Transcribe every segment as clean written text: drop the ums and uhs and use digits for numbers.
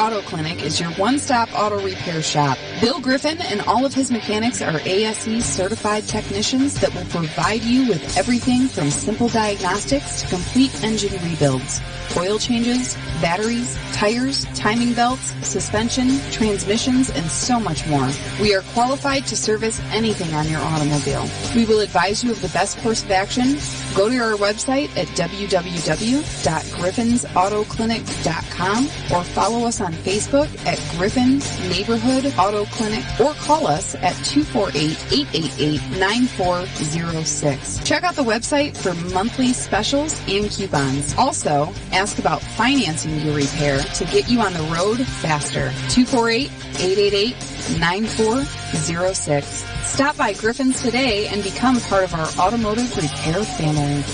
Auto Clinic is your one-stop auto repair shop. Bill Griffin and all of his mechanics are ASE certified technicians that will provide you with everything from simple diagnostics to complete engine rebuilds, oil changes, batteries, tires, timing belts, suspension, transmissions, and so much more. We are qualified to service anything on your automobile. We will advise you of the best course of action. Go to our website at www.griffinsautoclinic.com or follow us on Facebook at Griffin Neighborhood Auto Clinic or call us at 248-888-9406. Check out the website for monthly specials and coupons. Also, ask about financing your repair to get you on the road faster. 248-888-9406. Stop by Griffin's today and become part of our automotive repair family.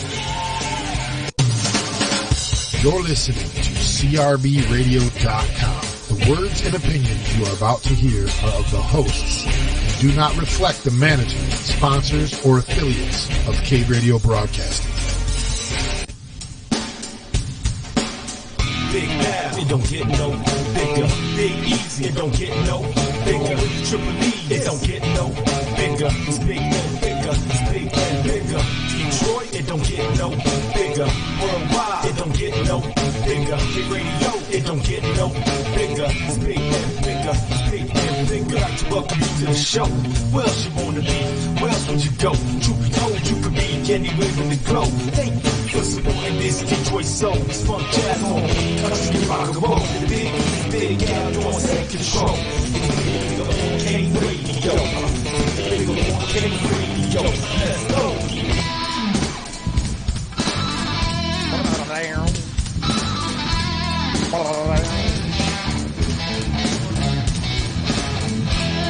You're listening to CRBRadio.com. The words and opinions you are about to hear are of the hosts and do not reflect the management, sponsors, or affiliates of Cave Radio Broadcasting. Big Bad, it don't get no bigger. Big Easy, it don't get no bigger. Triple E, it don't get no bigger. It's big and bigger, it's big and bigger. Detroit, it don't get no bigger. Worldwide, it don't get no bigger. Big Radio, it don't get no bigger. It's big and bigger, it's big and bigger. I'd like to welcome you to the show. Where else you wanna be? Where else would you go? Truth be told, you could be anywhere in the globe. Thank you for supporting this Detroit soul. It's funk jazz on country rock and roll. The big outdoors take control. Big on K Radio. Big on K Radio. Let's go.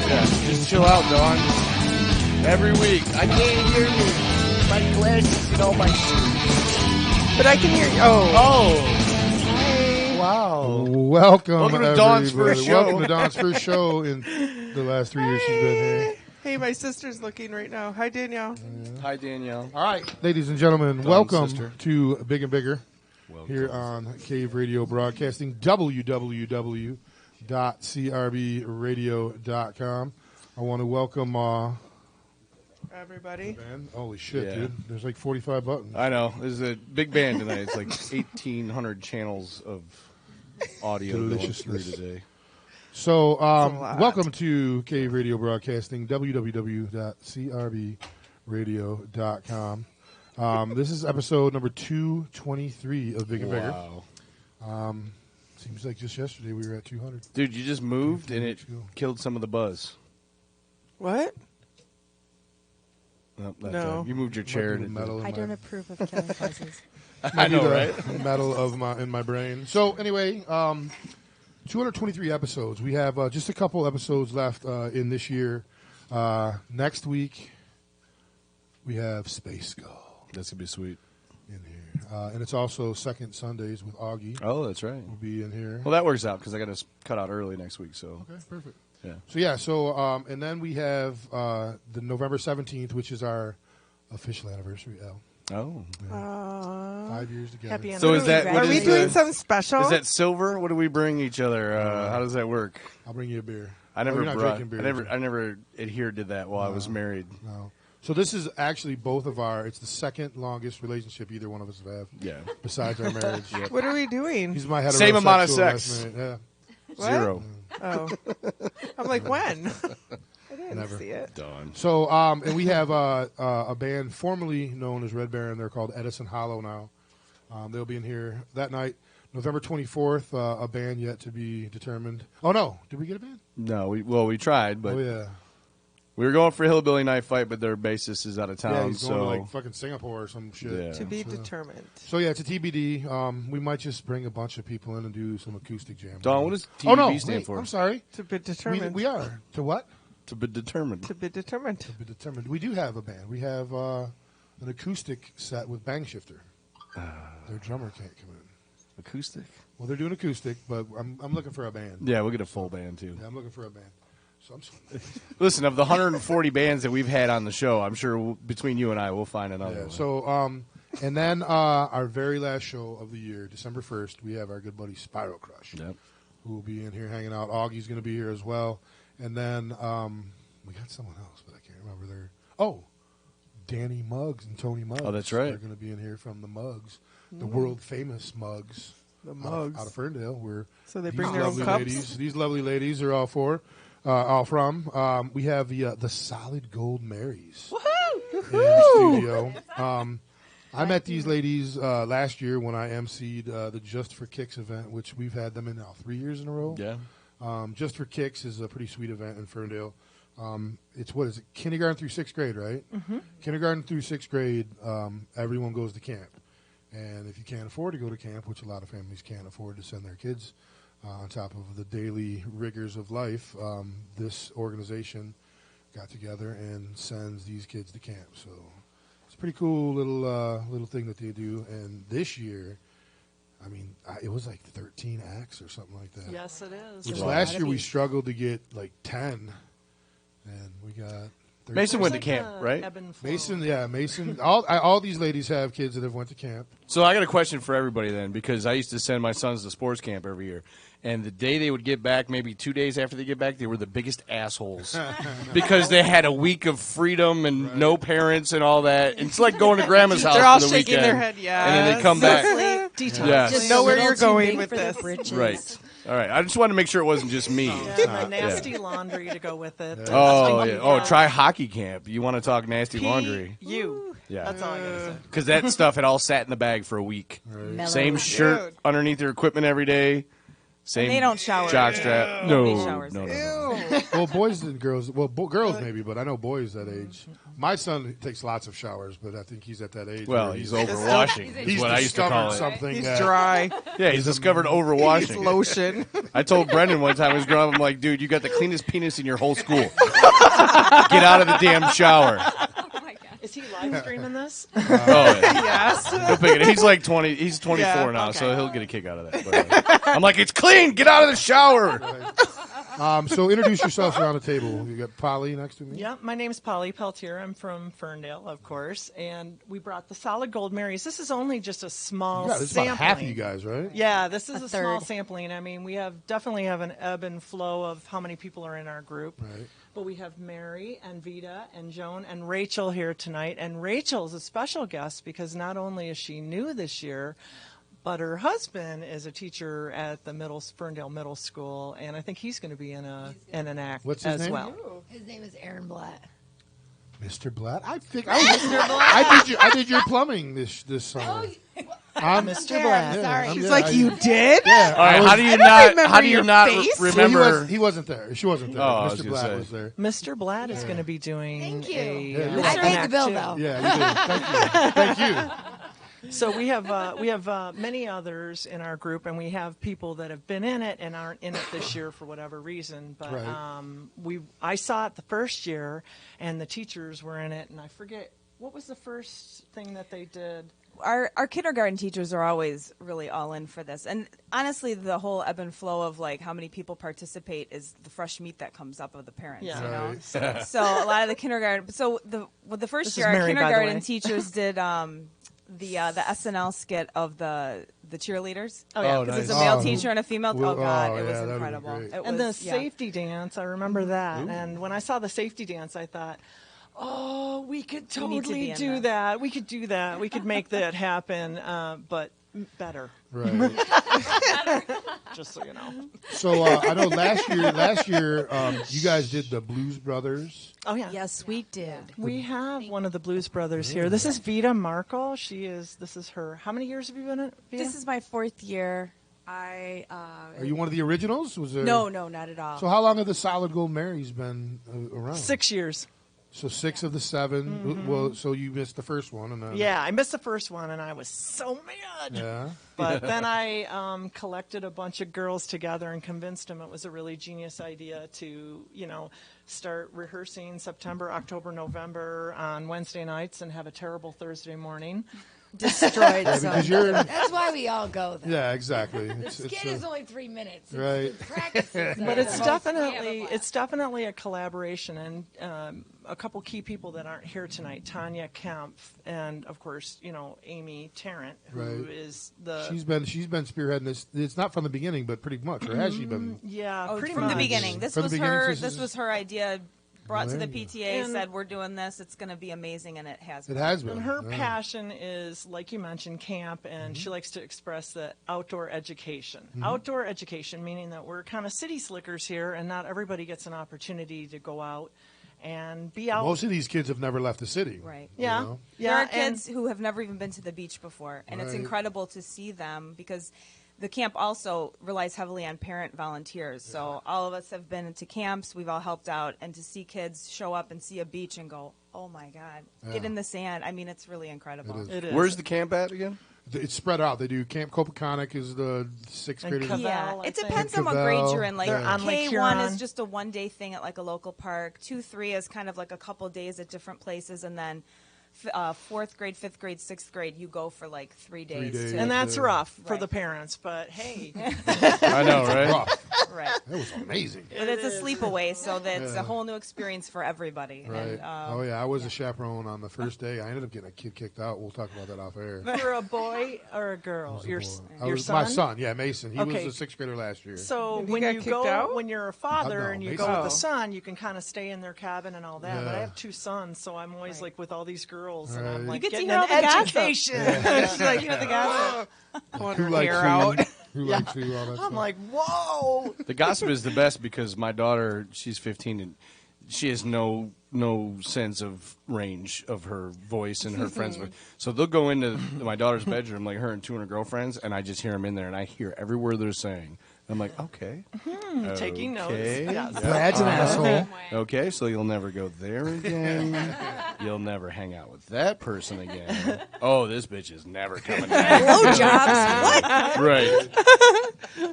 Yeah, just chill out, Dawn. Every week. I can't hear you. My glasses and all my shoes. But I can hear you. Oh. Wow. Welcome to Dawn's first show. Welcome to Dawn's first show in the last 3 years she's been here. Hey, my sister's looking right now. Hi, Danielle. Hi, Danielle. All right, ladies and gentlemen, Dawn's welcome sister. to Big and Bigger here on Cave Radio Broadcasting, www.crbradio.com. I want to welcome everybody. band. Holy shit, Yeah. dude. There's like 45 buttons. I know. There's a big band tonight. It's like 1,800 channels of audio going through Deliciousness. today. So, That's a lot. welcome to Cave Radio Broadcasting, www.crbradio.com. This is episode number 223 of Big and Bigger. Wow. Seems like just yesterday we were at 200. Dude, you just moved and it killed some of the buzz. What? Nope, that's No. right. You moved your chair. Might be And the metal in I my- don't approve of killing buzzes. I know, right? Metal of in my brain. So anyway, 223 episodes. We have just a couple episodes left in this year. Next week we have Space Go That's going to be sweet. in here, and it's also Second Sundays with Augie. Oh, that's right. Will be in here. Well, that works out because I got to cut out early next week. So Okay, perfect. yeah. So and then we have the November 17th, which is our official anniversary. Al. Oh, 5 years together. Happy So is that- anniversary. what Are we is doing the- something special? is that silver? What do we bring each other? How does that work? I'll bring you a beer. I never you're not brought. drinking beer. I never adhered to that while I was married. No. So this is actually both of our. It's the second longest relationship either one of us have. Yeah. Besides our marriage. What are we doing? He's my heterosexual. Same amount of last sex. minute. Yeah. What? 0. Oh. I'm like, when? I didn't Never. see it. Done. So and we have a band formerly known as Red Baron. They're called Edison Hollow now. They'll be in here that night, November 24th. A band yet to be determined. Oh no, did we get a band? No, we tried, but Oh yeah. we were going for Hillbilly Night Fight, but their bassist is out of Yeah, town. he's going to like fucking Singapore or some shit. Yeah. To be So- determined. So yeah, it's a TBD. We might just bring a bunch of people in and do some acoustic jam. Don, what does TBD Oh no, stand wait, for? I'm sorry. To be determined. We are to what? To be determined. To be determined. To be determined. We do have a band. We have an acoustic set with Bang Shifter. Their drummer can't come in. Acoustic? Well, they're doing acoustic, but I'm looking for a band. Yeah, we'll get a full band too. Yeah, I'm looking for a band. So Listen, of the 140 bands that we've had on the show, I'm sure between you and I, we'll find another yeah. one. So and then our very last show of the year, December 1st, we have our good buddy Spyro Crush. Yep. who will be in here hanging out. Augie's going to be here as well. And then we got someone else, but I can't remember their. Oh, Danny Muggs and Tony Muggs. Oh, that's right. They're going to be in here from the Muggs, the world famous Muggs. The Mugs. Out of Ferndale. Where So they these bring their own lovely cups? ladies, these lovely ladies are all from. We have the Solid Gold Marys in the studio. I met these ladies last year when I emceed the Just for Kicks event, which we've had them in now 3 years in a row. Yeah. Just for Kicks is a pretty sweet event in Ferndale. It's what is it? Kindergarten through sixth grade, right? Mm-hmm. Kindergarten through sixth grade, everyone goes to camp. And if you can't afford to go to camp, which a lot of families can't afford to send their kids on top of the daily rigors of life, this organization got together and sends these kids to camp. So it's a pretty cool little thing that they do. And this year, I mean, it was like 13 acts or something like that. Yes, it is. Which last year we struggled to get like 10, and we got 13. Mason went to camp, right? Mason. All these ladies have kids that have went to camp. So I got a question for everybody then, because I used to send my sons to sports camp every year. And the day they would get back, maybe 2 days after they get back, they were the biggest assholes. Because they had a week of freedom and no parents and all that. It's like going to grandma's house They're all for the shaking weekend. their head, yeah. And then they come back. Details. Yeah. Just know where you're going with for this. the britches. Right. All right. I just wanted to make sure it wasn't just me. Yeah, nasty laundry to go with it. Oh, yeah. Oh, try hockey camp. You want to talk nasty laundry. You. Yeah. That's all I gotta say. Because that stuff had all sat in the bag for a week. Mellow. Same shirt Dude. underneath their equipment every day. Same They don't shower. jock strap. Nobody No. showers. No. Well, boys and girls. Well, girls maybe, but I know boys that age. My son takes lots of showers, but I think he's at that age. Well, where he's overwashing. He's is what I used to call discovered it. something. He's that- dry. Yeah, he's discovered He's overwashing. lotion. I told Brendan one time he was growing up, I'm like, dude, you got the cleanest penis in your whole school. Get out of the damn shower. Is he live streaming this? Oh, yeah. Yes. He'll pick it. He's like 20. He's 24 Yeah, now, okay. so he'll get a kick out of that. But, I'm like, it's clean. Get out of the shower. So introduce yourselves around the table. You got Polly next to me. Yeah, my name's Polly Peltier. I'm from Ferndale, of course, and we brought the Solid Gold Marys. This is only just a small Yeah, this is sampling. about half of you guys, right? Yeah, this is a third. small sampling. I mean, we definitely have an ebb and flow of how many people are in our group. Right. But we have Mary and Vita and Joan and Rachel here tonight. And Rachel's a special guest because not only is she new this year, but her husband is a teacher at the Ferndale Middle School, and I think he's going to be in an act What's his as name? well. His name is Aaron Blatt. Mr. Blatt. I did your plumbing this summer. I'm Mr. Blatt. Sorry. I'm He's there. like, you did? Yeah. All right, how do you don't not? remember How do you your not face. Well, remember? he wasn't there. She wasn't there. Oh, I was Mr. gonna Blatt say. was there. Mr. Blatt is going to be doing Thank you. Yeah, you're I welcome. paid the bill, though. Yeah, you did. Thank you. So we have many others in our group, and we have people that have been in it and aren't in it this year for whatever reason. But Right. I saw it the first year, and the teachers were in it, and I forget what was the first thing that they did. Our kindergarten teachers are always really all in for this. And honestly, the whole ebb and flow of like how many people participate is the fresh meat that comes up of the parents, Yeah. you know? Right. So a lot of the kindergarten, so the first This year, is our Mary, by the kindergarten way. teachers did the SNL skit of the cheerleaders. Oh, yeah. Oh, Because nice. it's a male Oh, teacher and a female. well, Oh, God, oh, it yeah, was that'd be incredible. great. It And the was, yeah. safety dance, I remember that. And when I saw the safety dance, I thought, oh, we could We need to totally be in do that. that. We could do that. We could make that happen, but better, Right. just so you know. So I know last year you guys did the Blues Brothers. Oh, yeah. Yes, we did. We have one of the Blues Brothers here. This is Vita Markle. This is her. How many years have you been in it, Vita? This is my 4th year. I Are you one of the originals? Was there? No, not at all. So how long have the Solid Gold Marys been around? 6 years. So 6 of the 7. Well, so you missed the first one, and then Yeah, I missed the first one, and I was so mad. yeah. But then I collected a bunch of girls together and convinced them it was a really genius idea to, start rehearsing September, October, November on Wednesday nights and have a terrible Thursday morning. destroyed. Yeah, so because you're- that's why we all go there. Yeah, exactly. The It's skit is only 3 minutes. It's right. the practices But are it's the most- definitely a collaboration, and a couple key people that aren't here tonight: Tanya Kemp, and of course, Amy Tarrant, who is the She's been spearheading this. It's not from the beginning, but pretty much, or has she been? yeah, Oh, pretty from much the beginning. This From the was beginning, her. this This is- was her idea. Brought to the There you PTA, And- said we're doing this. It's going to be amazing, and it has. It been. has been. And her yeah. passion is, like you mentioned, camp, and she likes to express the outdoor education. Outdoor education, meaning that we're kind of city slickers here, and not everybody gets an opportunity to go out and be out. Most of these kids have never left the city. Right. yeah, know? yeah. There are and- kids who have never even been to the beach before, and it's Right. incredible to see them because the camp also relies heavily on parent volunteers. So all of us have been to camps, we've all helped out, and to see kids show up and see a beach and go, oh my God, get Yeah. in the sand. I mean, it's really incredible. It is. It is. Where's the camp at again? It's spread out. They do Camp Copaconic is the sixth And graders. Cavell, Yeah, I it think. depends on what Cavell, grade you're in. Like They're on Lake K1 Huron. is just a one-day thing at like a local park. 2-3 is kind of like a couple days at different places, and then fourth grade, fifth grade, sixth grade, you go for like 3 days. days. to- and that's Yeah. rough for Right. the parents, but hey, I know, right? Rough. right. That was amazing. But it's a sleepaway, so that's a whole new experience for everybody. Right. And, Oh yeah, I was a chaperone on the first day. I ended up getting a kid kicked out. We'll talk about that off air. for a boy or a girl, Boy. your I your was- son. My son, yeah, Mason. He Okay. was a sixth grader last year. So And he when got you kicked go, out? when you're a father No, and you Mason- go with Oh. a son, you can kind of stay in their cabin and all that. But I Yeah. have 2 sons, so I'm always Right. like with all these girls, and I'm Right. like You get to getting hear all an the gossip. education. She's like, you know, the gossip. Pulling who her likes hair who? out. Who likes who? All that I'm stuff. like, whoa. The gossip is the best because my daughter, she's 15, and she has no sense of range of her voice and her friends' voice. So they'll go into my daughter's bedroom, like her and 2 of her girlfriends, and I just hear them in there, and I hear every word they're saying. I'm like, okay. Taking notes. Okay. Yes. Brad's an asshole. Okay, so you'll never go there again. You'll never hang out with that person again. Oh, this bitch is never coming back. Blowjobs. What? Right.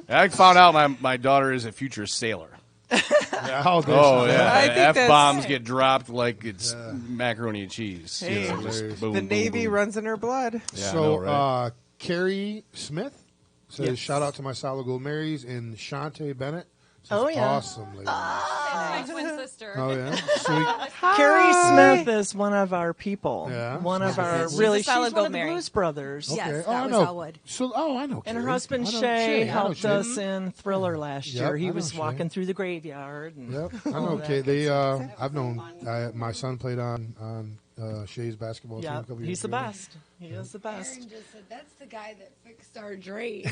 I found out my daughter is a future sailor. Yeah, how Oh, this- yeah. I think that's- F-bombs get dropped like it's macaroni and cheese. Hey, You know, just hilarious. boom, The boom, Navy boom. runs in her blood. Yeah, I So, know, right? Carrie Smith says, Yes. shout out to my Solid Gold Marys, and Shantae Bennett says, Oh, yeah. awesome lady. My twin sister. Oh, yeah. Sweet. Carrie Smith is one of our people. Yeah. One of our She's really. a Solid She's one Gold of the Mary. Blues Brothers. Yes, Okay. that I was know. Elwood. So, I know. And her Carrie. husband I know Shay I know helped Shay. us in Thriller last Yep, year. I He know was Shay. walking through the graveyard. And Yep, I all know. that Okay, good they. stuff. I've known. My son played on Shay's basketball team a Yeah, couple years he's the ago. best. He is the best. Aaron just said, that's the guy that fixed our drain.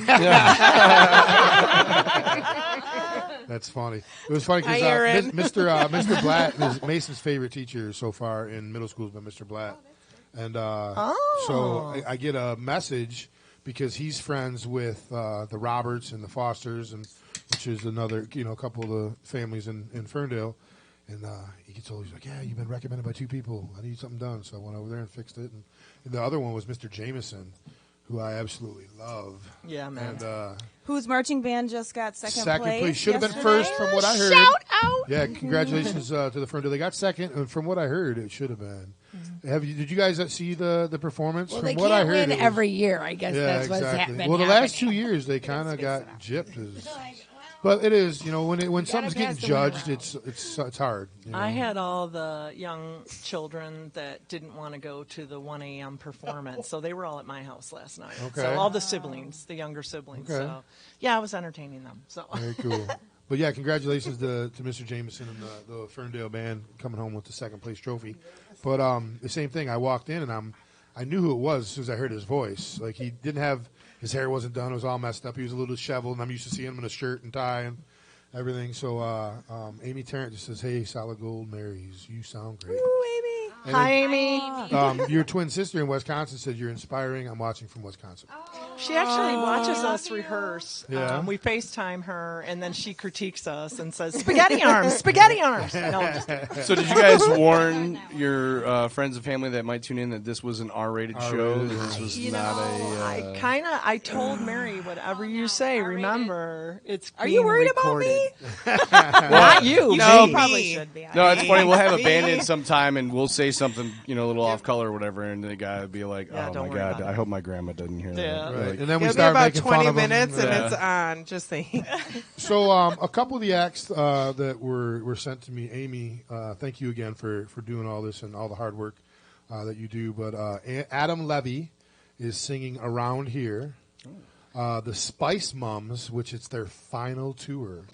That's funny. It was funny Hi, because Aaron. Mr. Blatt is Mason's favorite teacher so far in middle school has been Mr. Blatt, and so I get a message because he's friends with the Roberts and the Fosters, and which is another couple of the families in Ferndale, and he gets told, he's like, yeah, you've been recommended by 2 people. I need something done, so I went over there and fixed it, and the other one was Mr. Jameson, who I absolutely love. Yeah, man. And Whose marching band just got second place? should have been yesterday? first from what I heard. Shout out! Yeah, congratulations to the Ferndale. They got second, and from what I heard, it should have been. Did you guys see the performance? Well, from they what I can't heard, win it was- every year. I guess Yeah, that's what's exactly. been Well, the happening. last 2 years they kind of got gypped. But it is, when something's getting pass the judged, win it's hard. I had all the young children that didn't want to go to the 1 a.m. performance, so they were all at my house last night. Okay. So all the siblings, the younger siblings. Okay. So yeah, I was entertaining them. So Very cool. But yeah, congratulations to Mr. Jameson and the Ferndale band coming home with the second place trophy. But the same thing, I walked in and I knew who it was as soon as I heard his voice. Like he didn't have his hair wasn't done; it was all messed up. He was a little disheveled, and I'm used to seeing him in a shirt and tie and everything. So Amy Tarrant just says, "Hey, Solid Gold Marys, you sound great." Ooh, Amy. And hi, then, Amy. your twin sister in Wisconsin said you're inspiring. I'm watching from Wisconsin. She actually watches us rehearse. Yeah. We FaceTime her, and then she critiques us and says, "Spaghetti arms, spaghetti arms." No, I'm just kidding. So did you guys warn your friends and family that might tune in that this was an R-rated show? That this was not a... I told Mary, whatever you say, remember, it's Are you being worried recorded. about me? Not you. No, me. Probably me. should be. No, it's funny. We'll have a band-in sometime, and we'll say say something, a little off color or whatever, and the guy would be like, Yeah, "Oh don't my worry God, about I it. hope my grandma doesn't hear Yeah. that." Right. Like, And then we It'll be start about making 20 fun of them. minutes and Yeah. it's on. Just saying. So a couple of the acts that were sent to me, Amy, thank you again for doing all this and all the hard work that you do. But Adam Levy is singing Around Here. The Spice Mums, which it's their final tour.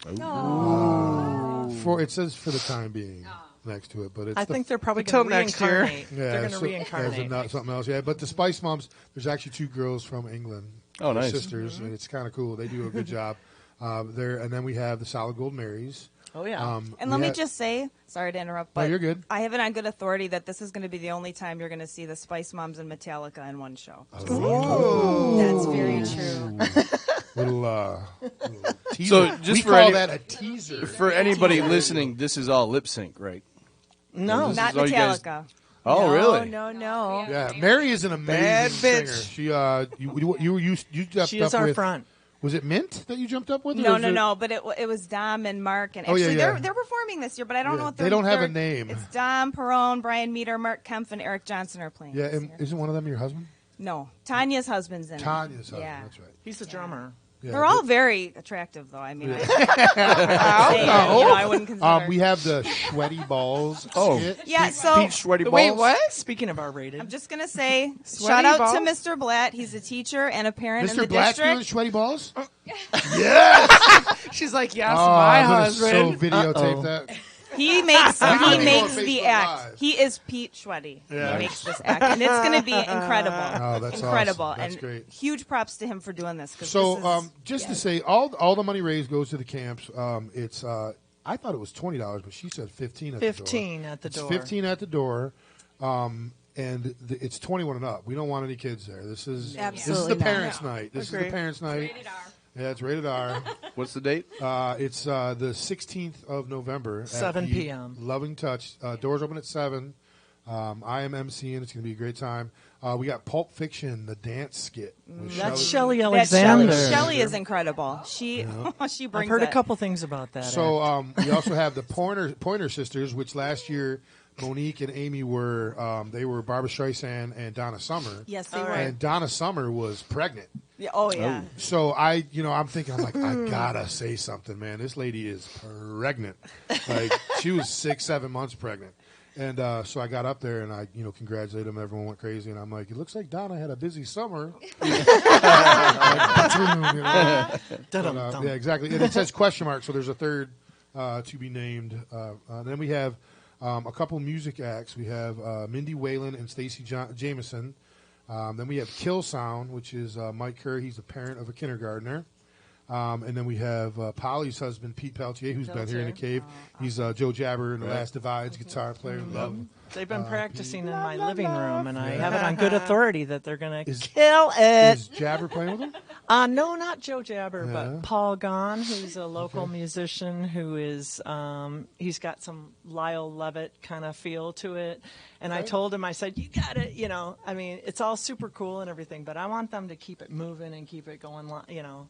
It says for the time being next to it, but it's I think they're probably Until going to next year. reincarnate. They're going to reincarnate. There's something else. Yeah, but the Spice Mums, there's actually 2 girls from England. Oh, They're nice. sisters, and it's kind of cool. They do a good job there. And then we have the Solid Gold Marys. Oh, yeah. And let me just say, sorry to interrupt, but you're good. I have it on good authority that this is going to be the only time you're going to see the Spice Moms and Metallica in one show. That's very true. Little teaser. So just we for call any- that a teaser. for anybody listening, this is all lip sync, right? No. This Not is all you guys- Metallica. Oh, no, really? No. Yeah, Mary is an amazing Bad singer. bitch. She you jumped She is up our with. front. Was it Mint that you jumped up with? or No, was no, it- no. But it was Dom and Mark, and Oh, yeah, actually yeah. they're performing this year. But I don't Yeah, know what they don't have a name. It's Dom Perone, Brian Meter, Mark Kempf, and Eric Johnson are playing. Yeah, this and year. isn't one of them your husband? No, Tanya's husband's in Tanya's it. husband. Yeah. That's right. He's the drummer. Yeah, They're all very attractive, though. I mean, I wouldn't consider. we have the sweaty balls. Oh. skit. Yeah, so Peach sweaty balls. Wait, what? Speaking of R-rated. I'm just gonna say, Sweaty shout out balls? to Mr. Blatt. He's a teacher and a parent in Mr. the Black's doing district. sweaty balls? She's like, yes, Oh, my I'm gonna husband. so videotape that. He makes might he go makes on the Facebook act. Live. He is Pete Schweddy. Yeah. He makes this act, and it's going to be incredible. Oh, that's incredible, awesome. That's and great. huge props to him for doing this. 'Cause So, this is, just to say, all the money raised goes to the camps. It's I thought it was $20, but she said 15 at the door. 15 at the door. It's 15 at the door, and it's 21 and up. We don't want any kids there. This is the Absolutely not. parents' night. This is Agree. the parents' night. Yeah, it's rated R. What's the date? It's the 16th of November. at 7 the p.m. Loving Touch. Doors open at 7. I am emceeing. It's going to be a great time. We got Pulp Fiction, the dance skit. with That's Shelley. Shelley That's Alexander. Shelley is incredible. She she I've brings heard it. a couple things about that. So act. we also have the Pointer Sisters, which last year Monique and Amy were they were Barbara Streisand and Donna Summer. Yes, they All were. right. And Donna Summer was pregnant. Yeah, oh yeah. So I'm thinking, I gotta say something, man. This lady is pregnant. Like she was 6-7 months pregnant. And so I got up there and I, congratulated them. Everyone went crazy, and I'm like, it looks like Donna had a busy summer. Yeah, exactly. And it says question mark, so there's a third to be named. Then we have a couple music acts. We have Mindy Whalen and Stacey Jameson. Then we have Kill Sound, which is Mike Kerr. He's the parent of a kindergartner. And then we have Polly's husband, Pete Peltier, who's been here in the cave. He's Joe Jabber in The Last Divides, guitar player. Love. They've been practicing in my living room, and I have it on good authority that they're going to Is- kill it. Is Jabber playing with him? No, not Joe Jabber, Yeah. but Paul Gahn, who's a local musician who is, he's got some Lyle Lovett kind of feel to it. And I told him, I said, you got it, it's all super cool and everything, but I want them to keep it moving and keep it going,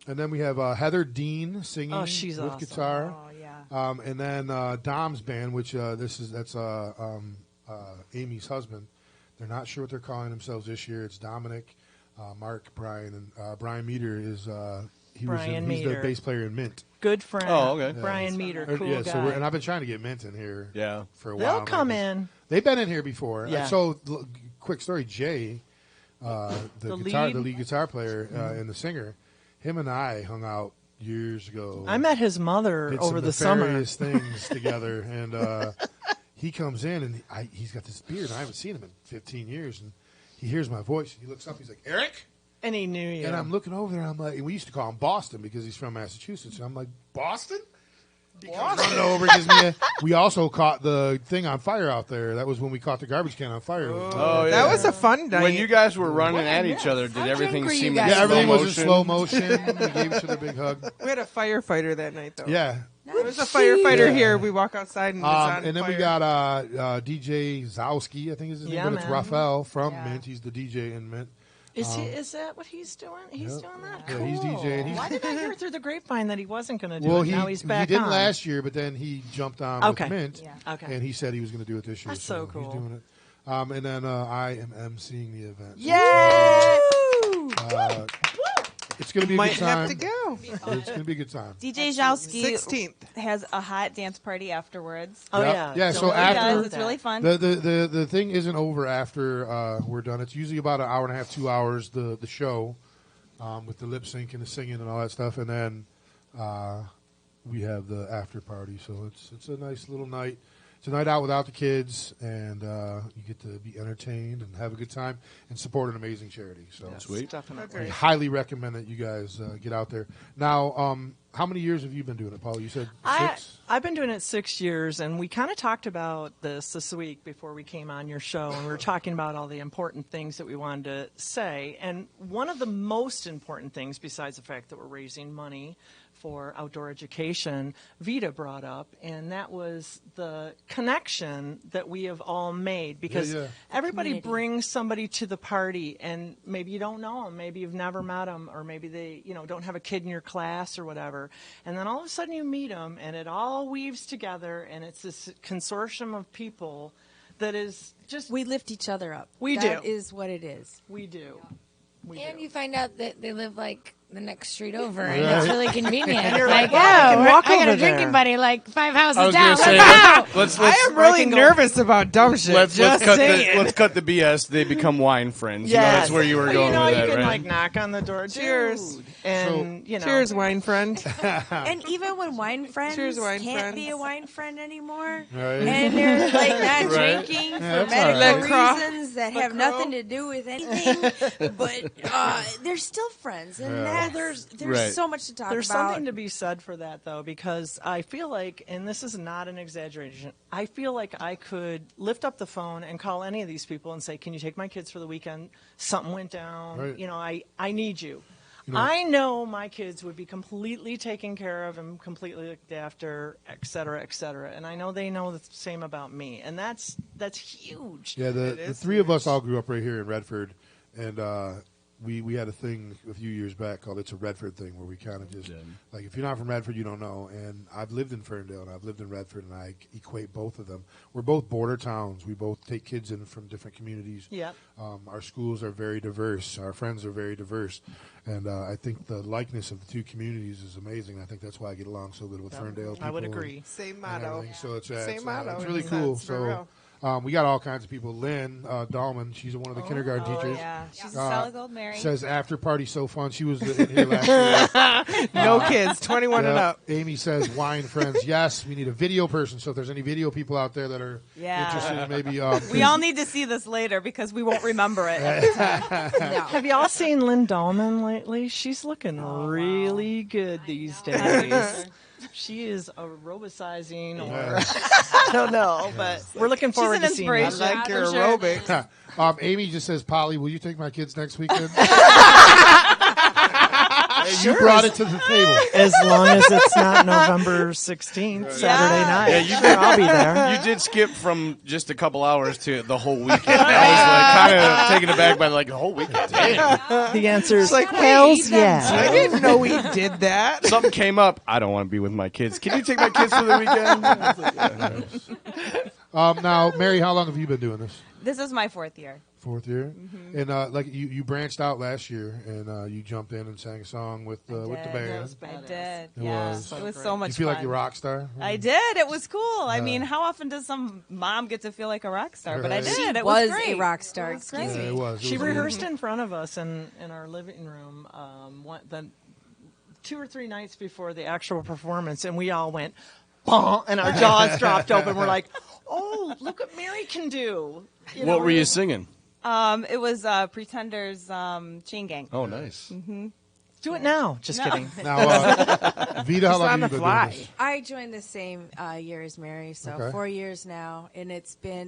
And then we have Heather Dean singing Oh, she's with awesome. guitar. Oh yeah. And then Dom's band, which that's Amy's husband. They're not sure what they're calling themselves this year. It's Dominic, Mark, Brian, and Brian Meter is he's Brian the Meter. bass player in Mint. Good friend. Oh, okay. Brian Meter, cool yeah, guy. and I've been trying to get Mint in here. Yeah. For a while. They'll come now. in. They've been in here before. Yeah. So, quick story: Jay, the lead guitar player and the singer, him and I hung out years ago. I met his mother did over some the summer. nefarious things together, and he comes in and he's got this beard. And I haven't seen him in 15 years, and he hears my voice. He looks up. He's like, "Eric," And he knew you. and I'm looking over there. And I'm like, and we used to call him Boston because he's from Massachusetts. And I'm like, Boston. He comes running over, gives me we also caught the thing on fire out there. That was when we caught the garbage can on fire. Oh, yeah. That was a fun night. When you guys were running at each other, did everything drunk were seem you like guys? Yeah, everything was in motion? slow motion. We gave each other a big hug. We had a firefighter that night, though. Yeah. There was a firefighter here. We walk outside and it's on And then fire. we got DJ Zowski, I think is his name, Yeah, but it's man. Raphael from Yeah. Mint. He's the DJ in Mint. Is that what he's doing? He's Yep. doing that? Yeah, Cool. he's DJing. Why did I hear through the grapevine that he wasn't going to do Well, it? Now he's back he didn't on. last year, but then he jumped on Okay. with Mint, Yeah. Okay. and he said he was going to do it this year. That's so He's cool. doing it. And then I am emceeing the event. Yay! It's going to be a Might good time. have to go. It's going to be a good time. DJ Zhowski 16th. has a hot dance party afterwards. Oh, Yep. yeah. Yeah, Don't so worry after- about It's that. really fun. The thing isn't over after we're done. It's usually about an hour and a half, 2 hours, the show, with the lip sync and the singing and all that stuff. And then we have the after party. So it's a nice little night. It's a night out without the kids, and you get to be entertained and have a good time and support an amazing charity. So Sweet. I Definitely. highly recommend that you guys get out there. Now, how many years have you been doing it, Paul? You said 6? I've been doing it 6 years, and we kind of talked about this week before we came on your show, and we were talking about all the important things that we wanted to say. And one of the most important things, besides the fact that we're raising money for outdoor education, Vita brought up, and that was the connection that we have all made, because Yeah. everybody Community. brings somebody to the party, and maybe you don't know them, maybe you've never met them, or maybe they don't have a kid in your class or whatever, and then all of a sudden you meet them, and it all weaves together, and it's this consortium of people that is just We lift each other up. We That do. is what it is. we do. We And do. you find out that they live like the next street over, Right. and it's really convenient. And you're like, like, oh, I can oh, walk I got over a drinking there. buddy like 5 houses I was down. going to say, Let's go. let's I am really can go- nervous about dumb shit. let's Just cut saying. let's cut the BS. They become wine friends. You know, Yes. that's where you were Well, going you with that, can right? like knock on the door. Cheers. Dude. And Cheers, wine friend. And even when wine friends Cheers, wine can't friends. be a wine friend anymore, Right. and they're like not Right. drinking for that's medical all right. LaCroix. reasons that have nothing to do with anything, but they're still friends, and Yeah. there's Right. so much to talk There's about. something to be said for that, though, because I feel like, and this is not an exaggeration, I feel like I could lift up the phone and call any of these people and say, can you take my kids for the weekend? Something went down. Right. I need you. I know my kids would be completely taken care of and completely looked after, et cetera, and I know they know the same about me, and that's huge. Yeah, the three of us all grew up right here in Redford, and we had a thing a few years back called "It's a Redford Thing," where we kind of just like, if you're not from Redford, you don't know. And I've lived in Ferndale and I've lived in Redford, and I equate both of them. We're both border towns. We both take kids in from different communities. Yep. Our schools are very diverse. Our friends are very diverse, and I think the likeness of the two communities is amazing. I think that's why I get along so good with Ferndale people. I would agree. Same and motto. everything. So it's Same motto. It's really in a cool. sense, for So. real. We got all kinds of people. Lynn Dahlman, she's one of the kindergarten teachers. Yeah, she's a solid gold Mary. Says after party so fun. She was in here last year. No kids, 21 and Yeah. up. Amy says wine friends. Yes, we need a video person. So if there's any video people out there that are Yeah. interested in maybe We all need to see this later because we won't remember it. at the time. Have y'all seen Lynn Dahlman lately? She's looking really good these days. She is aerobicizing, or I don't know, but we're looking forward an to seeing inspiration. that. Like your for sure. aerobics. Amy just says, Polly, will you take my kids next weekend? Hey, you brought it to the table. As long as it's not November 16th, Saturday night. Yeah, you Sure, I'll be there. You did skip from just a couple hours to the whole weekend. I was like kind of taken aback by like the whole weekend. Damn. The answer is It's like, hells I yeah. didn't know we did that. Something came up. I don't want to be with my kids. Can you take my kids for the weekend? I was like, yeah. Now, Mary, how long have you been doing this? This is my 4th year. 4th year, and like you branched out last year, and you jumped in and sang a song with the did. band. I did. It Yeah. was. It was so much You feel fun. like you're a rock star? I did. It was cool. I mean, how often does some mom get to feel like a rock star? But I Right. did. She It was great. a rock star. It was Excuse great. Yeah, it was. It She was rehearsed in front of us in our living room the 2 or 3 nights before the actual performance, and we all went, "Bah," and our jaws dropped open. We're like, oh, look what Mary can do. What were you singing? It was Pretenders Chain Gang. Oh, nice. Do it now. Just kidding. Now, Vita, how long on have the you been fly. doing this? I joined the same year as Mary, so Okay. 4 years now, and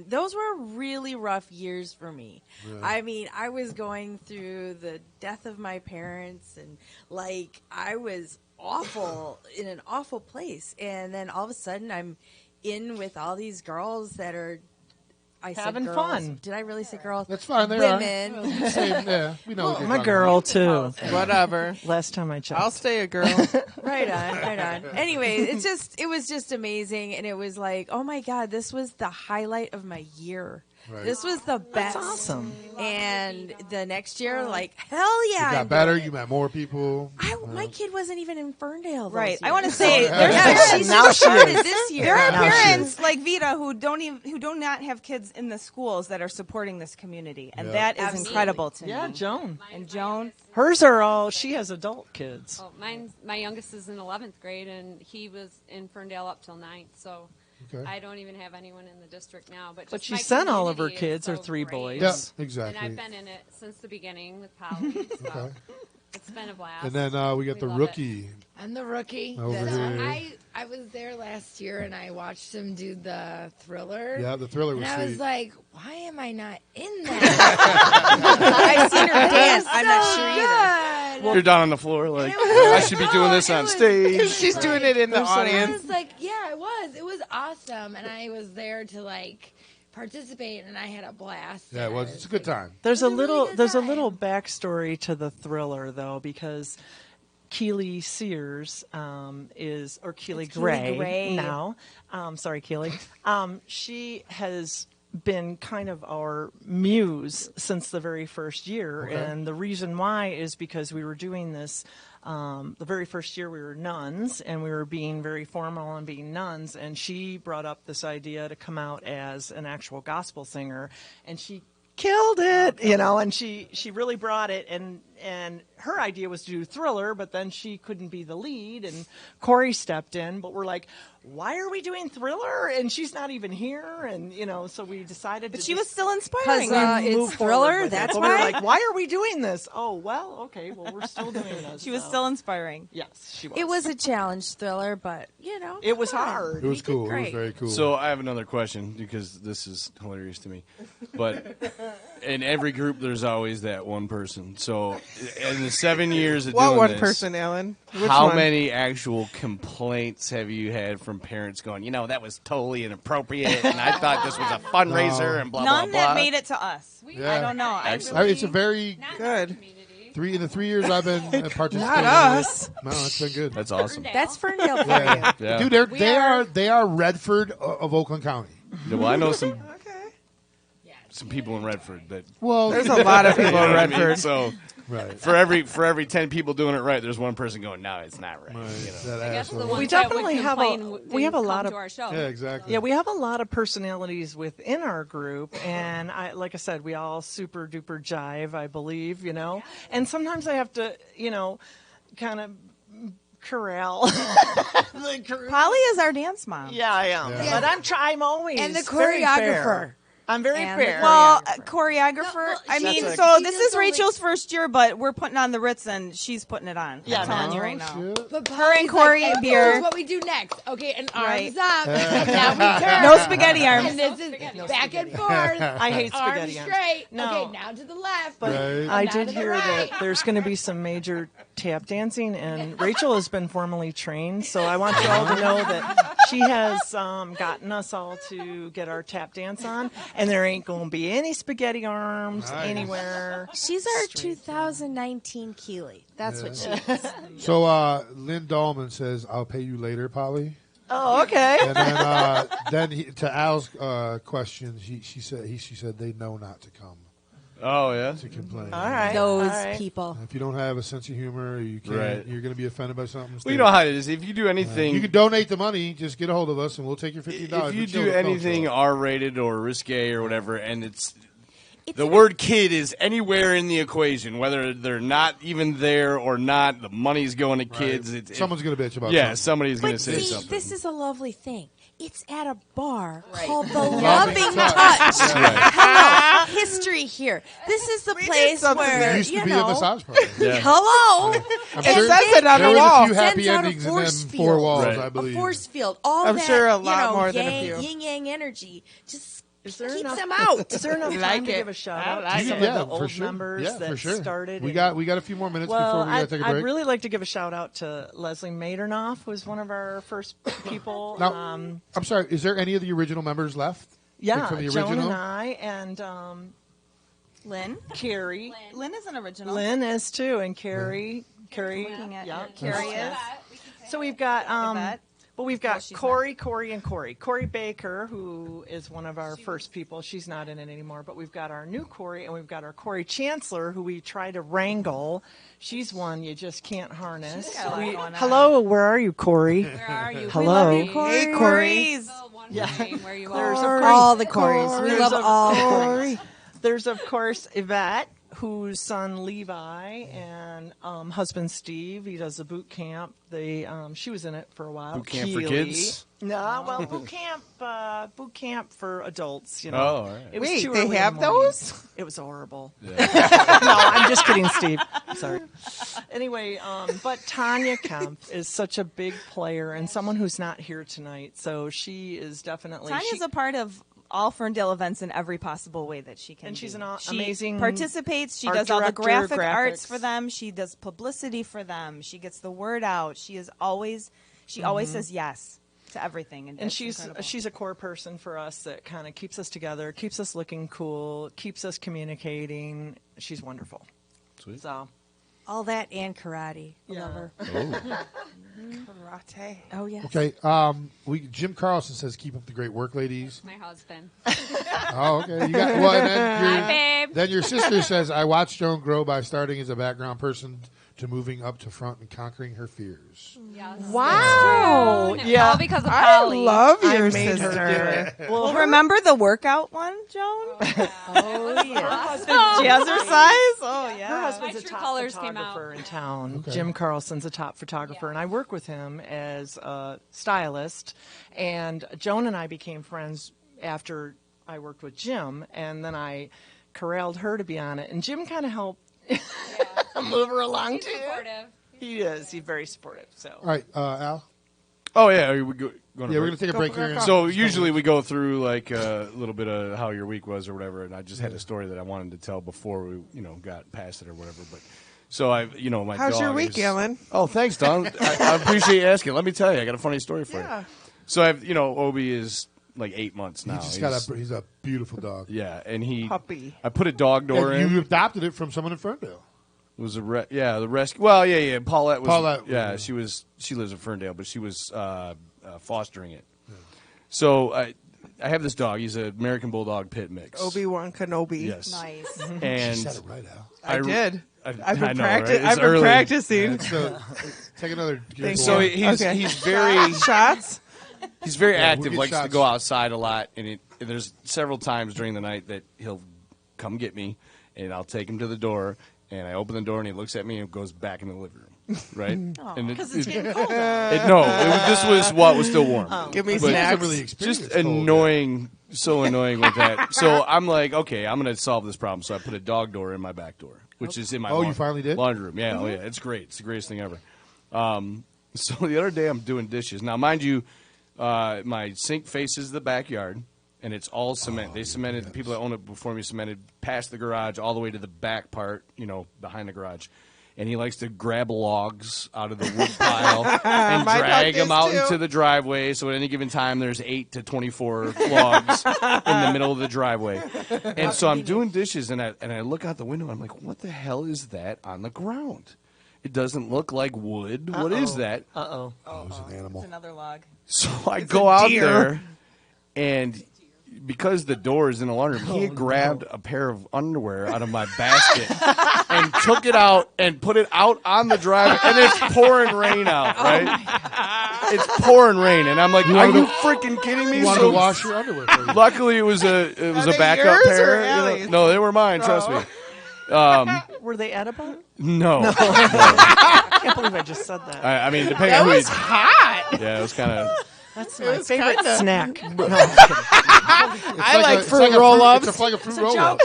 those were really rough years for me. I mean, I was going through the death of my parents, and like I was awful in an awful place, and then all of a sudden I'm in with all these girls that are I said Having girls. fun. Did I really say girls? That's fine. They Women. are. Same, yeah, we know. what I'm you're a talking girl about. too. Whatever. Last time I checked. I'll stay a girl. Right on, right on. Anyway, it was just amazing, and it was like, oh my God, this was the highlight of my year. Right. This was the best. That's awesome. And the next year, like, hell yeah. You I'm got better. doing it. You met more people. My kid wasn't even in Ferndale. Right. those I want to years. say Yeah. there's Yeah, she Now she started is. this year. there are Now she parents like Vita who do not have kids in the schools that are supporting this community, and Yeah. that is Absolutely. incredible to Yeah, me. Joan. And Joan, Hers are all. She has adult kids. Well, my youngest is in 11th grade, and he was in Ferndale up till 9th, so Okay. I don't even have anyone in the district now. But But just she my sent all of her community is kids, her so 3 great. boys. Yeah, exactly. And I've been in it since the beginning with Polly, so Okay. it's been a blast. And then we got the love rookie. I'm the rookie. Over So here. I was there last year and I watched him do the Thriller. Yeah, the Thriller was And I was sweet. like, why am I not in that? I've seen her dance. I'm not sure either. You're down on the floor like, I should be doing this on stage. She's doing it in the I audience. was like, yeah, it was. It was awesome. And I was there to like participate and I had a blast. Yeah, it was. It's a good time. There's It a was a really little good there's a time. little backstory to the Thriller though, because Keely Sears is, or Keely It's Keely Gray, Gray. now. Sorry, Keely. She has been kind of our muse since the very first year, Okay. and the reason why is because we were doing this. The very first year we were nuns, and we were being very formal and being nuns, and she brought up this idea to come out as an actual gospel singer, and she killed it, you know, and she really brought it, and her idea was to do Thriller, but then she couldn't be the lead, and Corey stepped in, but we're like, why are we doing Thriller? And she's not even here, and, you know, so we decided but to she was just still inspiring. move it's forward Thriller, with it. that's But we were why? like, why are we doing this? Oh, well, okay, well, we're still doing this. She was so. still inspiring. Yes, she was. It was a challenge Thriller, but, you know. It was come on. hard. It was You did cool. It was great. very cool. So I have another question because this is hilarious to me. But in every group, there's always that one person. So in the 7 years of What doing one this, person, Ellen? Which how one? many actual complaints have you had from parents going, you know, that was totally inappropriate, and I thought this was a fundraiser, and blah, None blah, blah. that made it to us. Yeah. I don't know. I Excellent. It's a very Good. in the 3 years I've been participating. Not us. No, it's been good. That's awesome. That's Ferndale for Yeah. you. Yeah. Dude, they are Redford of Oakland County. Yeah, well, I know some people in Redford that. Well, There's a lot of people You know in what I mean? Redford. So right. for every 10 people doing it right, there's one person going, no, it's not right. You know? That I guess the asshole. ones We that definitely would have complain we have a didn't lot come of to our show. Yeah, exactly. Yeah, we have a lot of personalities within our group, and like I said, we all super duper jive, I believe, you know. And sometimes I have to, you know, kind of corral the group. Polly is our dance mom. Yeah, I am. Yeah. But I'm always And the very choreographer. fair. I'm very And the fair. Well, choreographer. choreographer. well, I mean, she's so she this does is only- Rachel's first year, but we're putting on the Ritz, and she's putting it on. Yeah, I'm telling no, you right now. Shit. But Her and Polly's Corey like, and "Hey, beer." This is what we do next. Okay, and arms Right. up. Now we turn. No spaghetti arms. And this is back and forth. I hate Arms spaghetti arms. straight. No. Okay, now to the left. But Right. I Now did to the hear right. that there's going to be some major tap dancing, and Rachel has been formally trained, so I want you all to know that she has gotten us all to get our tap dance on, and there ain't going to be any spaghetti arms Nice. anywhere. She's our 2019 Keely. That's what she is. So Lynn Dahlman says, "I'll pay you later, Polly." Oh, okay. And then to Al's question, she said they know not to come Oh, yeah? to complain. All right. Those all right. people. If you don't have a sense of humor, you can't. Right. You're going to be offended by something. Well, you know how it is. If you do anything, You can donate the money. Just get a hold of us, and we'll take your $50. if you but still do don't anything show up. R-rated or risque or whatever, and it's the word kid is anywhere in the equation, whether they're not even there or not, the money's going to kids. Someone's going to bitch about yeah, something. somebody's going to But say see, something. this is a lovely thing. It's at a bar called the Loving Loving Touch. Touch. Right. Hello, history here. This is the did place something. where It used to you be know. a massage parlor. Yeah. Hello. I'm It sure says it on there the was wall. a few happy Sends out a endings in force them four field. walls, Right. I A believe. force field. All I'm that, sure a lot you know, more than a yang, few. yin yang energy just Is there keeps enough? them out. Is there enough time Like to it. give a shout I out like to some it. of the for old sure. members Yeah, that for sure. started? We and- got a few more minutes Well, before we got to take a break. I'd really like to give a shout out to Leslie Madernoff, who was one of our first people. Now, I'm sorry. Is there any of the original members left? Yeah, from the Joan original? and I and Lynn. Carrie. Lynn is an original. Lynn is too, and Carrie. Looking at Yeah, Carrie is. So we've got Yvette. well, we've got she's Corey and Corey. Corey Baker, who is one of our first people. She's not in it anymore, but we've got our new Corey, and we've got our Corey Chancellor, who we try to wrangle. She's one you just can't harness. She's got a lot going on. Hello, where are you, Corey? Where are you? Hello. We love you. Hey, Corey. So wonderful Yeah. name where you There's are. of course, All the Corys. We love all the Corys. There's of course Yvette, whose son Levi and husband Steve. He does the boot camp. She was in it for a while. Boot camp for Keely. kids? No, well, boot camp for adults. You know. Oh, all right. It was Wait, too they early in the have morning. those? It was horrible. No, I'm just kidding, Steve. Sorry. Anyway, but Tanya Kemp is such a big player and someone who's not here tonight. So she is definitely. Tanya's a part of all Ferndale events in every possible way that she can. And she's be. an She amazing participates. She art does all the director, graphic arts graphics. for them. She does publicity for them. She gets the word out. She always says yes to everything. And And it's she's incredible. a core person for us that kind of keeps us together, keeps us looking cool, keeps us communicating. She's wonderful. Sweet. So All that and karate. Love her. Karate. Oh yes. Okay. Jim Carlson says, "Keep up the great work, ladies." My husband. Oh, okay. You got well. And then, Hi, babe. then your sister says, "I watched Joan grow by starting as a background person to moving up to front and conquering her fears." Yes. Wow. It's Yeah. all because of I Polly. love I your made her sister. do it. Well, remember the workout one, Joan? Oh, yeah. She has her size. Oh yeah. Her husband's My a true top colors came out. photographer in town. Okay. Jim Carlson's a top photographer, and I work with him as a stylist. And Joan and I became friends after I worked with Jim, and then I corralled her to be on it. And Jim kind of helped move her along He's too. supportive. He is. He's very supportive. So All right, Al. Oh yeah, are we going Yeah, we're gonna take a break here. So usually we go through like a little bit of how your week was or whatever, and I just had a story that I wanted to tell before we, got past it or whatever. But so my How's dog your week, is- Alan? Oh, thanks, Don. I appreciate you asking. Let me tell you, I got a funny story for Yeah. you. So Obi is like 8 months now. He's a beautiful dog. Yeah, and Puppy. I put a dog door in. You adopted it from someone in Ferndale. It was the rescue. Well, yeah. Paulette was. Paulette, she lives in Ferndale, but she was fostering it. Yeah. So I have this dog. He's an American Bulldog Pit mix. Obi-Wan Kenobi. Yes. Nice. And She said it right, Al. I did. I've I've been, know, right? It's I've been early. practicing. So take another. So he's Okay. he's very Shots? he's very we'll active. get Likes to shots. go outside a lot, and there's several times during the night that he'll come get me, and I'll take him to the door, and I open the door, and he looks at me and goes back in the living room, right? because it's getting cold out. This was what was still warm. Give me But- snacks. really experienced Just cold, annoying, so annoying with that. So I'm like, okay, I'm going to solve this problem. So I put a dog door in my back door, which is in my Oh, you finally did? laundry room. Yeah, oh yeah, it's great. It's the greatest thing ever. So the other day I'm doing dishes. Now, mind you, my sink faces the backyard, and it's all cement. They cemented, the people that owned it before me cemented past the garage all the way to the back part, behind the garage. And he likes to grab logs out of the wood pile and My dog drag them does out too. into the driveway. So at any given time, there's 8 to 24 logs in the middle of the driveway. And so I'm doing dishes, and I look out the window, and I'm like, what the hell is that on the ground? It doesn't look like wood. What is that? Uh-oh. Oh, it was an animal. It's another log. So I go out deer. there, and because the door is in the laundry room, he had grabbed a pair of underwear out of my basket and took it out and put it out on the driveway, and it's pouring rain out, right? It's pouring rain, and I'm like, are you freaking kidding me? You wanted to wash your underwear for you. Luckily, it was a they backup yours pair. or Allie's? No, they were mine. Trust me. Were they edible? No, I can't believe I just said that. I mean, depending That on who was you- hot. Yeah, it was kind of. That's It my was favorite kinda- snack. No, I'm kidding. I like it's fruit a roll-ups. It's like a fruit roll-up.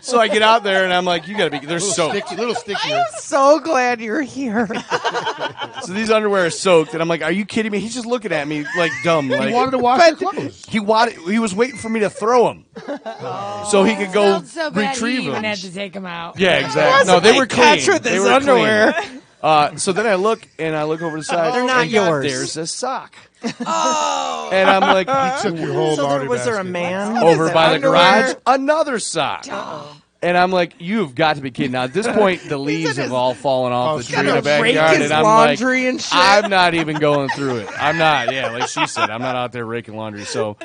So I get out there and I'm like, you gotta be. They're soaked. Little stickier. So glad you're here. So these underwear are soaked, and I'm like, are you kidding me? He's just looking at me like dumb. He Like wanted to wash your clothes. he was waiting for me to throw them, so he could go Smelled so bad retrieve he even them. had to take him out. Yeah, exactly. No, they were clean. Catch with They his were underwear. clean. So then I look over the side. They're not and yours. There's a sock. Oh. And I'm like, He took your whole laundry was there a basket. man? over by the underwear? garage, another sock. And I'm like, you've got to be kidding. Now, at this point, the leaves have all fallen off the He's tree in gonna the rake backyard. his And I'm like, laundry and shit. I'm not even going through it. I'm not. Yeah, like she said, I'm not out there raking laundry. So,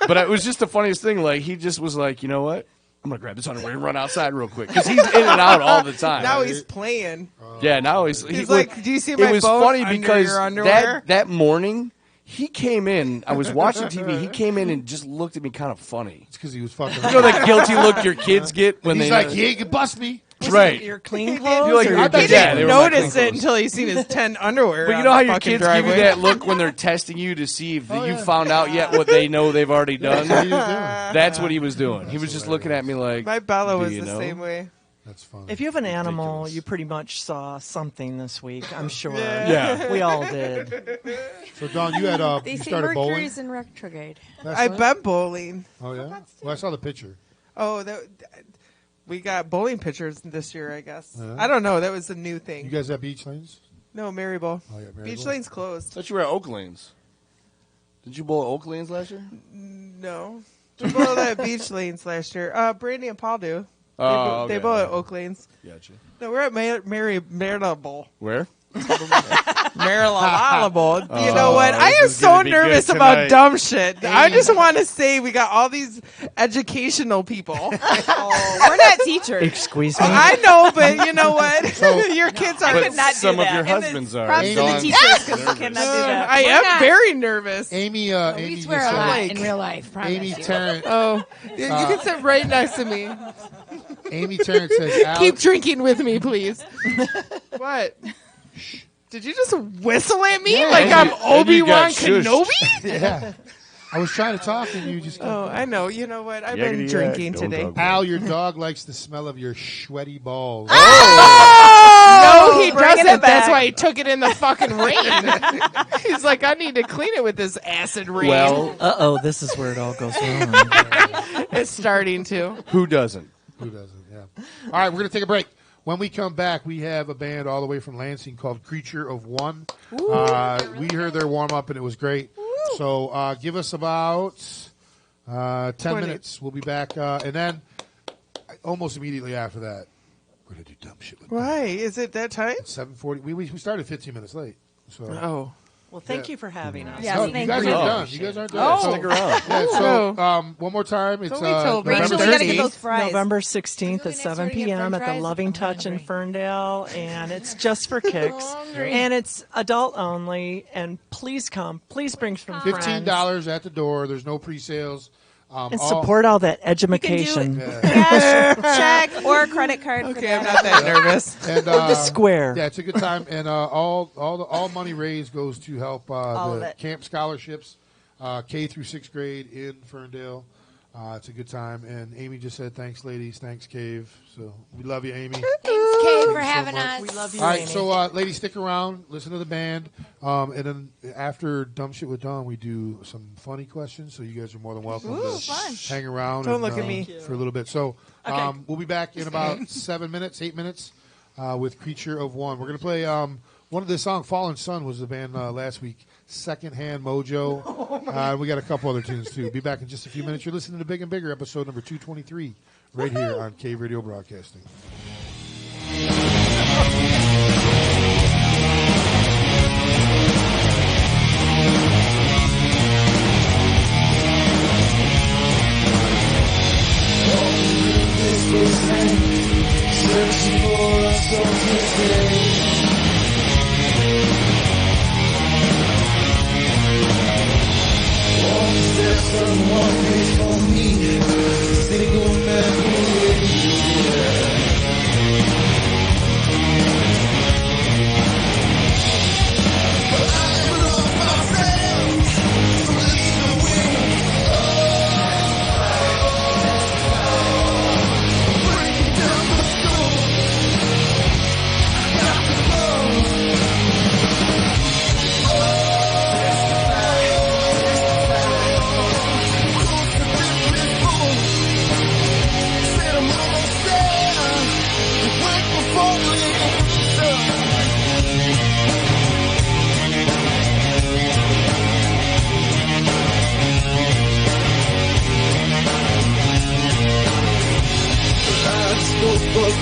but it was just the funniest thing. Like, he just was like, you know what? I'm going to grab this underwear and run outside real quick. Because he's in and out all the time. Now he's playing. Yeah, now he's like, do you see my It was bone funny under because your underwear? that morning, he came in. I was watching TV. He came in and just looked at me kind of funny. It's because he was fucking. You know that guilty look your kids get when He's they like, he can bust me. right. Your clean clothes? You're like, or I your bet He yeah, didn't they were my notice clean it clothes. until he seen his 10 underwear. But you on know how the your fucking kids driveway? give you that look when they're testing you to see if you found out yet what they know they've already done? What he was doing. That's what he was doing. He was just looking at me like, My Bella "Do was you the know?" same way. That's funny. If you have an animal, Ridiculous. you pretty much saw something this week. I'm sure. Yeah. We all did. So Dawn, you had They you say started bowling. Mercury's in retrograde. last I've night? been bowling. Oh yeah. Well, I saw the picture. Oh, we got bowling pictures this year, I guess. Yeah. I don't know. That was a new You thing. guys have beach lanes? No, Marybowl. Oh yeah, Beach Maryville. Lane's closed. thought you were at Oak Lanes. Did you bowl at Oak Lanes last year? No. We bowled at Beach Lanes last year. Brandy and Paul do. Oh, They okay. bowl at Oak Lanes. Gotcha. No, we're at Marybowl. Where? Marybowl. You Oh, know what? I this am is so gonna be good nervous tonight. about dumb shit. I just want to say we got all these educational people. Oh, we're not teachers. Excuse me. I know, but you know what? Your kids are. But could not do some of that. your And it's husbands are. Props to the Dawn- teachers because we cannot do that. I We're am not. very nervous. Amy, We Amy swear just a lot said, in real life. Promise Amy you. Tarrant. Oh, you can sit right next to me. Amy Tarrant says, Al, Keep drinking with me, please. What? Did you just whistle at me Yeah. like And I'm you- and you Obi-Wan got shushed. Kenobi? Yeah. I was trying to talk and you just. Oh, I know. You know what? I've been Yakety drinking yak, today. don't Al, your dog likes the smell of your sweaty balls. No, he Bringing doesn't. it That's back. why he took it in the fucking rain. He's like, I need to clean it with this acid rain. Well, Uh-oh, this is where it all goes wrong. it's starting to. who doesn't? Who doesn't? Yeah. All right, we're going to take a break. When we come back, we have a band all the way from Lansing called Creature of One. We heard their warm up and it was great. So give us about 10 20. minutes. We'll be back. And then almost immediately after that, we're going to do dumb shit with them. Why? Is it that time? It's 7:40. We started 15 minutes late. So. Oh. Well, thank you for having us. Yes, No, you thank guys you. aren't done. You guys aren't done. Oh. So, Stick around. yeah, so one more time. It's Don't we tell November Rachel, we gotta get 13th. those fries. November 16th Really at next 7 door to get p.m. french at the fries? Loving I'm Touch in hungry. Ferndale, and it's just for kicks. hungry. And it's adult only, and please come. Please bring some friends. $15 at the door. There's no pre-sales. And support all that education. Cash, check, or a credit card. Okay, I'm not that nervous. And, The square. Yeah, it's a good time, and all money raised goes to help All of the it. camp scholarships, K through 6th grade in Ferndale. It's a good time, and Amy just said thanks, ladies. Thanks, Cave. So we love you, Amy. Thanks, Kate, for so having much. us. We love you, All right, Amy. so ladies, stick around, listen to the band, and then after Dumb Shit with Dawn, we do some funny questions. So you guys are more than welcome to fun. hang around. Don't and, look at me. for a little bit. So we'll be back in about 8 minutes with Creature of One. We're gonna play one of the song "Fallen Sun" was the band last week. Secondhand Mojo. We got a couple other tunes too. Be back in just a few minutes. You're listening to Big and Bigger, episode number 223, right here on Cave Radio Broadcasting.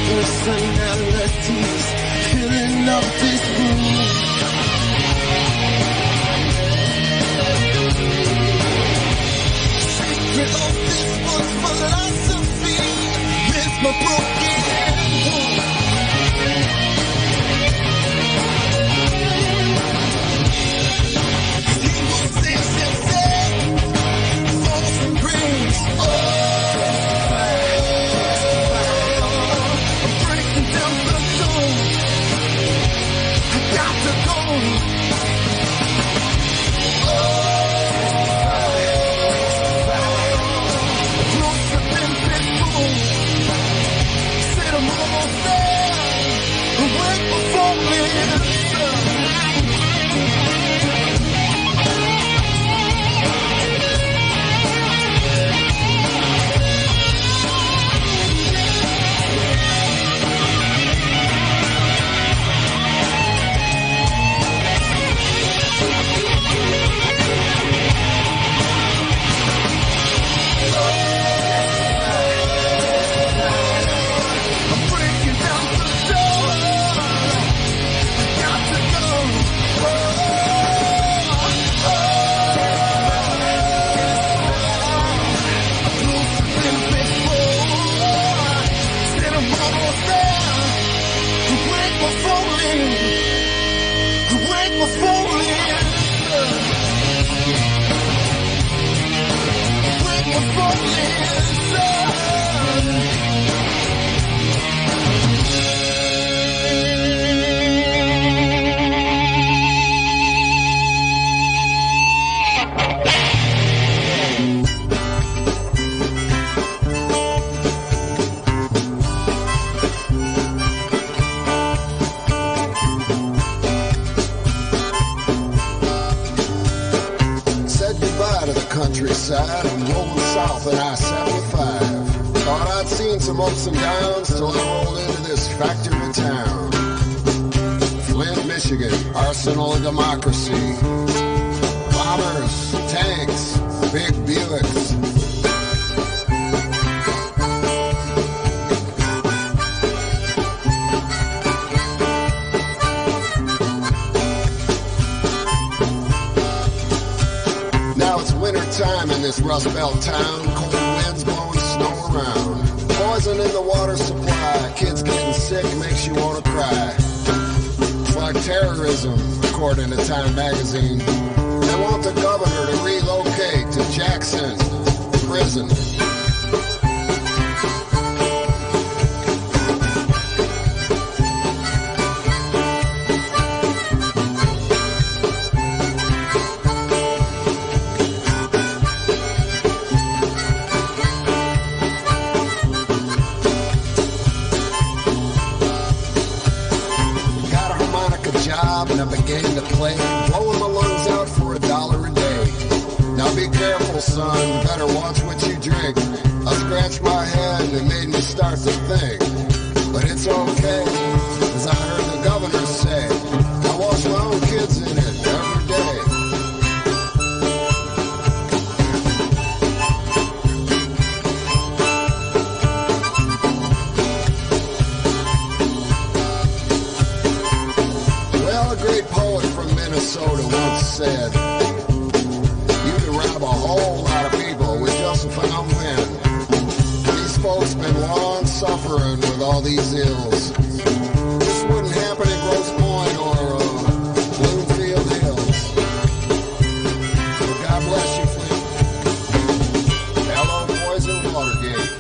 personalities filling up this room. Secret of this one's philosophy is my broken home. Evil things that say, false and brings. Countryside, I'm rolling south at I-75. Thought I'd seen some ups and downs till I rolled into this factory town. Flint, Michigan, arsenal of democracy. Bombers, tanks, big Buicks. Time in this Rust Belt town, cold winds blowing snow around, poison in the water supply, kids getting sick makes you want to cry. It's like terrorism, according to Time magazine. They want the governor to relocate to Jackson Prison. And I began to play, blowing my lungs out for $1 a day. Now be careful, son, better watch what you drink. I scratched my head and it made me start to think. But it's okay, as I heard the governor say, I wash my own kids in it every day. Minnesota once said, you can rob a whole lot of people with just a found pen. These folks been long suffering with all these ills. This wouldn't happen in Grosse Pointe or Bloomfield Hills. So God bless you, Flint. Hello, Poison Watergate.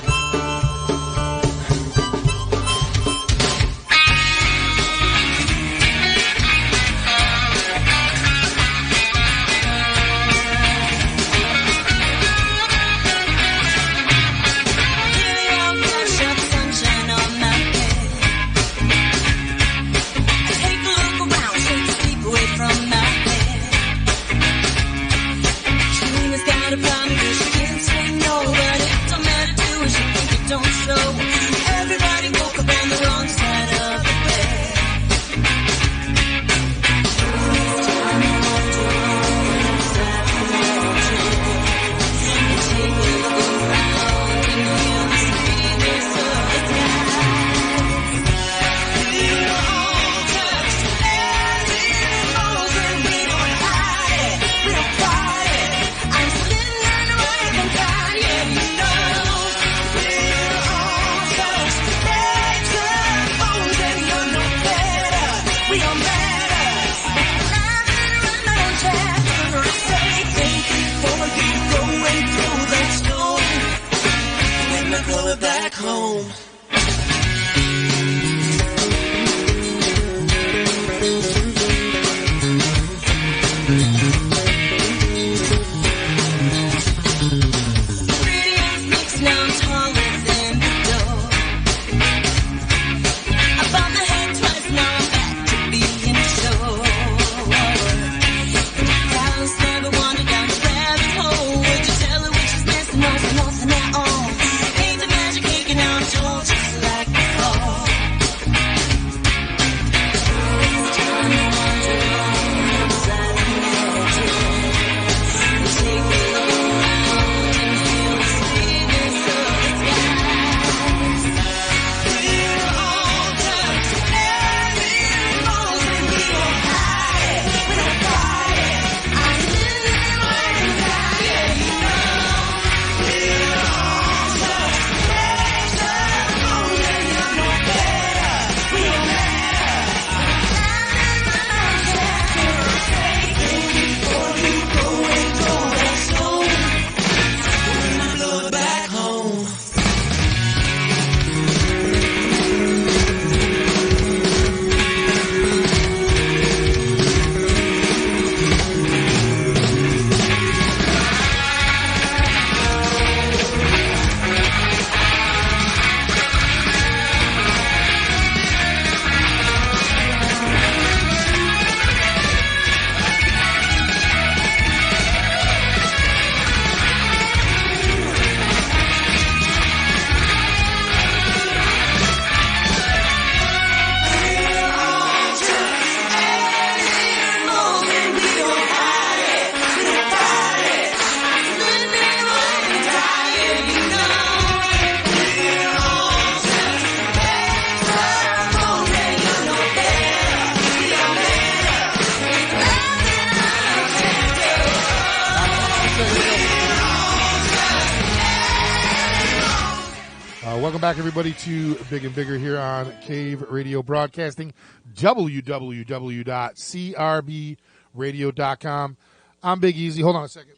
Welcome back, everybody, to Big and Bigger here on Cave Radio Broadcasting, www.crbradio.com. I'm Big Easy. Hold on a second.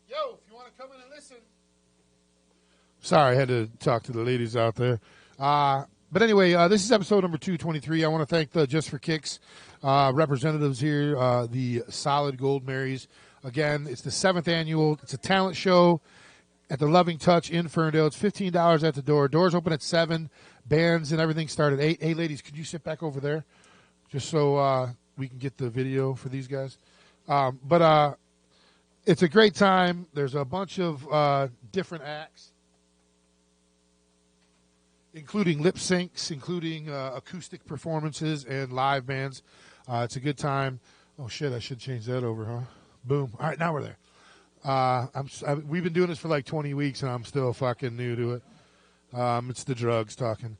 Yo, if you want to come in and listen. Sorry, I had to talk to the ladies out there. But anyway, this is episode number 223. I want to thank the Just for Kicks representatives here, the Solid Gold Marys. Again, it's the 7th annual. It's a talent show at the Loving Touch in Ferndale. It's $15 at the door. Doors open at 7. Bands and everything start at 8. Hey, ladies, could you sit back over there just so we can get the video for these guys? But it's a great time. There's a bunch of different acts, including lip syncs, including acoustic performances and live bands. It's a good time. Oh, shit, I should change that over, huh? Boom. All right, now we're there. We've been doing this for like 20 weeks, and I'm still fucking new to it. It's the drugs talking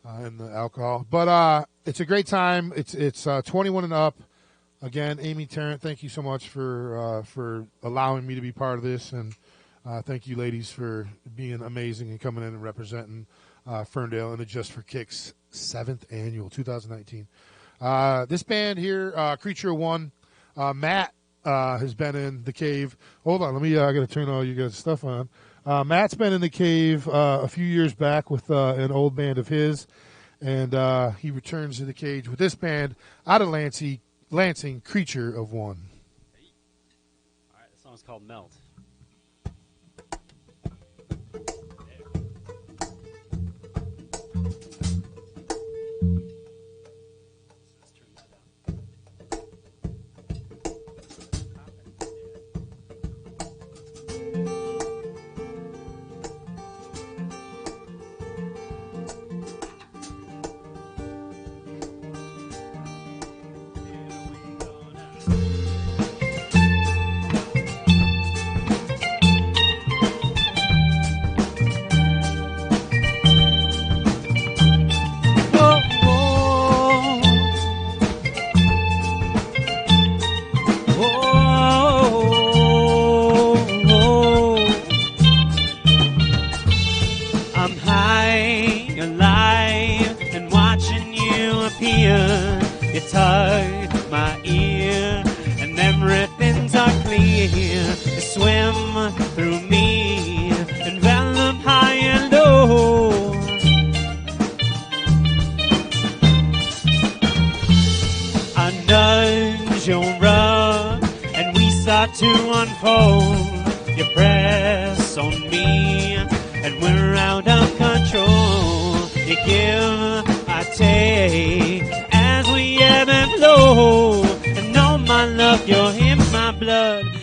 and the alcohol. But it's a great time. It's 21 and up. Again, Amy Tarrant, thank you so much for allowing me to be part of this. And thank you, ladies, for being amazing and coming in and representing Ferndale and the Just for Kicks 7th annual 2019. This band here, Creature of One, Matt has been in the Cave. Hold on, I got to turn all you guys' stuff on. Matt's been in the Cave a few years back with an old band of his, and he returns to the cage with this band out of Lansing, Creature of One. All right, the song's called Melt.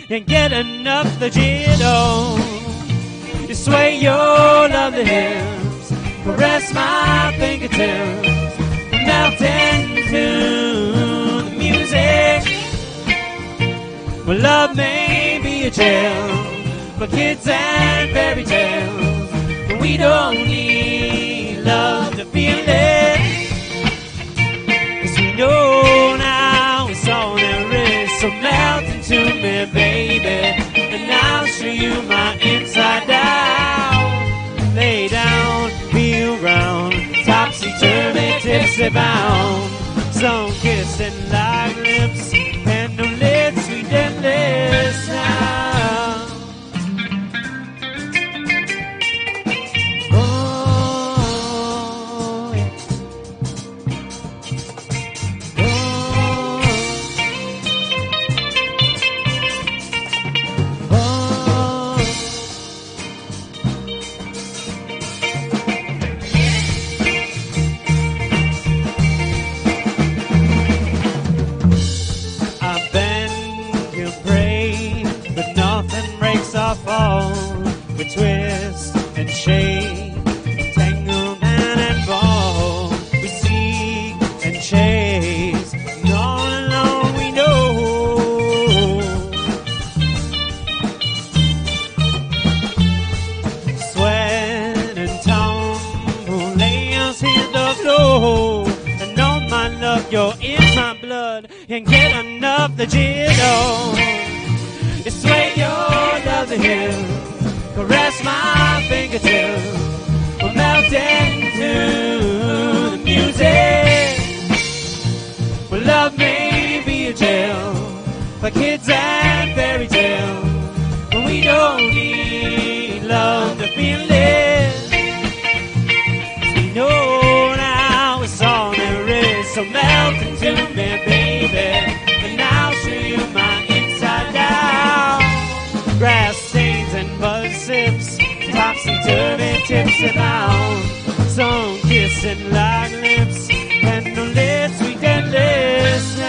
Can't get enough the jitto. You sway your lovely hips, caress my fingertips, melting to the music. Well, love may be a tale for kids and fairy tales, but we don't need love to feel it. 'Cause we know now it's all there is, so melt into me, baby, and I'll show you my inside out. Lay down, feel ground, topsy-turvy, tipsy bound. Some kissing like lips, and no lips, sweet deadly sound. Oh, yeah. Fall, we twist and shake, entanglement and ball. We seek and chase, and all along we know. Sweat and tumble, lay us in the floor. And all my love, you're in my blood, and get enough the jitto. You sway your lovely hips, caress my fingertips, we're melting sound. Some kissing like lips, and no lips we can listen.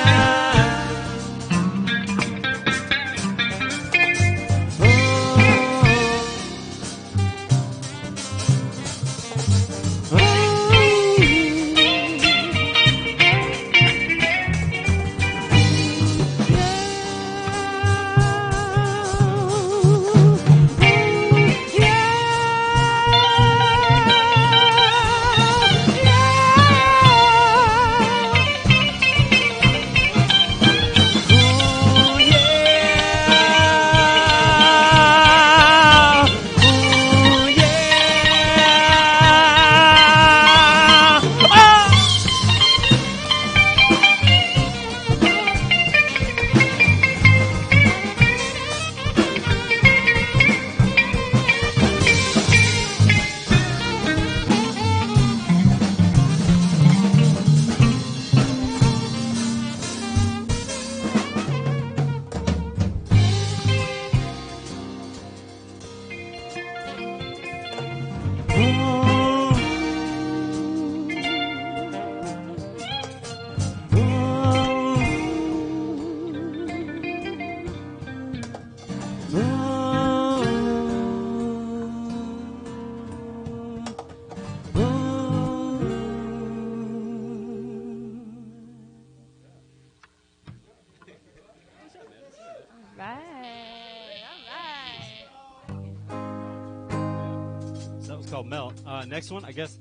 Called Melt. Next one, I guess,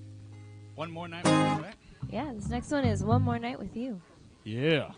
One More Night with You, right? Yeah, this next one is One More Night with You. Yeah.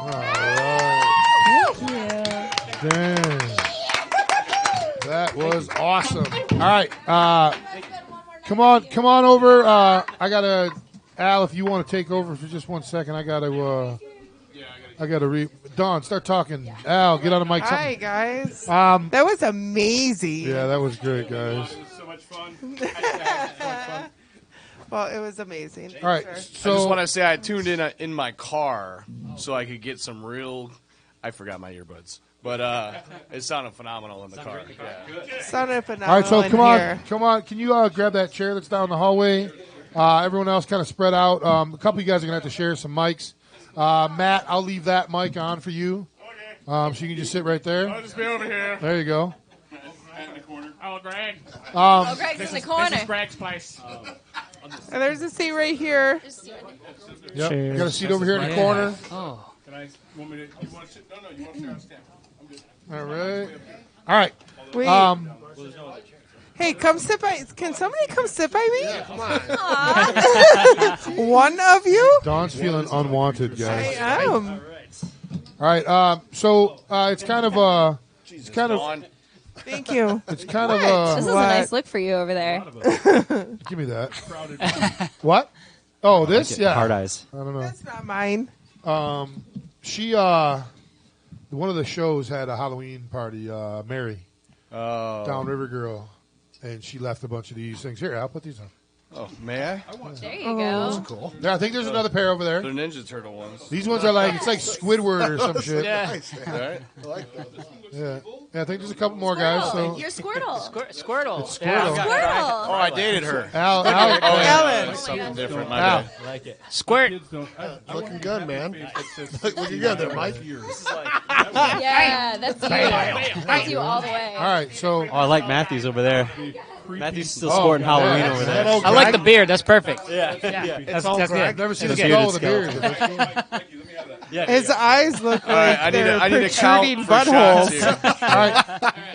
Thank you. Dang. That was awesome. All right. Come on over. I got to, Al, if you want to take over for just 1 second, I got to read. Dawn, start talking. Al, get on the mic. Hi, guys. That was amazing. Yeah, that was great, guys. It was so much fun. Well, it was amazing. All right, I so just want to say I tuned in my car so I could get some real. I forgot my earbuds, but it sounded phenomenal in the car. Yeah. Sounded phenomenal. All right, so in come here. on. Can you grab that chair that's down the hallway? Everyone else kind of spread out. A couple of you guys are going to have to share some mics. Matt, I'll leave that mic on for you. So you can just sit right there. I'll just be over here. There you go. In the corner. Oh, Greg. Greg's in the corner. This is Greg's place. And there's a seat right here. Yep. You got a seat over here in the corner. Oh. Can I? Want me to? You want to sit? No, you want to sit on stand. I'm good. All right. All right. Wait. Hey, come sit by. Can somebody come sit by me? Yeah, come on. One of you? Dawn's feeling unwanted, guys. I am. All right. So it's kind of Thank you. It's kind What? of This is a nice look for you over there. Give me that. What? Oh, this? Yeah. Hard eyes. I don't know. That's not mine. She one of the shows had a Halloween party, Mary, Downriver Girl, and she left a bunch of these things. Here, I'll put these on. Oh, may I? There you go. That's cool. Yeah, I think there's another pair over there. They're Ninja Turtle ones. These ones are like, it's like Squidward or some shit. Yeah. Nice, All right. I like that. Yeah. I think there's a couple more guys. So You're Squirtle. Squirtle. It's Squirtle. Squirtle. Oh, I dated her. Al, Ellen. Something different. My Al. bad. I like it. Squirt. Looking good, man. Looking good there, Mike. Yeah, that's you. That's you all the way. All right, so. Oh, I like Matthews over there. Matthews still sporting Halloween over there. I like the beard. That's perfect. Yeah. That's That's good. good. I've never seen That's a good. skull with a beard. His eyes look like I need they're to count protruding for shots buttholes. here.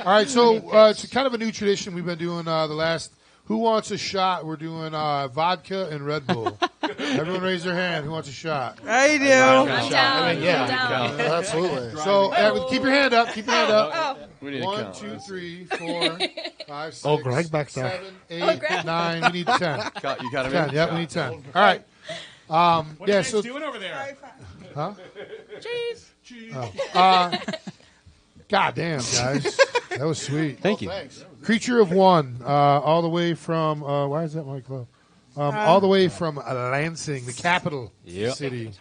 All right. So it's kind of a new tradition we've been doing the last. Who wants a shot? We're doing vodka and Red Bull. Everyone raise their hand. Who wants a shot? I do. I'm down. I'm Yeah, down. absolutely. So keep your hand up. Keep your hand up. We need to 1, count. 2, 3, 4, 5, 6, Oh, Greg back there. 7, 8, 9. We need 10. You got 10. him. Yep, we need 10. All right. What are Yeah. you So. doing over there? Huh? Cheese. God damn, guys. That was sweet. Thank you. Creature of One, all the way from, why is that my club? All the way from Lansing, the capital city.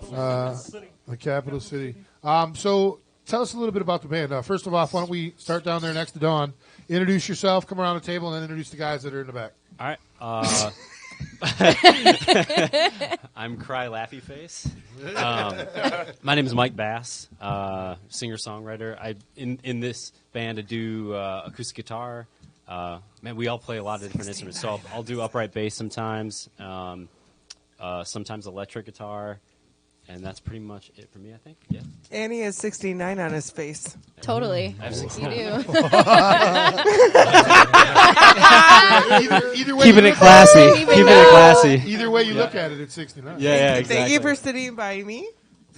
The capital city. So tell us a little bit about the band. First of all, why don't we start down there next to Dawn? Introduce yourself, come around the table, and then introduce the guys that are in the back. All right. I'm Cry Laughy Face. My name is Mike Bass, singer-songwriter. In this band I do acoustic guitar. Man, we all play a lot of different instruments. So I'll do upright bass sometimes, sometimes electric guitar, and that's pretty much it for me, I think. Yeah. Annie has 69 on his face. Totally. I have 69. You do. Either way Keeping you it look classy. at Keeping it classy. Either way you look at it, it's 69. Yeah, exactly. Thank you for sitting by me.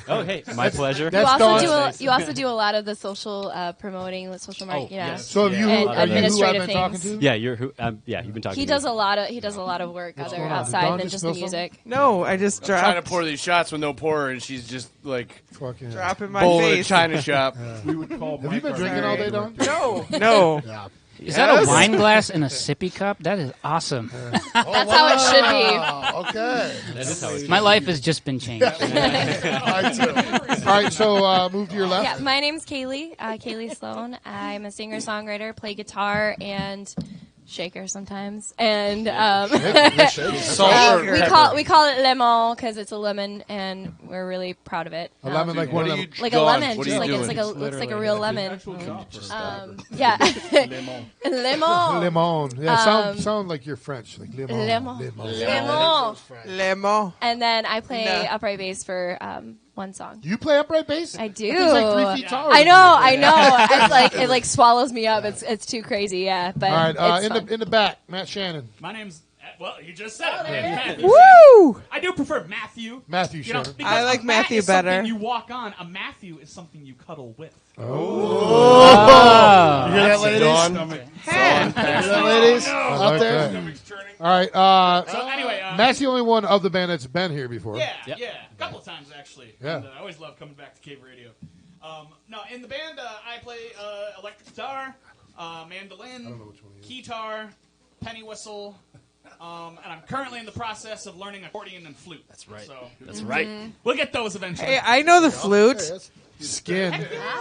Oh, hey, my pleasure. You also do a lot of the social promoting, the social marketing. Yeah. yes. So have you, And are you who I've administrative been talking things. to? Yeah, you've been talking. He to does me. a lot of work What's other going on? Did outside Dawn than just just the spill music. No, I just Trying to dropped pour these shots with no pourer, and she's just like Fucking in my bowl in a face. china shop. We would call. Have you been drinking all day, Dawn? No. Yeah. Is that a wine glass in a sippy cup? That is awesome. That's how it should be. Okay. That is how it's My life has just been changed. I too. All right, so move to your left. Yeah, my name's Kaylee. Kaylee Sloan. I'm a singer-songwriter, play guitar and shaker sometimes, and we call it lemon because it's a lemon, and we're really proud of it. A lemon, like one of them. Like a lemon, just like it's like looks like a real lemon. Yeah, lemon. Lemon. Yeah, sound like you're French, like lemon. Lemon. And then I play upright bass for one song. You play upright bass? I do. It's like 3 feet taller. I know. It's like it like swallows me up. It's too crazy. Yeah, but all right, it's fun. in the back, Matt Shannon. My name's Well, you just said it. Matthew. Woo! I do prefer Matthew. Matthew, You know, sure. because I like a Matt Matthew is something better. You walk on. A Matthew is something you cuddle with. Oh. You hear that, ladies? Dawn. You hear that, ladies? I Out like there? that. All right. So anyway, Matt's the only one of the band that's been here before. Yeah, a couple of times actually. Yeah. And, I always love coming back to Cave Radio. No, in the band, I play electric guitar, mandolin, keytar, penny whistle, and I'm currently in the process of learning accordion and flute. That's right. So That's right. We'll get those eventually. Hey, I know the flute. Skin.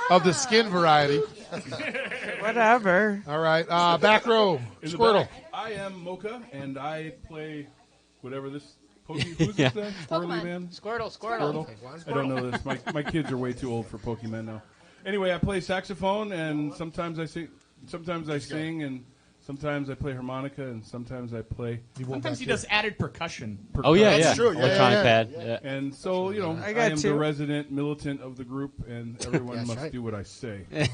Of the skin variety. Whatever. All right. Back row. In the Squirtle. back, I am Mocha, and I play whatever this. Who's this then? Squirrely man? Squirtle. I don't know this. My kids are way too old for Pokemon now. Anyway, I play saxophone, and sometimes I sing. Sometimes I sing, and sometimes I play harmonica, and sometimes I play. Sometimes he does added percussion. Oh, yeah, That's true. Electronic pad. Yeah. Yeah. And so, you know, I I got am two. the resident militant of the group, and everyone That's must right. do what I say. Yes.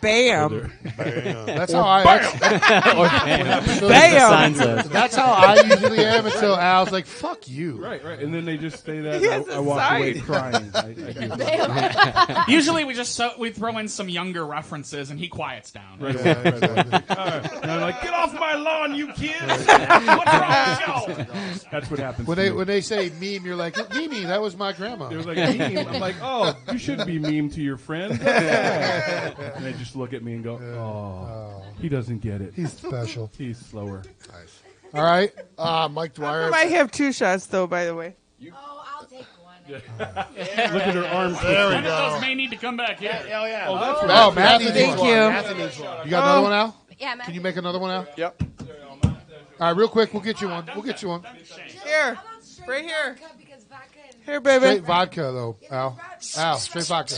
Bam. That's how I. Bam. That's how I usually am until Al's like, "Fuck you." Right. And then they just say that, He and has I a walk away sign. crying. I do. Usually we just we throw in some younger references and he quiets down. Right. And I'm like, get off my lawn, you kids! What's wrong with you? That's what happens. When they say meme, you're like, Mimi, that was my grandma. It was like meme. I'm like, oh, you shouldn't be meme to your friend. And they just look at me and go, oh, he doesn't get it. He's special. He's slower. Nice. All right. Mike Dwyer. I might have 2 shots, though, by the way. Oh, I'll take one. Look at her arm. There we One of those go. may need to come back here. Oh, yeah. Oh, that's Oh, Matt needs Thank one. you. Matthew needs one. You got another one, Al? Yeah, Matt. Can you make another one, Al? Yep. All right, real quick, we'll get you one. We'll get you one. Here. Right here. Here, baby. Straight vodka, though, Al. Al, straight vodka.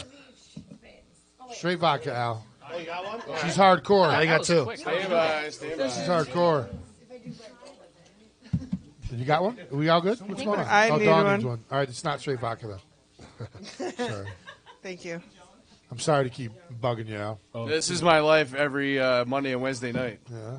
Straight vodka, Al. Oh, you got one? She's hardcore. I got 2. Stand by. She's hardcore. You got one? Are we all good? What's going on? I need Dawn one. needs one. All right, it's not straight vodka, though. Sorry. Thank you. I'm sorry to keep bugging you, Al. This is my life every Monday and Wednesday night. Yeah.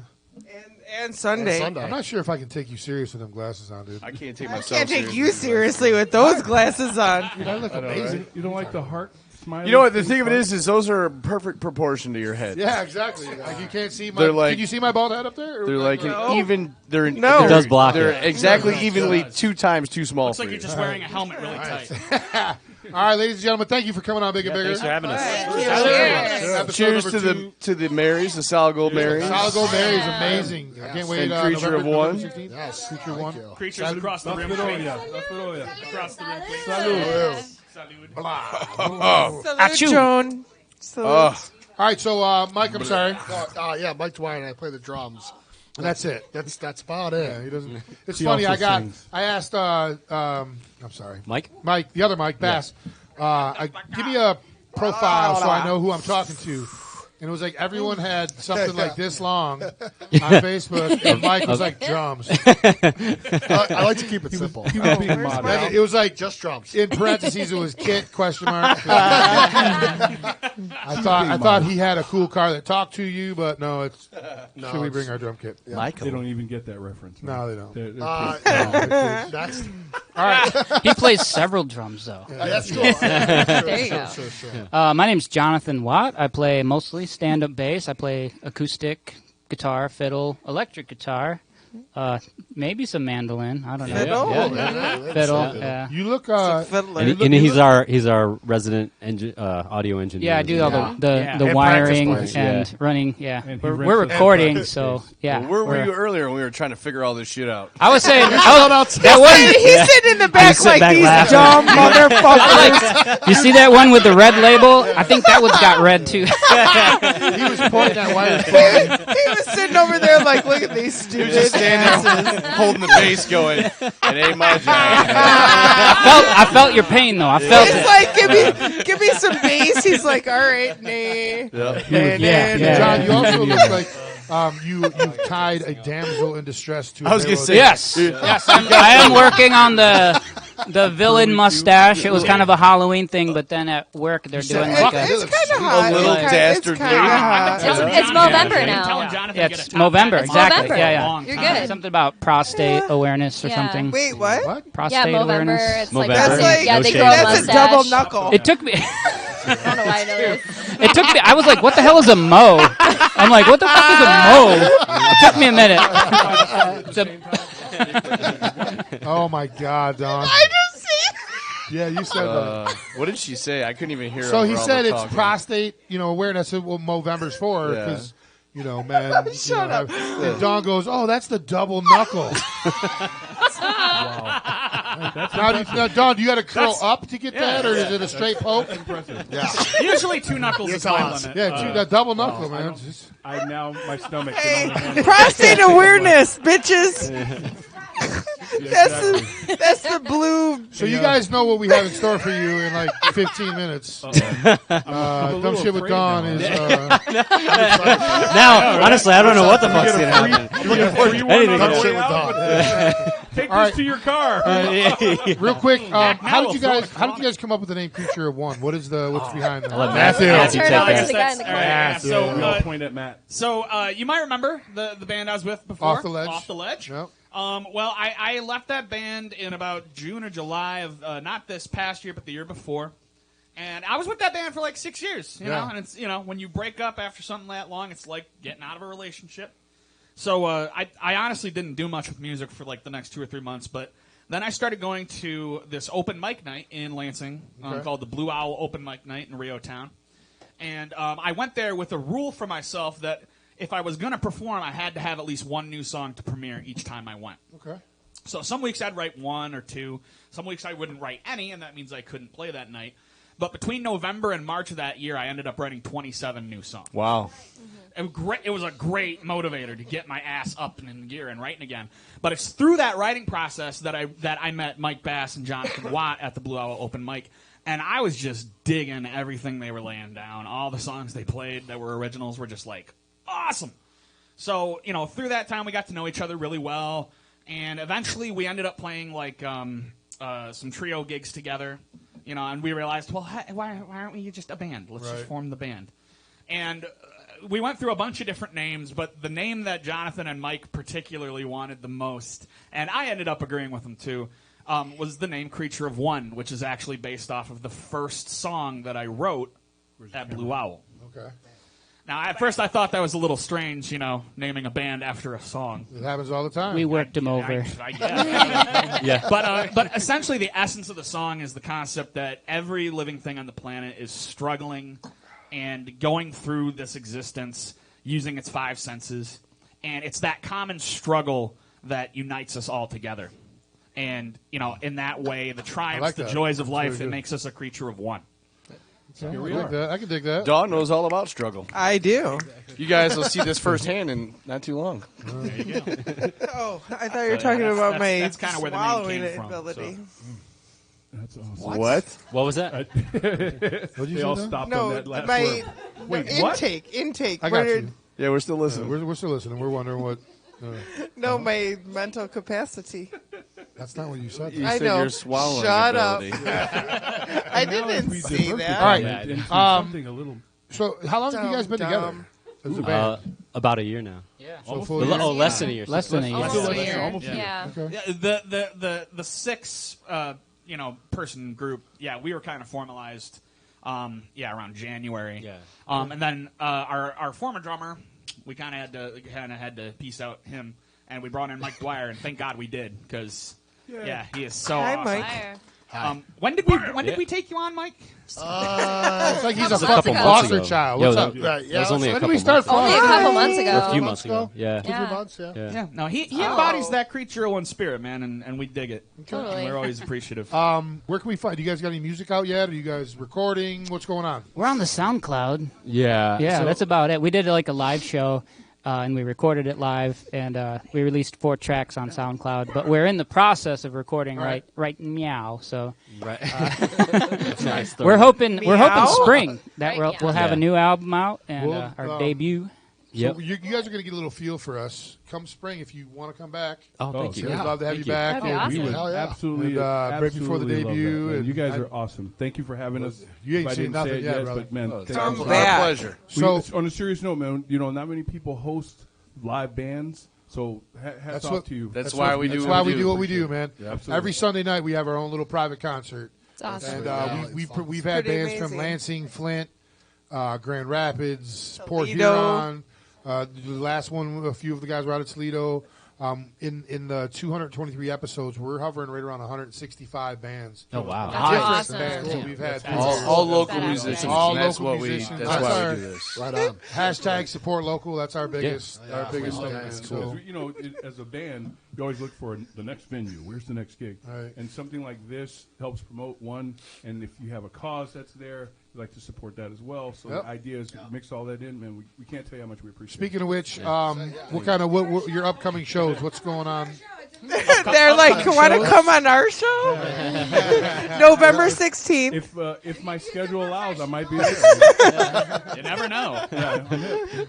And Sunday. I'm not sure if I can take you serious with them glasses on, dude. I can't take I myself can't take seriously. you seriously with those glasses on. Dude, I look I know, amazing. right? You don't like the heart smile? You know what? The thing of it is those are a perfect proportion to your head. Yeah, exactly. Like you can't see my. They're like- can you see my bald head up there? They're like No. an even. They're No. They're, It does block They're it. exactly evenly 2 times too small Looks for like you. you're just wearing a helmet really tight. All right, ladies and gentlemen, thank you for coming on Big and Bigger. Thanks for having us. Episode Cheers number to 2. the Marys, the Solid Gold Marys. Solid Gold Mary is amazing. I can't wait. And Creature of November One. 16th. Yes. Creature of One. Creatures across the rim. Across the rim. Salud. Salud. Salute, Joan. Salute. All right, so Mike, I'm sorry. Yeah, Mike Dwyer and I play the drums. And that's it. That's about it. Yeah, he doesn't. It's He funny. also sings. I asked. I'm sorry, Mike? Mike, the other Mike Bass. Give me a profile so I know who I'm talking to. And it was like everyone had something like this long on Facebook, and Mike was like drums. I like to keep it simple. He was being modest. It was like Just drums. in parentheses. It was Kit question mark. I thought he had a cool car that talked to you, but no. It's No, should we it's- bring our drum kit? They don't even get that reference. No, they don't. That's All right. He plays several drums, though. that's cool. There you go. Sure. My name's Jonathan Watt. I play mostly stand-up bass. I play acoustic guitar, fiddle, electric guitar, maybe some mandolin. I don't know. Fiddle? Yeah. Fiddle. Yeah. You look. And he's our resident audio engineer. Yeah, I do all the And wiring practice plays. and running. Yeah, And he we're rents us recording, practice so space. yeah. Well, where were we're- you earlier when we were trying to figure all this shit out? I was saying He's sitting in the back sitting like back these laughing. dumb motherfuckers. You see that one with the red label? I think that one's got red too. He was pointing at wires. He was sitting over there like, look at these He stupid was just standing asses. there holding the bass going, it ain't my job. I felt your pain though. I felt He's it. like, give me some bass. He's like, all right, nah. Yeah. John, you also look like you've tied a damsel in distress to. I was a gonna halo. say- Yes, yes. I am working on the the villain mustache. It was kind of a Halloween thing, but then at work they're doing like It's kind of hot. A little It's dastardly. hot. It's Movember now. Yeah, it's Movember, exactly. Movember. Yeah. You're good. Something about prostate awareness or Yeah. something. Wait, what? Prostate Yeah, Movember. awareness. It's like That's like yeah, they grow a that's a mustache. double knuckle. It took me. I don't know why I know this. It took me. I was like, "What the hell is a mo?" I'm like, "What the fuck is a mo?" It took me a minute. Oh my God, Don. I just see. Yeah, you said that. What did she say? I couldn't even hear. So over he all said the it's talking. prostate, awareness. That's what Movember's for, Yeah. because man. Shut up. And Don goes, "Oh, that's the double knuckle." Now, Don, do you got to curl up to get that, or is it a straight poke? Impressive. Yeah. Usually 2 knuckles is my limit. Yeah, that double knuckle, man. I now my stomach. Hey, can only handle prostate awareness, bitches. Exactly. That's the blue. So you guys know what we have in store for you in like 15 minutes. I'm a Dumb little Shit with afraid Don now. is. Now, honestly, I don't know what the fuck's You gonna get a happen. free- you get a free one Anything on the can way happen. out. Take All this right. to your car. Real quick, how now did you we'll guys throw it. come up with the name Creature of One? What's behind that? let Matthew. Matthew take Turn over that. to the guy in the corner. Yeah, so, We all point at Matt. So you might remember the band I was with before. Off the Ledge. Off the Ledge. Yep. Well, I left that band in about June or July of not this past year, but the year before. And I was with that band for like 6 years, you know. And it's when you break up after something that long, it's like getting out of a relationship. So I honestly didn't do much with music for like the next 2 or 3 months, but then I started going to this open mic night in Lansing called the Blue Owl Open Mic Night in Rio Town. And I went there with a rule for myself that if I was going to perform, I had to have at least one new song to premiere each time I went. Okay. So some weeks I'd write 1 or 2. Some weeks I wouldn't write any, and that means I couldn't play that night. But between November and March of that year, I ended up writing 27 new songs. Wow. It was a great motivator to get my ass up and in gear and writing again. But it's through that writing process that I met Mike Bass and Jonathan Watt at the Blue Owl Open Mic. And I was just digging everything they were laying down. All the songs they played that were originals were just like awesome. So, through that time we got to know each other really well. And eventually we ended up playing like some trio gigs together. And we realized, well, why aren't we just a band? Let's just form the band. And we went through a bunch of different names, but the name that Jonathan and Mike particularly wanted the most, and I ended up agreeing with them too, was the name Creature of One, which is actually based off of the first song that I wrote at Blue Owl. Okay. Now, at first I thought that was a little strange, naming a band after a song. It happens all the time. We worked him over. I guess. Yeah. But essentially the essence of the song is the concept that every living thing on the planet is struggling and going through this existence using its 5 senses. And it's that common struggle that unites us all together. And, in that way, the triumphs, like the that. joys of That's life, very it good. makes us a creature of one. I can dig that. Dawn knows all about struggle. I do. You guys will see this firsthand in not too long. Oh, I thought you were talking about my that's kinda where the name swallowing came from, ability. That's awesome. What? What was that? They all stopped on No, that last my word. Wait, what? intake. I got Where you. Yeah, we're still listening. We're still listening. We're wondering what. No, my mental capacity. That's not what you said. You I said know. your swallowing Shut ability. up. I didn't say that. All right. Into Um, something a little. So, how long have you guys been together as a band? About a year now. Yeah. So full year? Less than a year. Less than a year. Still Almost a less- year. almost a year. Yeah. Okay. Yeah, the 6 person group, we were kind of formalized around January. Yeah. And then our former drummer, we kind of had to piece out him, and we brought in Mike Dwyer, and thank God we did, because he is so Hi, awesome. Mike. When did we take you on, Mike? It's like he's a It was a fucking couple months foster ago. child. Yeah, What's that- up? that was only a When did couple we start months. Only a couple months ago. A few months ago. Yeah. 2 months, yeah. Yeah. No, he embodies that creature of one spirit, man, and we dig it. Totally. And we're always appreciative. Where can we find? You guys got any music out yet? Are you guys recording? What's going on? We're on the SoundCloud. Yeah. Yeah, So- that's about it. We did like a live show, and we recorded it live, and we released 4 tracks on SoundCloud. But we're in the process of recording right meow. So Right. That's nice. we're hoping Meow? spring that Right we'll meow. have a Yeah. new album out and Well, our debut Yep. So you guys are going to get a little feel for us. Come spring, if you want to come back. Oh, thank you. We'd love to have you back. We would And, absolutely, right before the absolutely love debut. that, man. And you guys are awesome. Thank you for having us. You ain't If I seen didn't nothing say it yet, yet, brother. but man, It's thank our you. pleasure. So, on a serious note, man, not many people host live bands. So hats off to you. That's why we do what we do, man. Yeah, absolutely. Every Sunday night we have our own little private concert. It's awesome. And we've had pretty bands from amazing. Lansing, Flint, Grand Rapids, Port Toledo. Huron. The last one, a few of the guys were out at Toledo. In the 223 episodes, we're hovering right around 165 bands. Oh, wow. That's Different awesome. bands that we've had. All local musicians. All That's local what we. musicians. That's why our, we do this. Right on. Hashtag support local. That's our biggest, Yeah. our biggest thing. Yeah, man. that's So, As a band, you always look for the next venue. Where's the next gig? Right. And something like this helps promote one. And if you have a cause that's there, we like to support that as well. So Yep. the idea is to mix all that in, man. We can't tell you how much we appreciate speaking it. of which, what your upcoming shows? What's going on? They're like, you want to come on our show? November 16th. If my schedule allows, I might be there. You never know.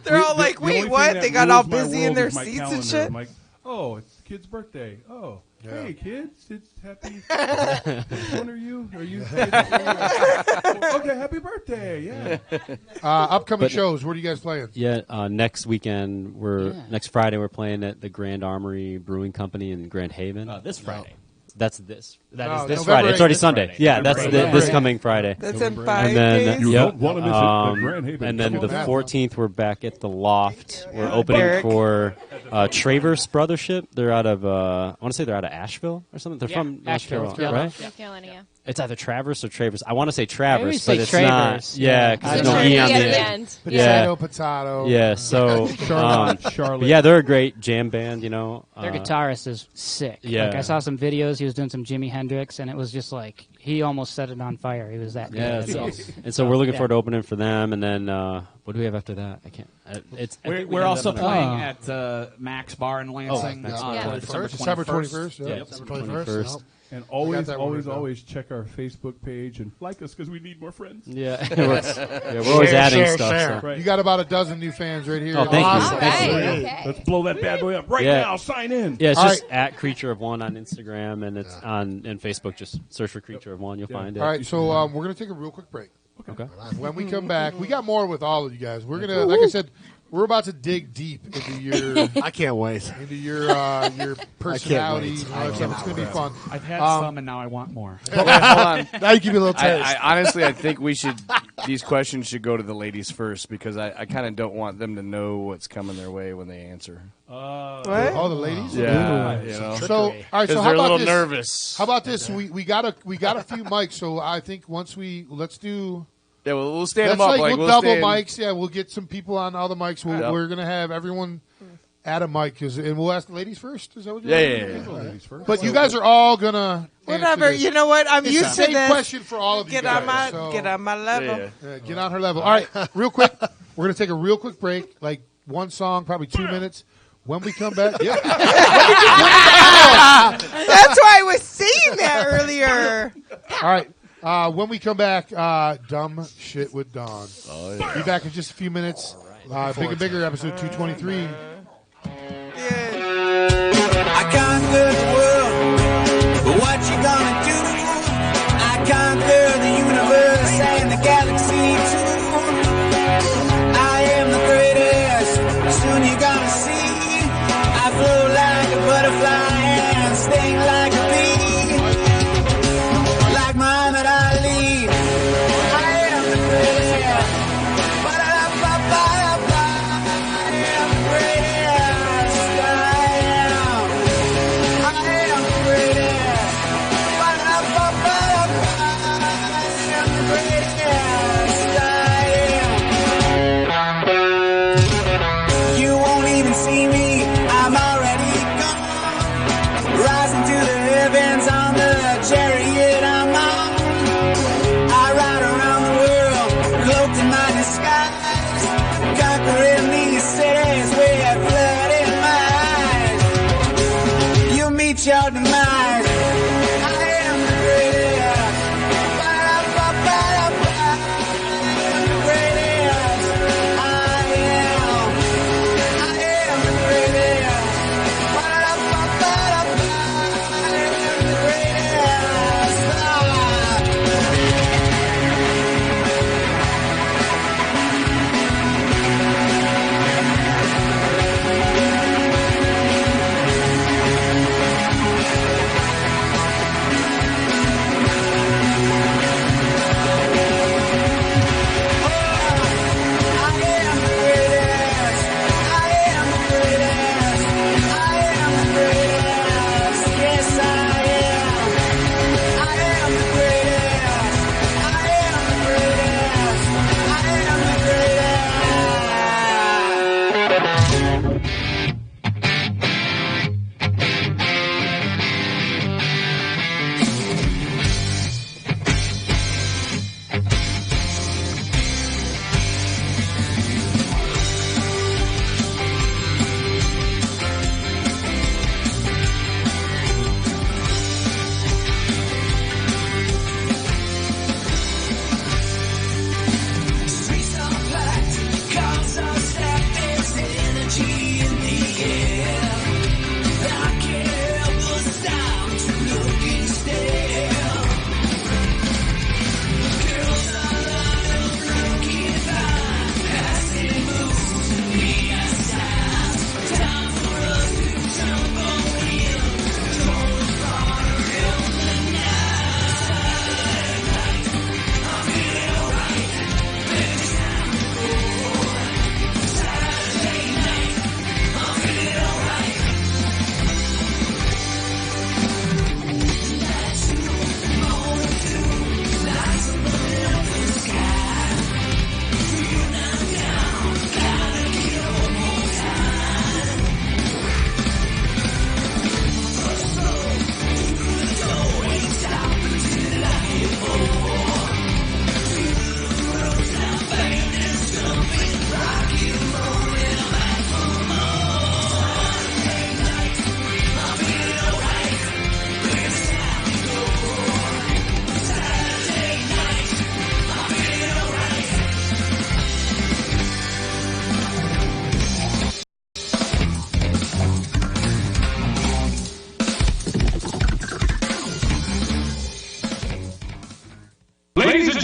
They're all like, The only wait, thing what? that They got all rules my busy in world their is my seats and calendar. shit? I'm like, oh, it's the kid's birthday. Oh, hey, kids, it's happy. Which one are you? Are you? Okay, happy birthday. Yeah. Upcoming shows. What are you guys playing? Yeah, next weekend next Friday we're playing at the Grand Armory Brewing Company in Grand Haven. This Friday. That's this. That is No, this November Friday. It's already 8th. Sunday. Friday. Yeah, that's November this 8th. coming Friday. That's in 5 And then days. You yep, don't wanna miss it at Grand Haven. and then Come the on. 14th we're back at the Loft. We're opening Derek. for Travers Brothership. They're out of I want to say they're out of Asheville or something. They're from North Asheville, Carolina, right? North Carolina, yeah. It's either Travers or Travers. I want to say Travers, always but say it's Travers. not. Yeah, because Yeah. there's no It's E on at the the end. end. Yeah. Potato. Yeah, so Charlotte. but yeah, they're a great jam band, you know. Their guitarist is sick. yeah. Like I saw some videos. He was doing some Jimi Hendrix, and it was just like he almost set it on fire. He was that good. Yeah, at it. so, and so we're looking forward to opening for them, and then what do we have after that? I can't. It's I think we We're have also that- playing at Max Bar in Lansing that's on Yeah. December 21st. Yeah. December 21st. 21st. And got always, that one always, written down. always check our Facebook page and like us because we need more friends. Yeah, we're always adding stuff. So. You got about a dozen new fans right here. Oh, thank you. All Thank you. right. Okay. Let's blow that bad boy up right Yeah. now. Sign in. Yeah, it's All just at Creature of One on Instagram, and it's on Facebook. Just search for Creature of One, you'll find it. All right, so we're going to take a real quick break. Okay. When we come back, we got more with all of you guys. We're gonna, like I said, we're about to dig deep into your I can't wait. into your personalities. and all that stuff. It's gonna be fun. I've had some, and now I want more. Hold on. Now you give me a little taste. I think we should. These questions should go to the ladies first because I kind of don't want them to know what's coming their way when they answer. What? All the ladies. Yeah, you know. So, all right. So Because how they're a about little this? nervous. How about this? We got a few mics. So I think let's do. Yeah, we'll stand Let's them up. we'll we'll double stand. mics. Yeah, we'll get some people on all the mics. Yep. We're gonna have everyone add a mic, and we'll ask the ladies first. Is that what you're Yeah, doing? yeah, yeah. Ladies first. But you guys are all gonna answer Whatever. this. You know what? I'm It's used the to same this. question for all of you Get guys. on my so, get on my level. Yeah. get on her level. All right, real quick. We're gonna take a real quick break, like one song, probably 2 minutes. When we come back, That's why I was saying that earlier. All right. When we come back, Dumb Shit with Dawn. Oh, yeah. Be back in just a few minutes. Bigger, bigger, episode 223. I conquered the world, but what you gonna do? I conquered the universe and the galaxy too. I am the greatest, soon you're gonna see. I flow like a butterfly and sting like a bee. Like Muhammad Ali, I am the greatest. Ba-da-da-ba-ba-ba. I am the greatest. I am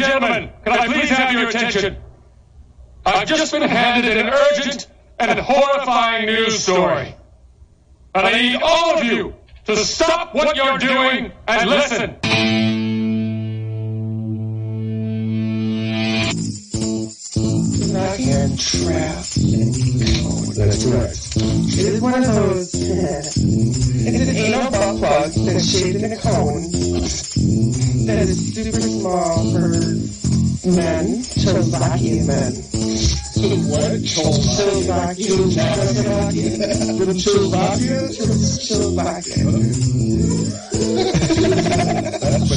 gentlemen, can I please have your attention? I've just been handed an urgent and horrifying news story. And I need all of you to stop what you're doing and listen. Not here trapped in cone. That's correct. It is one of those. It's an anal butt plug that's shaped in a cone that is super small for men, Czechoslovakian men. What? Czechoslovakian.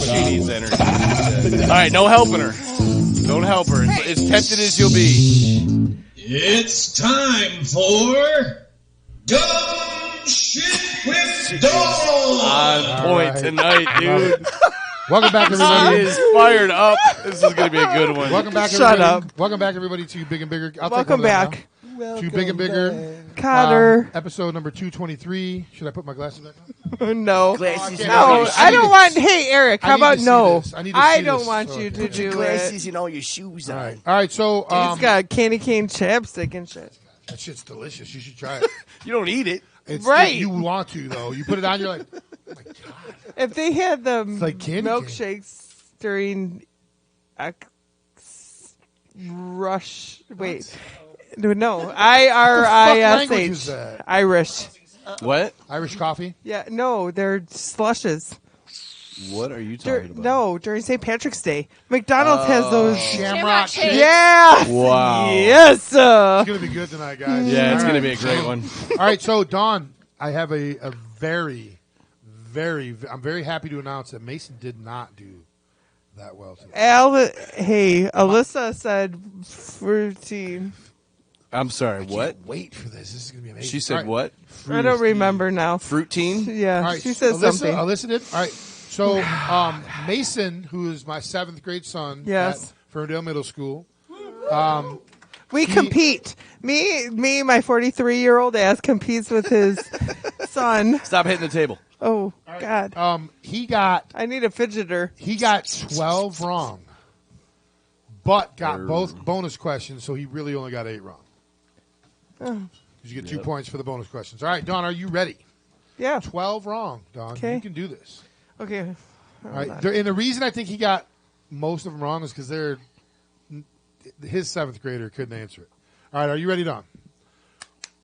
She needs energy. All right, no helping her. Don't help her. As tempted as you'll be. It's time for Dumb Shit with Dawn. On point tonight, dude. Welcome back, everybody. She is fired up. This is going to be a good one. Welcome back, Shut everybody. up. Welcome back, everybody, to Big and Bigger. I'll take Welcome one of them back. now. To Big and Bigger. Cotter. Episode number 223. Should I put my glasses back on? No. Glasses, No, I don't want. Hey, Eric, I how need to about see no? this. I need to see don't this, want so you to put do Glasses it. and all your shoes on. All right, so He's got candy cane chapstick and shit. that shit's delicious. You should try it. You don't eat it. It's, Right. You want to, though. You put it on, you're like, If they had the like candy milkshakes during Rush, wait, no, language is IRISH, that? Irish. What? Irish coffee? Yeah, no, they're slushes. What are you talking about? No, during St. Patrick's Day, McDonald's has those Shamrock shake. Yeah. Wow. Yes. It's going to be good tonight, guys. Yeah, it's All going to right. be a great one. All right, so, Dawn, I have a very, I'm very happy to announce that Mason did not do that well today. Hey, Alyssa said fruity. I'm sorry, what? Wait for this. This is going to be amazing. She said All right. what? I don't remember now. Fruit teen? Yeah, All right, she said Alyssa, something. Alyssa did? All right. So, Mason, who is my 7th grade son Yes. at Ferndale Middle School, We compete. Me, my 43-year-old ass competes with his son. Stop hitting the table. Oh, God. he got... I need a fidgeter. He got 12 wrong, but got both bonus questions, so he really only got 8 wrong. Oh. You get 2 points for the bonus questions. All right, Dawn, are you ready? Yeah. 12 wrong, Dawn. Okay. You can do this. Okay. All right. And the reason I think he got most of them wrong is because his 7th grader couldn't answer it. All right, are you ready, Dawn?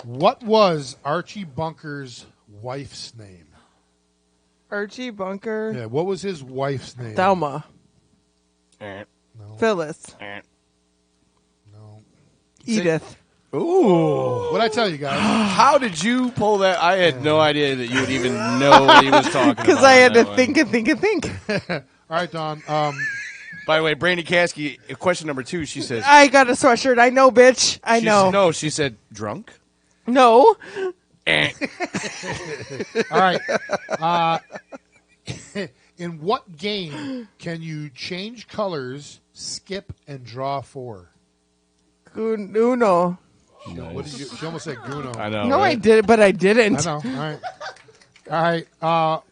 What was Archie Bunker's wife's name? Archie Bunker. Yeah, what was his wife's name? Thelma. No. Phyllis. No. Edith. Ooh. What'd I tell you guys? How did you pull that? I had no idea that you would even know what he was talking about. Because I had to on that think and think and think. All right, Dawn. By the way, Brandy Caskey, question number 2, she says... I got a sweatshirt. I know, bitch. I know. No, she said drunk. No. All right. In what game can you change colors, skip, and draw 4? Uno. What did you? She almost said Guno. I know. No, right? I did, but I didn't. I know. All right.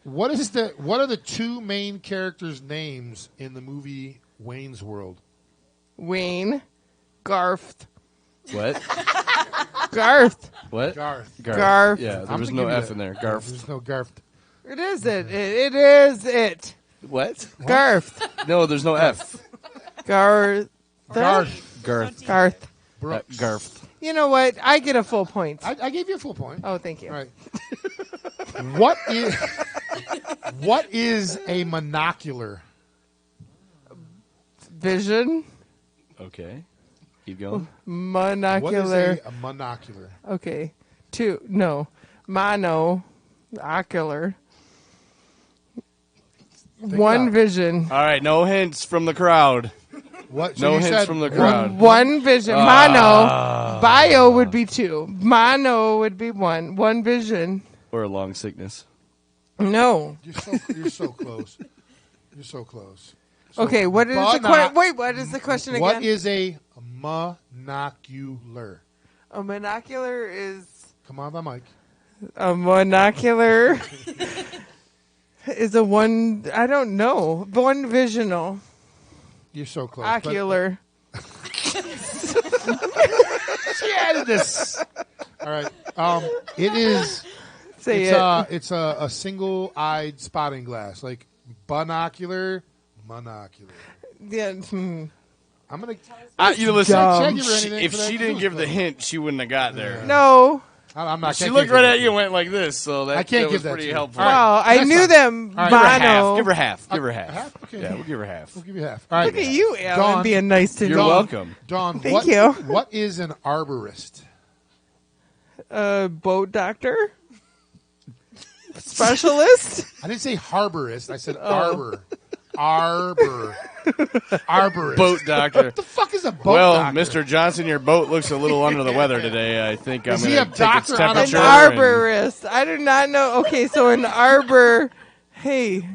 What are the 2 main characters' names in the movie Wayne's World? Wayne. Garth. What? Garth. What? Garth. Garth. Yeah, there I'm was thinking no of F in it. there. Garth. There's no Garth. It is it. It is it. What? Garth. No, there's no F. Garth. Garth. Garth. Garth. Garth. You know what? I get a full point. I gave you a full point. Oh, thank you. All right. What is a monocular? Vision. Okay. Keep going. Monocular. What is a monocular? Okay. 2. No. Mono-ocular. One vision. All right, no hints from the crowd. What? No hints from the crowd. One vision. Mono. Bio would be 2. Mono would be 1. One vision. Or a long sickness. No. You're so close. You're so close. Okay, what is the question? Wait, what is the question again? What is a monocular? A monocular is... Come on, the mic. A monocular is a one... I don't know. One visional. You're so close. Ocular. She added this. All right. It is. Say it's a single-eyed spotting glass, like binocular, monocular. Yeah. I'm gonna. Listen. Check you or anything If for that she didn't clue, give the but- hint, she wouldn't have got there. No. I'm not. She I looked can't right give at that you and went like this, so that, I can't that give was that to pretty you. helpful. All right. Wow, I Next knew one. them. All right. Mono. Give her half. Give her half. half? Okay. Yeah, we'll give her half. We'll give you half. All right. Look at you, Alan, Dawn, being nice to me. You're welcome. Dawn, Thank you. What is an arborist? Boat doctor? Specialist? I didn't say harborist. I said arbor. Arbor. Arborist. Boat doctor. What the fuck is a boat Well, doctor? Mr. Johnson, your boat looks a little under the weather today. I think I'm Is he going a to take its doctor on a An temperature. arborist. I do not know. Okay, so an arbor. Hey,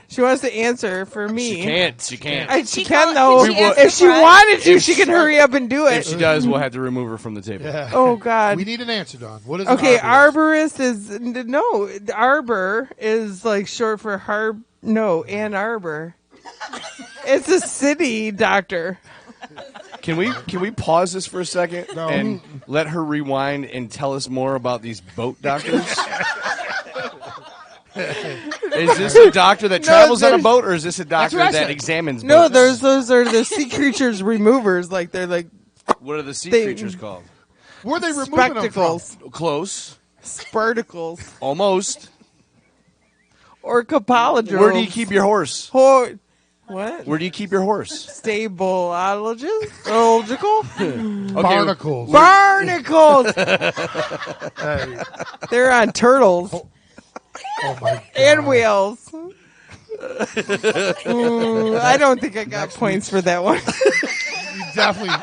she wants to answer for me. She can't. She can't. She can though. Can she ask If she the wanted to, If she can hurry up and do If it. she does, we'll have to remove her from the table. Yeah. Oh God. We need an answer, Dawn. What is Okay, an arborist? arborist is no. Arbor is like short for Ann Arbor. It's a city doctor. Can we pause this for a second No. and let her rewind and tell us more about these boat doctors? Is this a doctor that No, travels on a there's- boat, or is this a That's doctor what I that said. examines No, boats? those are the sea creatures removers. Like they're like What are the sea they- creatures called? Where are they removing them from? spectacles, Close. spartacles, Almost. or capologers. Where do you keep your horse? What? Where do you keep your horse? Stableologist? Ological? Barnacles. Barnacles! Hey. They're on turtles. Oh my God. And whales. I don't think I got points for that one. You definitely.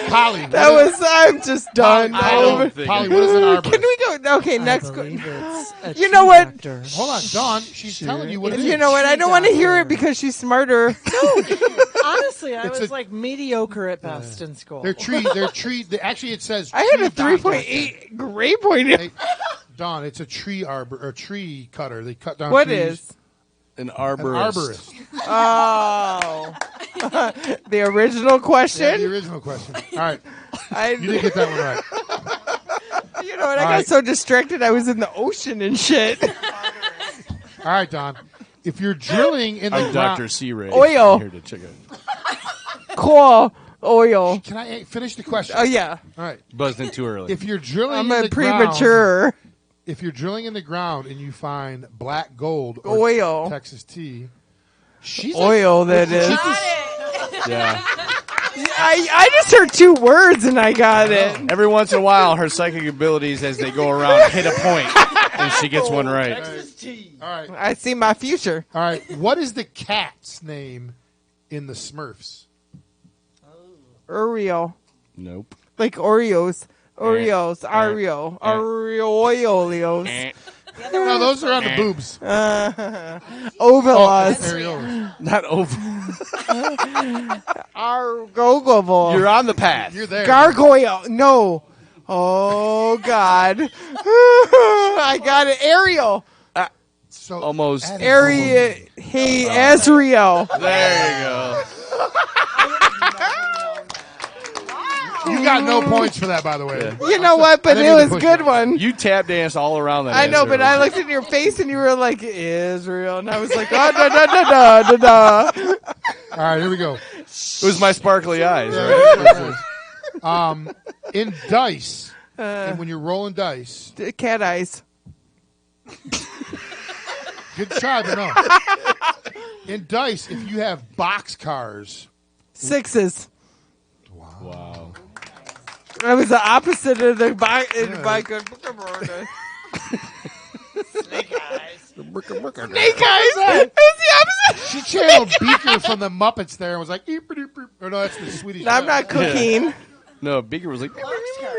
Polly. That was, I'm just done. Polly, what is an arborist? Can we go? Okay, next. A You know what? doctor. Hold on, Dawn. She's telling you what it is. You know what? I don't want to hear it because she's smarter. Honestly, I It's was a- like mediocre at best in school. They're tree. Actually, it says. I had a tree doctor. 3.8 grade point. Hey, Dawn, it's a tree tree cutter. They cut down. What trees. is? An An arborist. arborist? Oh. The original question? Yeah, the original question. All right, I, you didn't get that one right. You know what? I All got right. so distracted I was in the ocean and shit. All right, Don. If you're drilling in the I'm ground, Dr. C. Ray. Oil. Here to check it. Cool. Oil. Can I finish the question? Oh, yeah. All right. Buzzed in too early. If you're drilling, I'm in a the premature. Ground, if you're drilling in the ground and you find black gold or Oil. Texas tea, she's Oil, that is. Yeah. I just heard 2 words and I got it. Every once in a while, her psychic abilities, as they go around, hit a point, and she gets one right. All right. I see my future. All right. What is the cat's name in the Smurfs? Oreo. Nope. Like Oreos. Oreos. Oreo. Oreos. No, those are on the boobs. Ovalas. Areolas. Not over. Argogoval. You're on the path. You're there. Gargoyle. No. Oh, God. I got it. Ariel. So Almost. Area. Hey, Azriel. There you go. You got no points for that, by the way. You know what? But I it didn't was even a push good it. one. You tap dance all around that. I know, answer. but I looked in your face and you were like, Israel. And I was like, oh, da, da, da, da, da, da. All right, here we go. It was my sparkly eyes. Right? In dice, and when you're rolling dice, Cat eyes. good try, but no. In dice, if you have box cars, 6s. Wow. I was the opposite of the bike. Snake eyes. Snake eyes. It was the opposite. she channeled Beaker from the Muppets there and was like, "Eep, eep, eep." Or no, that's the Swedish. I'm not cooking. No, Beaker was like.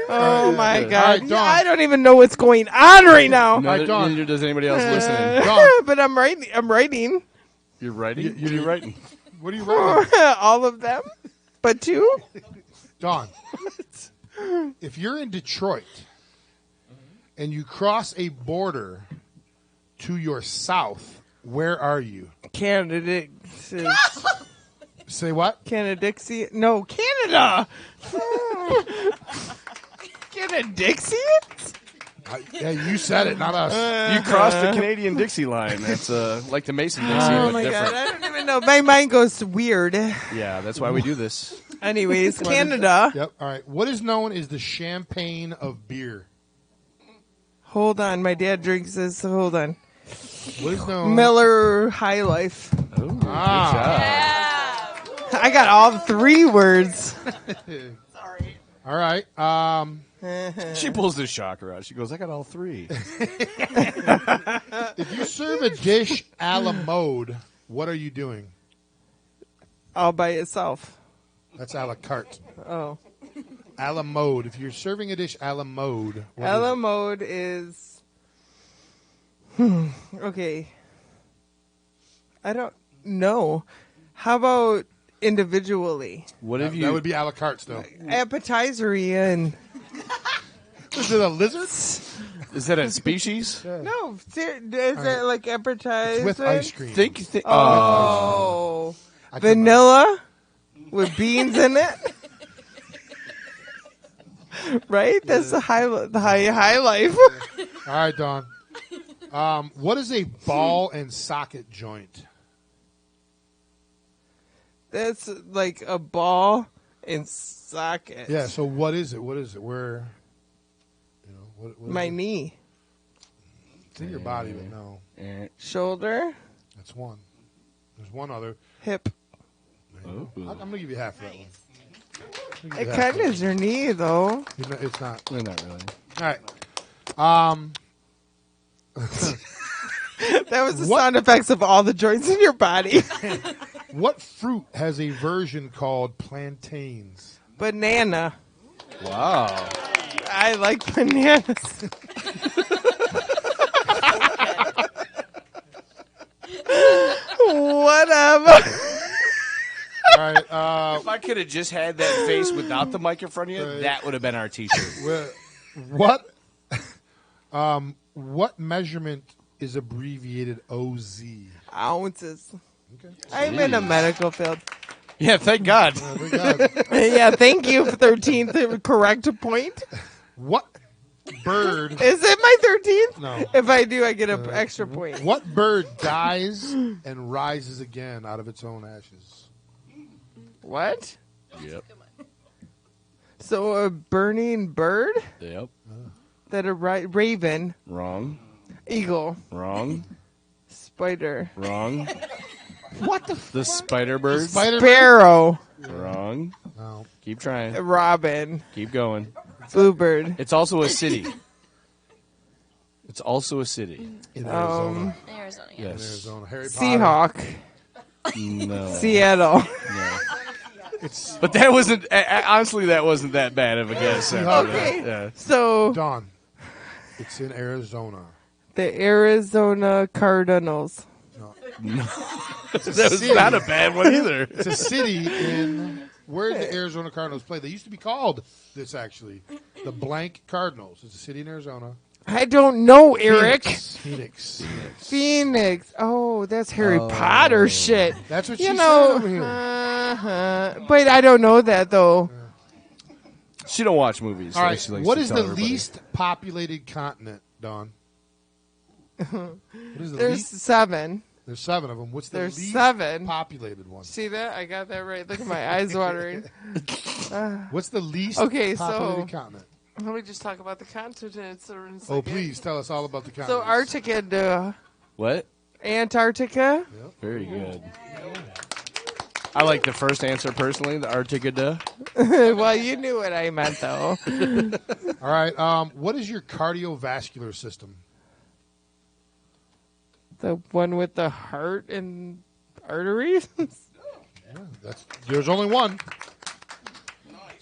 Oh my All right, God! Dawn. I don't even know what's going on right now. Neither, Dawn. neither does anybody else listening. Dawn. But I'm writing. I'm writing You're writing. You're writing. What are you writing? all of them, but 2. Dawn. If you're in Detroit and you cross a border to your south, where are you? Candidate. Say what? Canadixie? No, Canada. Canadixie? Yeah, you said it, not us. You crossed the Canadian Dixie line. That's like the Mason Dixie. Oh but my different. god, I don't even know. My mind goes weird. Yeah, that's why we do this. Anyways, Canada. Yep. All right. What is known as the champagne of beer? Hold on, my dad drinks this. So hold on. What is known? Miller High Life. Ooh, I got all 3 words. All right. She pulls the shocker out. She goes, I got all 3. If you serve a dish a la mode, what are you doing? All by itself. That's a la carte. Oh. A la mode. If you're serving a dish a la mode, what A is la it? mode is. Okay. I don't know. How about individually? What have you? That would be a la carte, though. Appetizery and. Is it a lizard? Is that a species? No, is that like appetizer? It's with ice cream. Think. Oh. I could- Vanilla with beans in it. Right? That's the high life. All right, Dawn. What is a ball and socket joint? That's like a ball and socket. Yeah. So what is it? What is it? Where? You know, what is My it? knee. It's in your body, but no. Shoulder. That's one. There's one other. Hip. I'm gonna give you half for that one. It kind of is your knee, though. It's not. Not really. All right. That was the sound effects of all the joints in your body. What fruit has a version called plantains? Banana. Wow. I like bananas. Whatever. All right. If I could have just had that face without the mic in front of you, that would have been our T-shirt. What measurement is abbreviated OZ? Ounces. Okay. I'm in a medical field. Yeah, thank God. Thank God. Yeah, thank you for 13th correct point. What bird? Is it my 13th? No. If I do, I get an extra point. What bird dies and rises again out of its own ashes? What? Yep. So a burning bird? Yep. That a raven? Wrong. Eagle? Wrong. Spider? Wrong. What The spider bird. Sparrow? Wrong. No. Keep trying. Robin? Keep going. Bluebird? It's also a city. It's also a city. In Arizona. Arizona. In Yes. Arizona. Harry Potter. Seahawk? No. Seattle? No. But that wasn't. Honestly, that wasn't that bad of a guess. Okay. Yeah. So Dawn. It's in Arizona. the Arizona Cardinals. No. That was not a bad one either. It's a city in where the Arizona Cardinals play. They used to be called this, actually. The blank Cardinals. It's a city in Arizona. I don't know, Eric. Phoenix. Phoenix. Oh, that's Harry Potter shit. That's what you she know. said over here. But I don't know that though. She don't watch movies. All so right. she likes What to is tell the everybody. least populated continent, Dawn? What is the There's least? 7. There's 7 of them. What's the There's least 7 populated one? See that? I got that right. Look at my eyes watering. What's the least Okay, populated so continent? let me just talk about the continents. For a Oh, second. please tell us all about the continent. So Arctica, What? Antarctica. Very good. I like the first answer personally, the Arctica. Well, you knew what I meant though. All right. What is your cardiovascular system? The one with the heart and arteries. There's only one.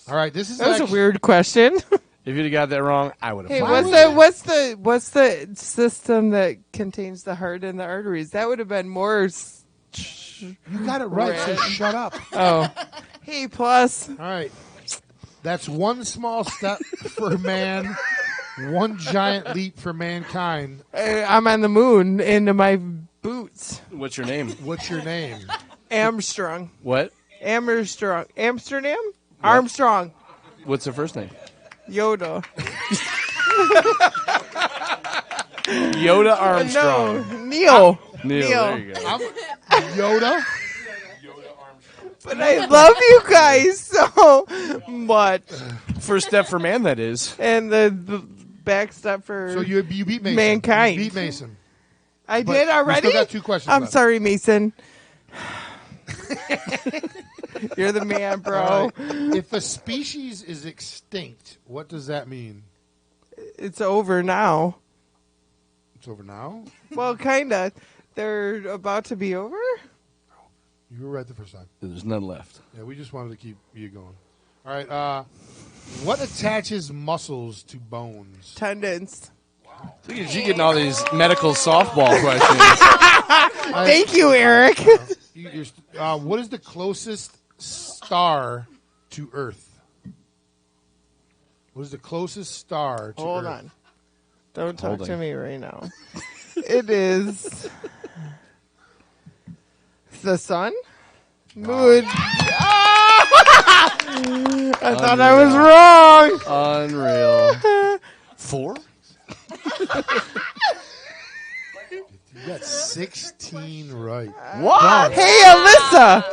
All right. This is That was a actually- weird question. If you'd have got that wrong, I would have. Hey, fired what's you. the system that contains the heart and the arteries? That would have been more. You got it right. So shut up. Oh, hey, plus. All right. That's one small step for man, one giant leap for mankind. I'm on the moon into my boots. What's your name? What's your name? Armstrong. What? Amsterdam? Armstrong. What's her first name? Yoda. Yoda Armstrong. No, Neil. Neil, there you go. Yoda. But I love you guys so much. First step for man, that is. And the back step for So you beat Mason. mankind. You beat Mason. I But did we already? still got 2 questions I'm left. sorry, Mason. You're the man, bro. All right. If a species is extinct, what does that mean? It's over now. It's over now? Well, kind of. They're about to be over? You were right the first time. There's none left. Yeah, we just wanted to keep you going. All right. What attaches muscles to bones? Tendons. Look at you getting all these medical softball questions. Thank you, Eric. What is the closest star to Earth? What is the closest star to Hold Earth? on. Don't talk to Holding. me right now. It is the sun? Moon. I thought I was wrong. Unreal. 4? You got 16 right. What? Dawn. Hey, Alyssa.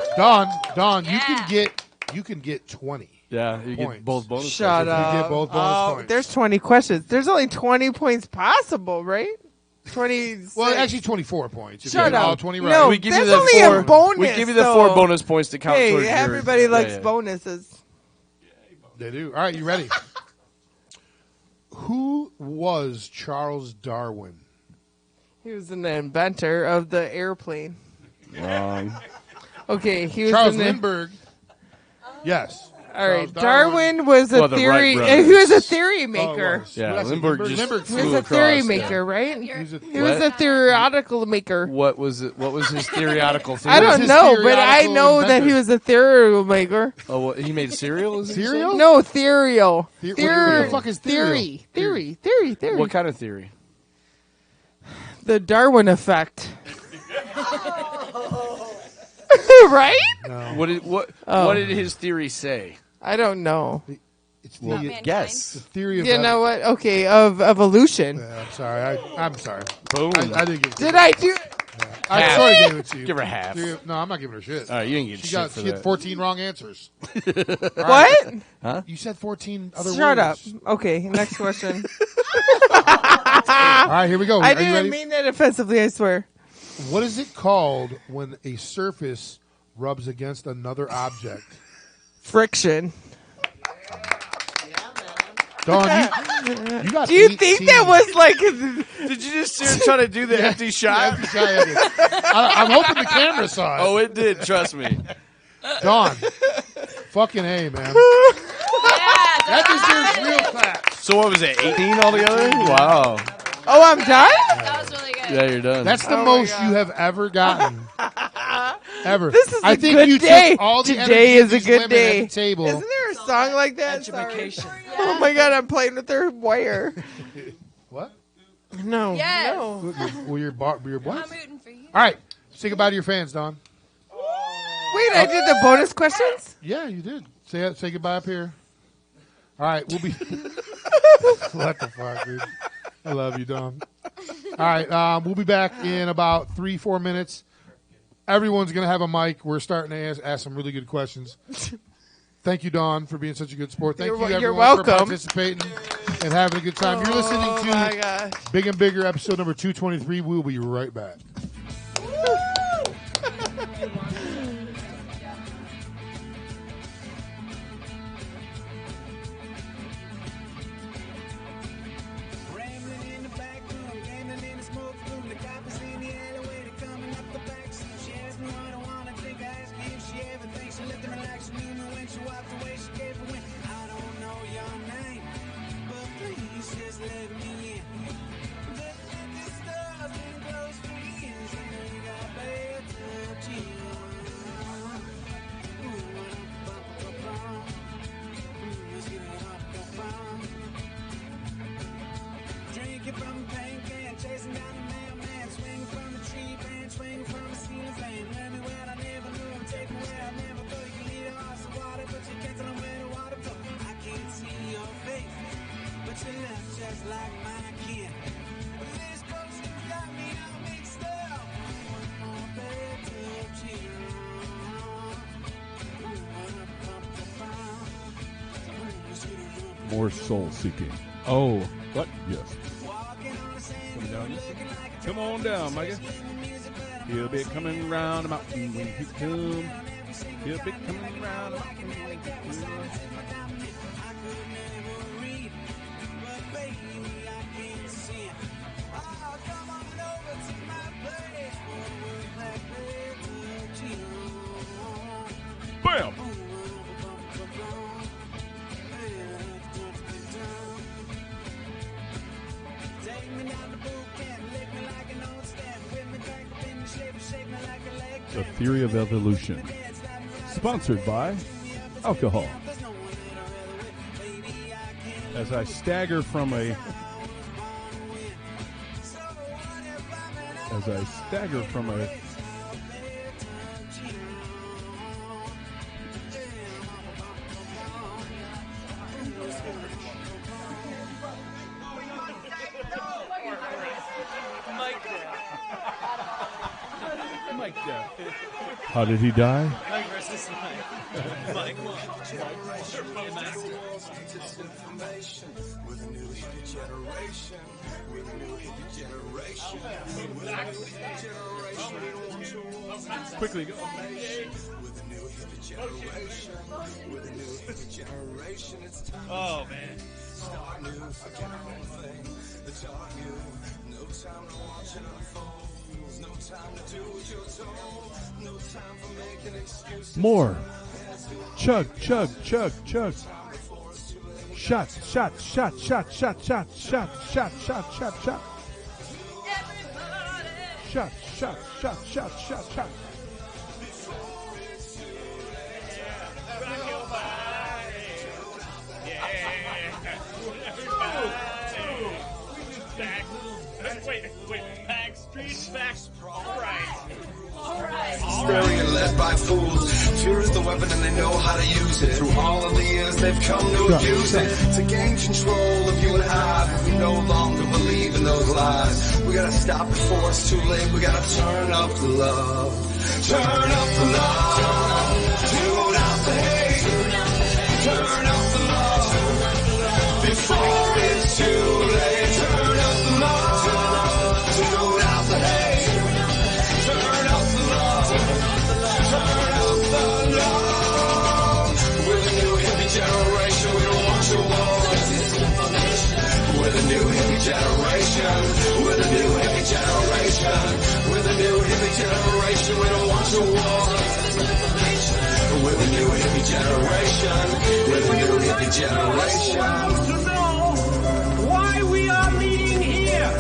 Dawn, you can get 20. Yeah, you points. get both bonus Shut questions. up. You get both bonus points. There's 20 questions. There's only 20 points possible, right? 20. Well, actually 24 points. If Shut you get all up. 20 right. No, We give that's you the only four, a bonus. We give you the though. 4 bonus points to count Hey, towards your... everybody likes yeah. bonuses. They do. All right, you ready? Who was Charles Darwin? He was an inventor of the airplane. Wrong. Okay, he was Charles an Lindbergh. Yes. All right, Charles Darwin was a Well, the theory. Wright brothers. He was a theory maker. Yeah, Well, Lindbergh just Lindbergh He was flew a theory across, maker, yeah. right? He was a He was a theoretical maker. What was it? What was his theoretical theory? I don't his know, but I theoretical know that inventor? he was a theoretical maker. Oh, what, he made cereal? Is it you Cereal? said? No, theorial. What the fuck is Theory. theory? Theory. What kind of theory? The Darwin effect. Right? No. What did his theory say? I don't know. It's Well, the guess. theory of You know what? Okay, of evolution. I'm sorry. I'm sorry. Boom. I didn't get. Did I do? I Half. sort of gave it to you. Give her half. No, I'm not giving her shit. All right, you didn't get She shit for she had that. 14 wrong answers. All What? right. Huh? You said 14 other Shut up. words. Okay, next question. All right, here we go. I Are you didn't ready? mean that offensively, I swear. What is it called when a surface rubs against another object? Friction. Dawn, you got Do you 18. think that was like? Did you just see her try to do the empty shot? Empty shot, I did. I'm hoping the camera saw it. Oh, it did. Trust me. Dawn, fucking A, man. That deserves real claps. So what was it? 18 altogether? Wow. Oh, I'm done. That was really good. Yeah, you're done. That's the Oh my most God. you have ever gotten. Ever. This is I a think good you day. took all the Today energy of is a these good women day. at the table. Isn't there a song like that? Sorry. Education. Oh my God, I'm playing with their wire. What? No. Yes. No. Well, your what? I'm rooting for you. All right. Say goodbye to your fans, Dawn. Wait, I did the bonus questions? Yeah, you did. Say goodbye up here. All right, we'll be. What the fuck, dude? I love you, Dawn. All right, we'll be back in about 3-4 minutes. Everyone's gonna have a mic. We're starting to ask some really good questions. Thank you, Dawn, for being such a good sport. Thank you, everyone, you're for welcome. participating and having a good time. You're listening Oh my gosh. to Big and Bigger, episode number 223. We'll be right back. Rambling in the back room, gambling in the smoke room. The coppers in the alleyway, they're coming up the back seat. She asked me what I want, I think I asked me if she ever thinks. She let them relax, she knew me when she walked away. She gave a win. I don't know your name, but please just let me in. The stars been closed for years, and you got baby. more soul seeking. Oh, what? Yes. Come down. Come on down, Micah. He'll be coming round the mountain when he come. He'll be coming round the mountain when he come. Bam! The Theory of Evolution. Sponsored by alcohol. As I stagger from a How did he die? Mike versus Mike. Mike won. Quickly go. Oh man. More. Chug, chug, chug, chug. Shot, shot, shot, shot, shot, shot, shot, shot, shot, shot, shot. Shot, shot, shot, shot, shot, shot. Wait. Backstreet Facts. All right. Experience led by fools. Fear is the weapon and they know how to use it. Through all of the years they've come to abuse it. To gain control of you and I. We no longer believe in those lies. We gotta stop before it's too late. We gotta turn up the love. Turn up the love. Tune out the hate. Turn up the love. Before it's too late. Turn up the love. Tune out the hate. Turn up the love. Turn up the love. With a new hippie generation, we don't want your wars. With a new hippie generation. With a new hippie generation. With a new hippie generation, we don't want your wars. With a new hippie generation. With a new hippie generation. To know why we are meeting here.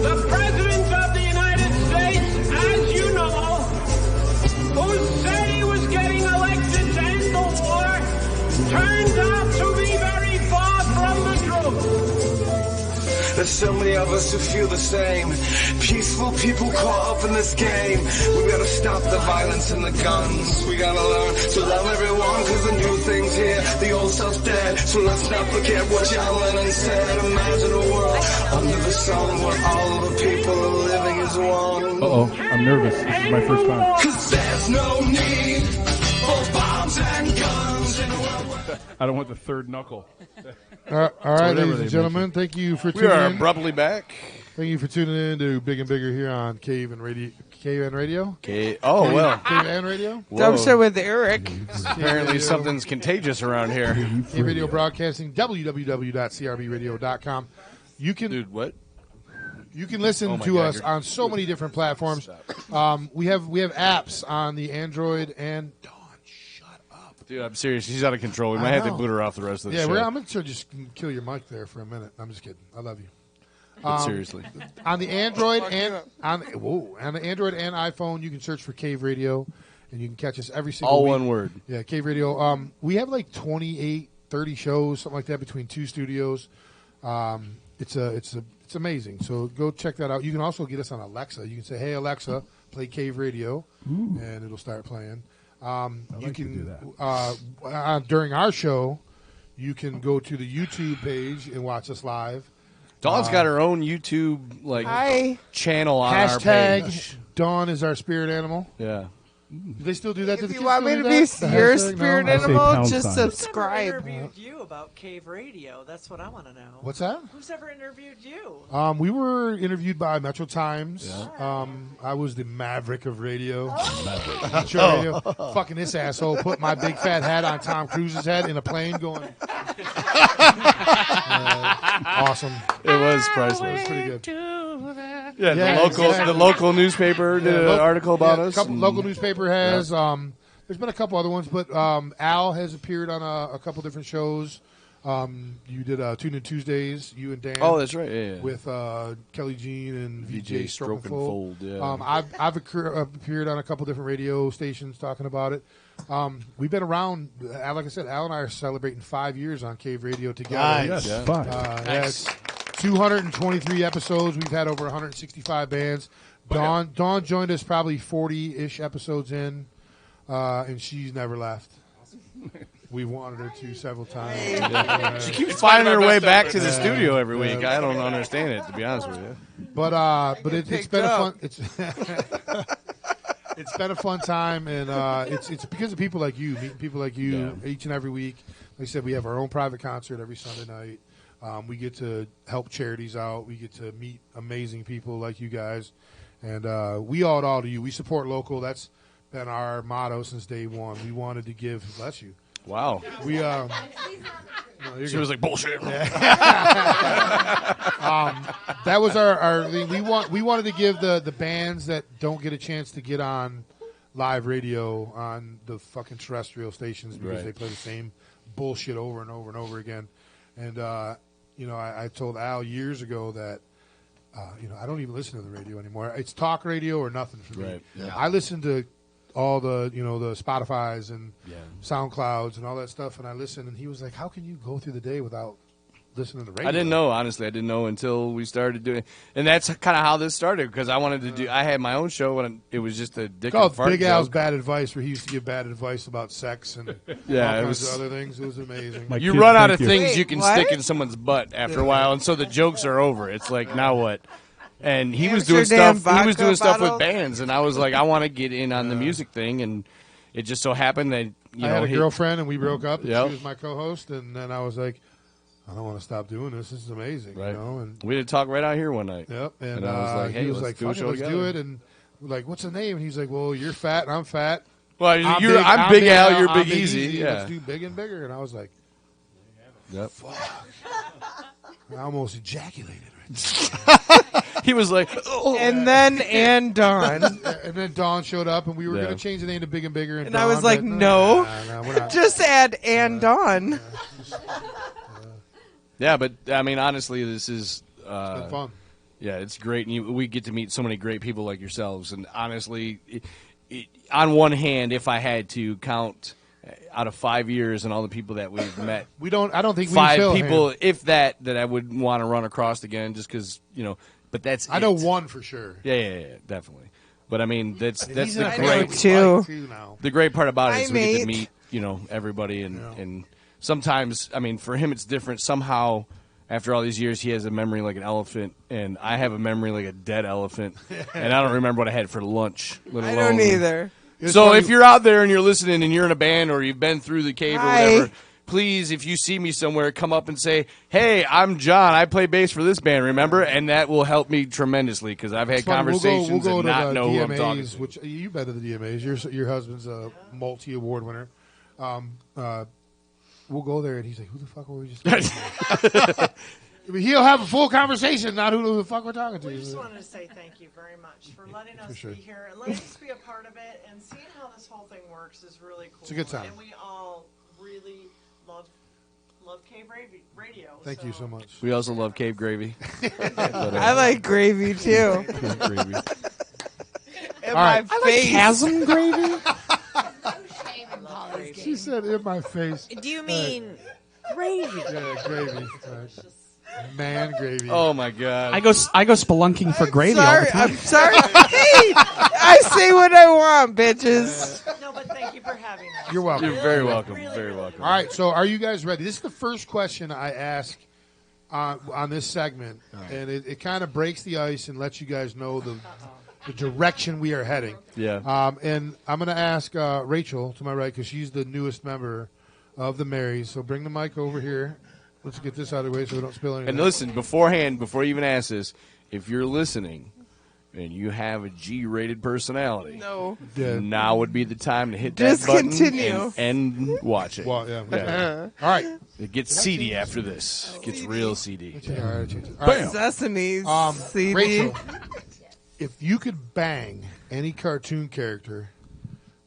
The President of the United States, as you know, who said he was getting elected to end the war, turned out to be very far from the truth. There's so many of us who feel the same. Peaceful people caught up in this game. We gotta stop the violence and the guns. We gotta learn to love everyone, cause the new thing's here. The old stuff's dead, so let's not forget what John Lennon said. Imagine a world under the sun where all of the people are living as one. Uh-oh, I'm nervous. This is my first time. Cause there's no need for bombs and guns in a world. I don't want the third knuckle. All right, ladies and gentlemen, thank you for tuning in. We are abruptly back. Thank you for tuning in to Big and Bigger here on KN Radio. KN Radio? KN Radio? Dumb Show with Eric. Apparently something's contagious around here. KN Radio Broadcasting, www.crbradio.com. You can... Dude, what? You can listen to us on so many different platforms. We have apps on the Android and... Dude, I'm serious. She's out of control. We might have to boot her off the rest of the show. I'm going to just kill your mic there for a minute. I'm just kidding. I love you. But seriously. On the Android and on the Android and iPhone, you can search for Cave Radio, and you can catch us every single week. All one word. Yeah, Cave Radio. We have like 28, 30 shows, something like that, between two studios. It's amazing. So go check that out. You can also get us on Alexa. You can say, "Hey Alexa, play Cave Radio," and it'll start playing. You can during our show, you can go to the YouTube page and watch us live. Dawn's got her own YouTube channel on our page. Dawn is our spirit animal. Yeah. Do they still do that? If Do the you kids want still me do to be that? The your hashtag? spirit No? animal, just Who's ever subscribe. interviewed you about Cave Radio? That's what I want to know. What's that? Who's ever interviewed you? We were interviewed by Metro Times. I was the maverick of radio. Metro Radio. Fucking this asshole put my big fat hat on Tom Cruise's head in a plane going. Awesome. It was priceless. It was pretty good. Yeah, the local newspaper did an article about us. Local newspaper has. There's been a couple other ones, but Al has appeared on a couple different shows. You did Tune In Tuesdays, you and Dan. Oh, that's right. Yeah. With Kelly Jean and VJ Stroke and Fold. Yeah. I've appeared on a couple different radio stations talking about it. We've been around. Like I said, Al and I are celebrating 5 years on Cave Radio together. Nice. Yes, That's 223 episodes. We've had over 165 bands. Dawn joined us probably 40-ish episodes in, and she's never left. We've wanted her to several times. Yeah. She keeps finding her way back to the studio every week. I don't understand it, to be honest with you. But it's been a fun. It's been a fun time, and it's because of people like you, meeting people like you each and every week. Like I said, we have our own private concert every Sunday night. We get to help charities out. We get to meet amazing people like you guys, and we owe it all to you. We support local. That's been our motto since day one. We wanted to give. Bless you. Wow. We she was like bullshit. That was our we wanted to give the bands that don't get a chance to get on live radio on the fucking terrestrial stations because they play the same bullshit over and over and over again. And I told Al years ago that I don't even listen to the radio anymore. It's talk radio or nothing for me. Right. Yeah. I listen to all the the Spotifys and SoundClouds and all that stuff, and I listen. And he was like, "How can you go through the day without listening to the radio?" I didn't know, honestly. I didn't know until we started doing it. And that's kind of how this started, because I wanted to do. I had my own show when it was just a dick and fart Big Al's joke. Bad Advice, where he used to give bad advice about sex and all kinds of other things. It was amazing. You run out of things you can stick in someone's butt after a while, and so the jokes are over. It's like, now what? And he was doing stuff. He was doing stuff with bands, and I was like, I want to get in on the music thing, and it just so happened that I had a girlfriend, and we broke up. And she was my co-host, and then I was like, I don't want to stop doing this. This is amazing, Right. And we did talk right out here one night. Yep. And I was like, hey, he was let's like, do a show let's together. do it. And we're like, what's the name? And he's like, well, you're fat and I'm fat. Well, I'm Big Al, you're Big Easy. Yeah. Let's do big and bigger. And I was like, yep. Fuck. I almost ejaculated. He was like, and then Dawn. And then Dawn showed up, and we were going to change the name to Big and Bigger. And I was like, no, we're not. just add and Dawn. Yeah, but I mean, honestly, this is It's been fun. Yeah, it's great, and we get to meet so many great people like yourselves. And honestly, on one hand, if I had to count out of 5 years and all the people that we've met, I don't think we five fill people, him. if that I would want to run across again, just because But that's I know one for sure. Yeah, definitely. But I mean, that's he's the an great too. The great part about it is Hi, we get to mate. meet everybody, and sometimes I mean for him it's different. Somehow after all these years he has a memory like an elephant, and I have a memory like a dead elephant, and I don't remember what I had for lunch. Let I alone don't either. So if you're out there and you're listening and you're in a band or you've been through the cave or whatever, please, if you see me somewhere, come up and say, "Hey, I'm John. I play bass for this band, remember?" And that will help me tremendously because I've had conversations we'll go and to not the know who I'm DMAs, talking to. Which you've been to the DMAs. Your husband's a multi-award winner. We'll go there, and he's like, "Who the fuck were we just talking to?" I mean, he'll have a full conversation, not who the fuck we're talking to. We just wanted to say thank you very much for letting us sure. be here and letting us be a part of it, and seeing how this whole thing works is really cool. It's a good time. And we all really love Cave Radio. Thank you so much. We also love cave gravy. I like gravy too. Gravy. In All my right. face. Chasm gravy? She said in my face. Do you mean gravy? Yeah, gravy. Right. Man gravy. Oh my god. I go spelunking for gravy all Sorry, the time. I'm sorry. Hey, I say what I want, bitches. No, but thank you for having us. You're welcome. You're very welcome. Very welcome. All right, so are you guys ready? This is the first question I ask on this segment, and it kind of breaks the ice and lets you guys know the direction we are heading. Yeah. And I'm going to ask Rachel to my right because she's the newest member of the Marys. So bring the mic over here. Let's get this out of the way so we don't spill anything. And listen, beforehand, before you even ask this, if you're listening and you have a G-rated personality, now would be the time to hit Just that button continue. and watch it. Well, yeah. All right. It gets seedy after this. It gets real seedy. All right. Bam. Sesame CD. Rachel, if you could bang any cartoon character,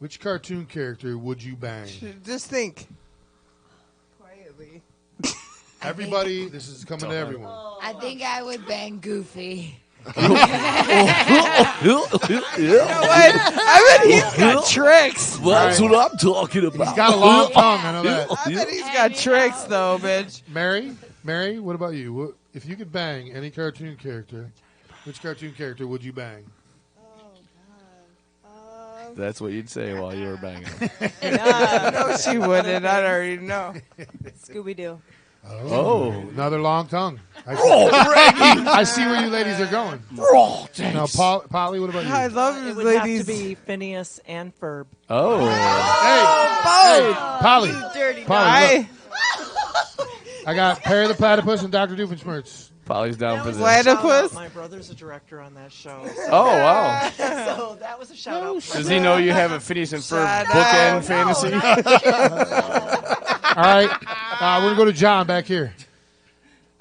which cartoon character would you bang? Just think. Quietly. Everybody, this is coming to everyone. I think I would bang Goofy. You know what? I bet he's got tricks. That's what I'm talking about. He's got a long tongue, I know that. I bet he's got tricks, though, bitch. Mary, what about you? If you could bang any cartoon character, which cartoon character would you bang? That's what you'd say while you were banging. No, she wouldn't. I already know. Scooby-Doo. Oh, another long tongue. I see where you ladies are going. Now, Polly, what about you? I love It his would ladies. have to be Phineas and Ferb. Oh. Hey, Polly. Dirty Polly, look. I got Perry the Platypus and Dr. Doofenshmirtz. Polly's down for this. Platypus? My brother's a director on that show. Oh, wow. So that was a shout out. Does he know you have a Phineas and Ferb bookend fantasy? All right. We're going to go to John back here.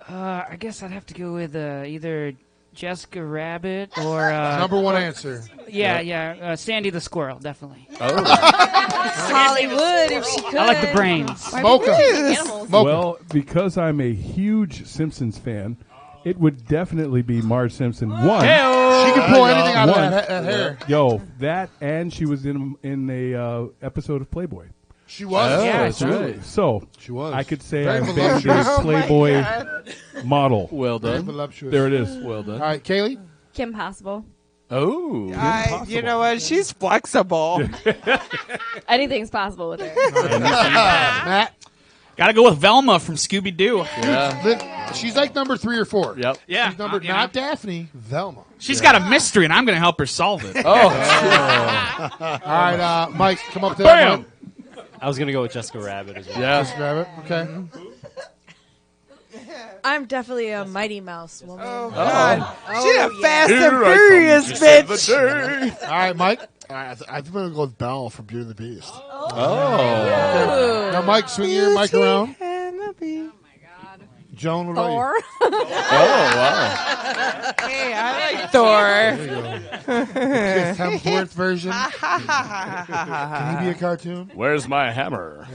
I guess I'd have to go with either Jessica Rabbit or Number one answer. Yeah. Sandy the Squirrel, definitely. Oh. Hollywood, if she could. I like the brains. Smoke 'em. Well, because I'm a huge Simpsons fan, it would definitely be Marge Simpson. One, she can pull anything out of that hair. Yo, that, and she was in a episode of Playboy. She was. Oh, Yeah, that's right. So she was. I could say Very I've been voluptuous. a Playboy model. Well Very done. voluptuous. There it is. Well done. All right, Kaylee. Kim Possible. Oh. You know what? She's flexible. Anything's possible with her. Matt. Gotta go with Velma from Scooby Doo. Yeah. She's like number 3 or 4. Yep. Yeah. She's number not Daphne, Velma. She's got a mystery, and I'm gonna help her solve it. Oh. All right, Mike, come up to Bam! that. I was going to go with Jessica Rabbit as well. Yeah. Just grab it. Okay. I'm definitely a Mighty Mouse woman. Oh, God. She's a yeah. Fast and Here I come Furious to save the bitch. All right, Mike. I think I'm going to go with Belle from Beauty and the Beast. Oh. Now, Mike, swing your mic around. Oh, Joan, what about Thor. Oh, wow. Hey, I like Thor. Chris Hemsworth version. Can he be a cartoon? Where's my hammer?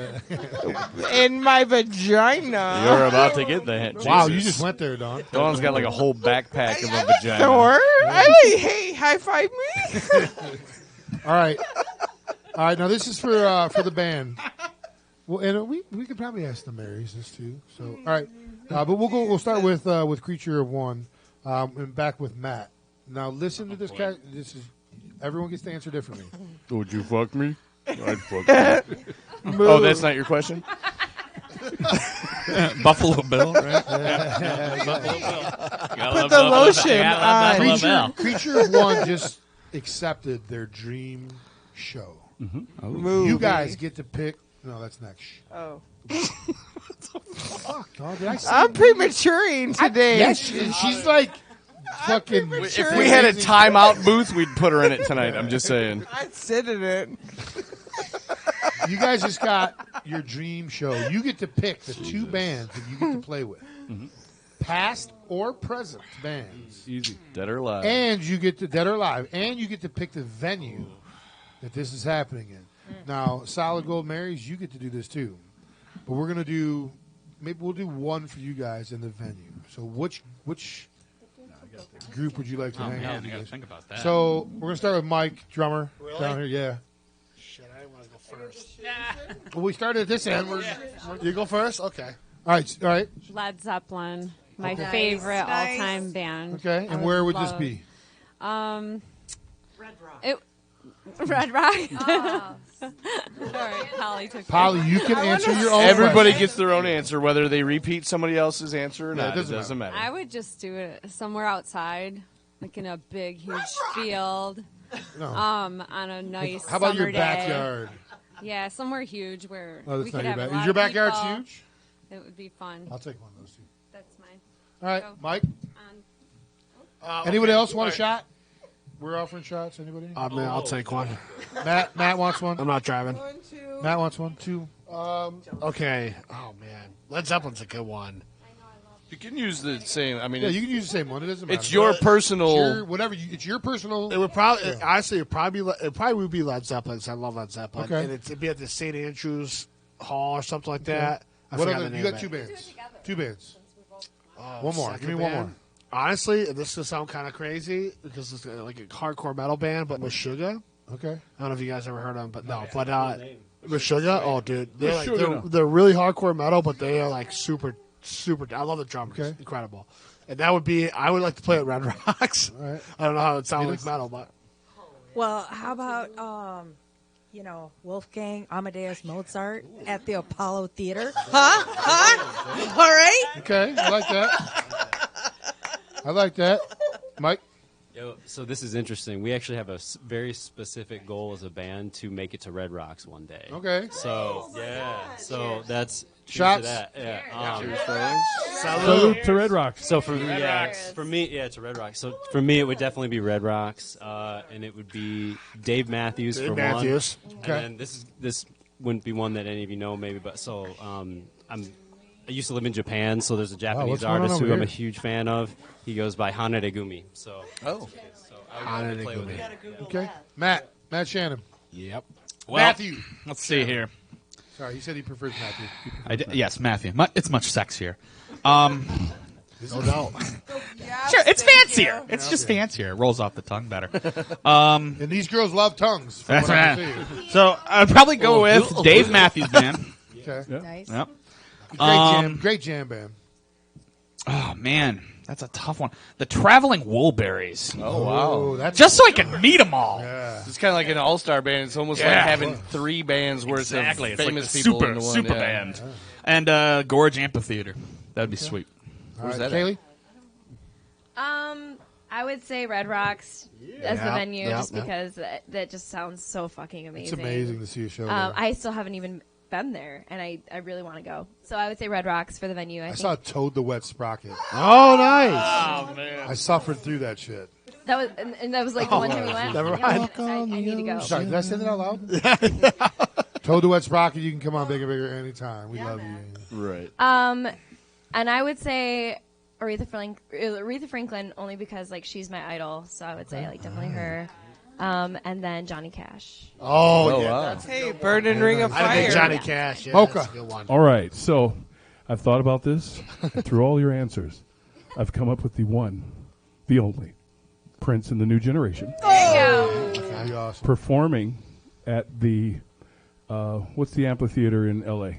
In my vagina. You're about to get the Wow, you just went there, Dawn. Dawn's got like a whole backpack of a vagina. Thor? Hey, high five me. All right. Now this is for the band. Well, and we could probably ask the Marys this too. So, all right, but we'll start with Creature of One, and back with Matt. Now listen to this guy. This is everyone gets to answer differently. Would you fuck me? I'd fuck you. Oh, that's not your question? Buffalo Bill, right? Buffalo Bill. Put the lotion on. Creature of One just accepted their dream show. Movie. You guys get to pick. No, that's next. Oh. Fuck, dog, did I say I'm prematuring today. Yes, she's like fucking. If we had a timeout booth, we'd put her in it tonight. I'm just saying. I'd sit in it. You guys just got your dream show. You get to pick the two bands that you get to play with. Past or present bands. Easy. Dead or alive. And you get to Dead or Alive. And you get to pick the venue that this is happening in. Now, Solid Gold Marys, you get to do this too. But we're going to do, maybe we'll do one for you guys in the venue. So which group would you like to hang out with? I gotta think about that. So we're going to start with Mike, drummer, down here. Yeah. Shit, I want to go first. Well, we started at this end. You go first? Okay. All right. Led Zeppelin, my Okay. favorite Nice. all-time band. Okay, and I where would this love- be? Red Rock. Red Rock. Sorry, Polly took. Polly, you can answer your own Everybody question. gets their own answer, whether they repeat somebody else's answer or Yeah, not. It doesn't matter. I would just do it somewhere outside. like in a big, huge field. No. On a nice How about summer your day. backyard? Yeah, somewhere huge where Oh, that's we not could your have a back. lot Is your of backyard people. huge? It would be fun. I'll take one of those two. That's mine. All right, Go. Mike. On. Anybody okay. else want a All shot? We're offering shots. Anybody? Man, I'll take one. Matt wants one. I'm not driving. Matt wants one. Two. Okay. Oh man, Led Zeppelin's a good one. You can use the same. I mean, Yeah, you can use the same one. It doesn't matter. It's your personal. It's your, whatever. It's your personal. It would probably, honestly, it probably would be Led Zeppelin. 'Cause I love Led Zeppelin. Okay. And it'd be at the St. Andrews Hall or something like that. I What forgot other? the You name got of two it. bands. Two bands. Oh, One more. second Give me one band. more. Honestly, this is gonna sound kind of crazy because it's like a hardcore metal band, but Meshuggah. Okay. I don't know if you guys ever heard of them, but no. But Meshuggah, oh dude, Meshuggah. they're really hardcore metal, but they are like super. I love the drummers. Okay. Incredible. And that would be, I would like to play at Red Rocks. All right. I don't know how it sounds like metal, but. Well, how about Wolfgang Amadeus Mozart at the Apollo Theater? Huh? All right. Okay, I like that. I like that. Mike? Yo, so this is interesting. We actually have a very specific goal as a band to make it to Red Rocks one day. Okay. So, yeah. So that's... Shots. To that. Yeah. Cheers, fellas. Salute to Red Rocks. So for me, it's a Red Rocks. So for me, it would definitely be Red Rocks, and it would be Dave Matthews for Matthews. one. Okay. And then this wouldn't be one that any of you know maybe, but so I used to live in Japan, so there's a what's Japanese going on artist over who I'm a here? huge fan of. He goes by Hana Degumi. So Oh. so I would play with him. Okay. Matt Shannon. Yep. Well, Matthew. Let's see here. Sorry, he said he prefers Matthew. Yes, Matthew. It's much sexier. No doubt. Sure, it's fancier. It's just fancier. It rolls off the tongue better. And these girls love tongues. from That's what I right. can see. So I'd probably go with Dave Matthews Band. Okay. Nice. Yep. Great jam band. Oh man, that's a tough one. The Traveling Woolberries. Oh wow. That's Just so I can meet them all. yeah. It's kind of like an all-star band. It's almost like Yeah. having three bands worth Exactly. of It's like famous the people super into one. super yeah. band. And Gorge Amphitheater. That'd be sweet. All Where's right, that at? Kaylee? I would say Red Rocks as the Yeah, venue, yeah, just yeah. because that just sounds so fucking It's amazing. amazing to see a show. there. I still haven't even been there, and I really want to go. So I would say Red Rocks for the venue. I I think saw Toad the Wet Sprocket. Oh, nice. Oh man. I suffered through that shit. that was, and that was like the one time we went. never Yeah, mind. I need to go. Sorry, did I say that out loud? Toad the Wet Sprocket, you can come on Bigger Bigger anytime. We love you. Right. And I would say Aretha Franklin only because like she's my idol, so I would say like definitely her. And then Johnny Cash. Oh, yeah. wow. That's Hey, Burning Ring of I think Fire. Johnny Cash. Yeah, Mocha. that's a good one. All right, so I've thought about this. And through all your answers, I've come up with the one, the only, Prince and the New Generation. That'd be awesome. Performing at the, what's the amphitheater in L.A.?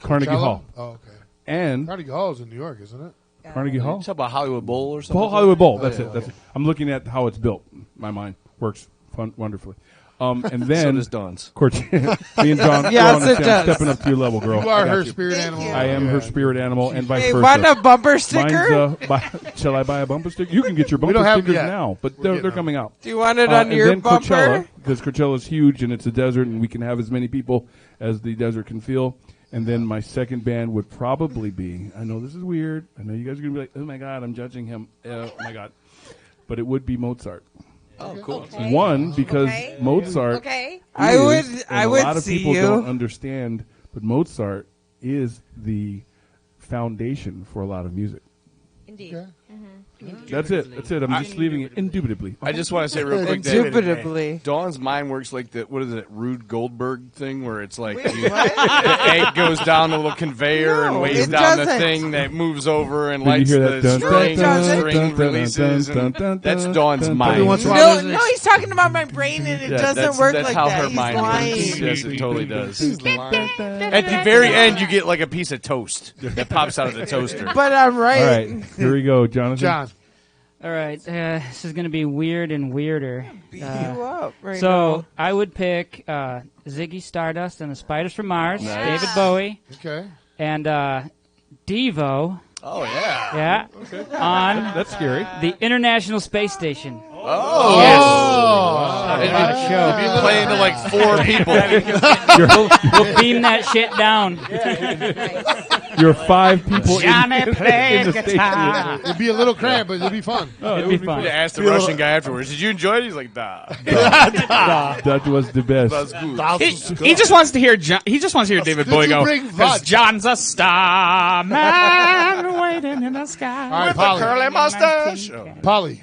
Carnegie Coachella? Hall. Oh, okay. And Carnegie Hall is in New York, isn't it? Carnegie Hall? Talk about Hollywood Bowl or something. Hollywood Bowl. Oh, That's yeah, it. That's it. I'm looking at how it's built. My mind works wonderfully. And So then, does Dawn's. of course, me and John, Yes, we're on it does. stepping up to your level, girl. You are I got her you. spirit Thank animal. you. I am Yeah. her spirit animal, and vice Hey, versa. want a bumper sticker? Mine's, shall I buy a bumper sticker? You can get your We bumper don't have them stickers yet. now, but We're they're getting them. coming out. Do you want it on And your then bumper? Coachella, because Coachella's huge and it's a desert, and we can have as many people as the desert can feel. And then my second band would probably be, I know this is weird. I know you guys are going to be like, oh my God, I'm judging him. Oh my God. But it would be Mozart. Oh, cool. Okay. One, because Okay. Mozart Okay. I is, would- and I a would lot of see people you. don't understand, but Mozart is the foundation for a lot of music. Indeed. Okay. That's it. That's it. I'm just leaving it indubitably. I just want to say real quick that Indubitably. Dawn's mind works like the what is it, Rube Goldberg thing, where it's like the egg goes down a little conveyor and No, weighs it down the doesn't. thing that moves over and Did you lights hear the that? Dun, string, dun, dun, string dun, dun, releases. dun, And dun, that's dun, Dawn's dun, mind. dun, once in a No, while, no, he's talking about my brain, and it Yeah, doesn't work that's like how that. her He's mind lying. works. Yes, it totally does. He's lying. At the very end, you get like a piece of toast that pops out of the toaster. But I'm right. All right, here we go, Jonathan. John. All right, this is going to be weird and weirder. Beat you up right So now. I would pick Ziggy Stardust and the Spiders from Mars, Nice. David Bowie, Okay. and Devo. Oh, yeah. Yeah. Okay. On That's scary. the International Space Station. Oh. Yes. Wow. Show. You'll be playing to like 4 people. We'll beam that shit down. You're 5 people Johnny in plays the guitar. It'd be a little cramped, but it'd be fun. It'd be fun. You ask the Russian guy afterwards, did you enjoy it? He's like, nah. That was the best. That's good. He just wants to hear David Bowie go. Because John's a star man waiting in the sky. All right, With Polly. a curly mustache. Polly.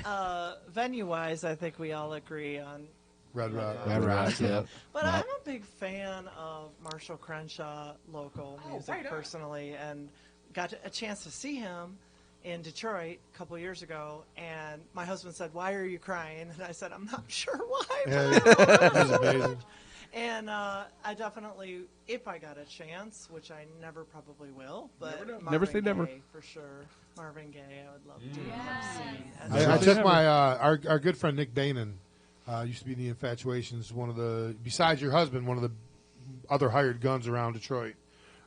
Venue-wise, I think we all agree on Red Rock. Yeah. But I'm a big fan of Marshall Crenshaw local music personally, and got a chance to see him in Detroit a couple years ago. And my husband said, "Why are you crying?" And I said, "I'm not sure why." That's amazing. And I definitely, if I got a chance, which I never probably will, but Never say never. Gaye, for sure. Marvin Gaye, I would love to see. I took my our good friend Nick Danon, used to be in the Infatuations, besides your husband, one of the other hired guns around Detroit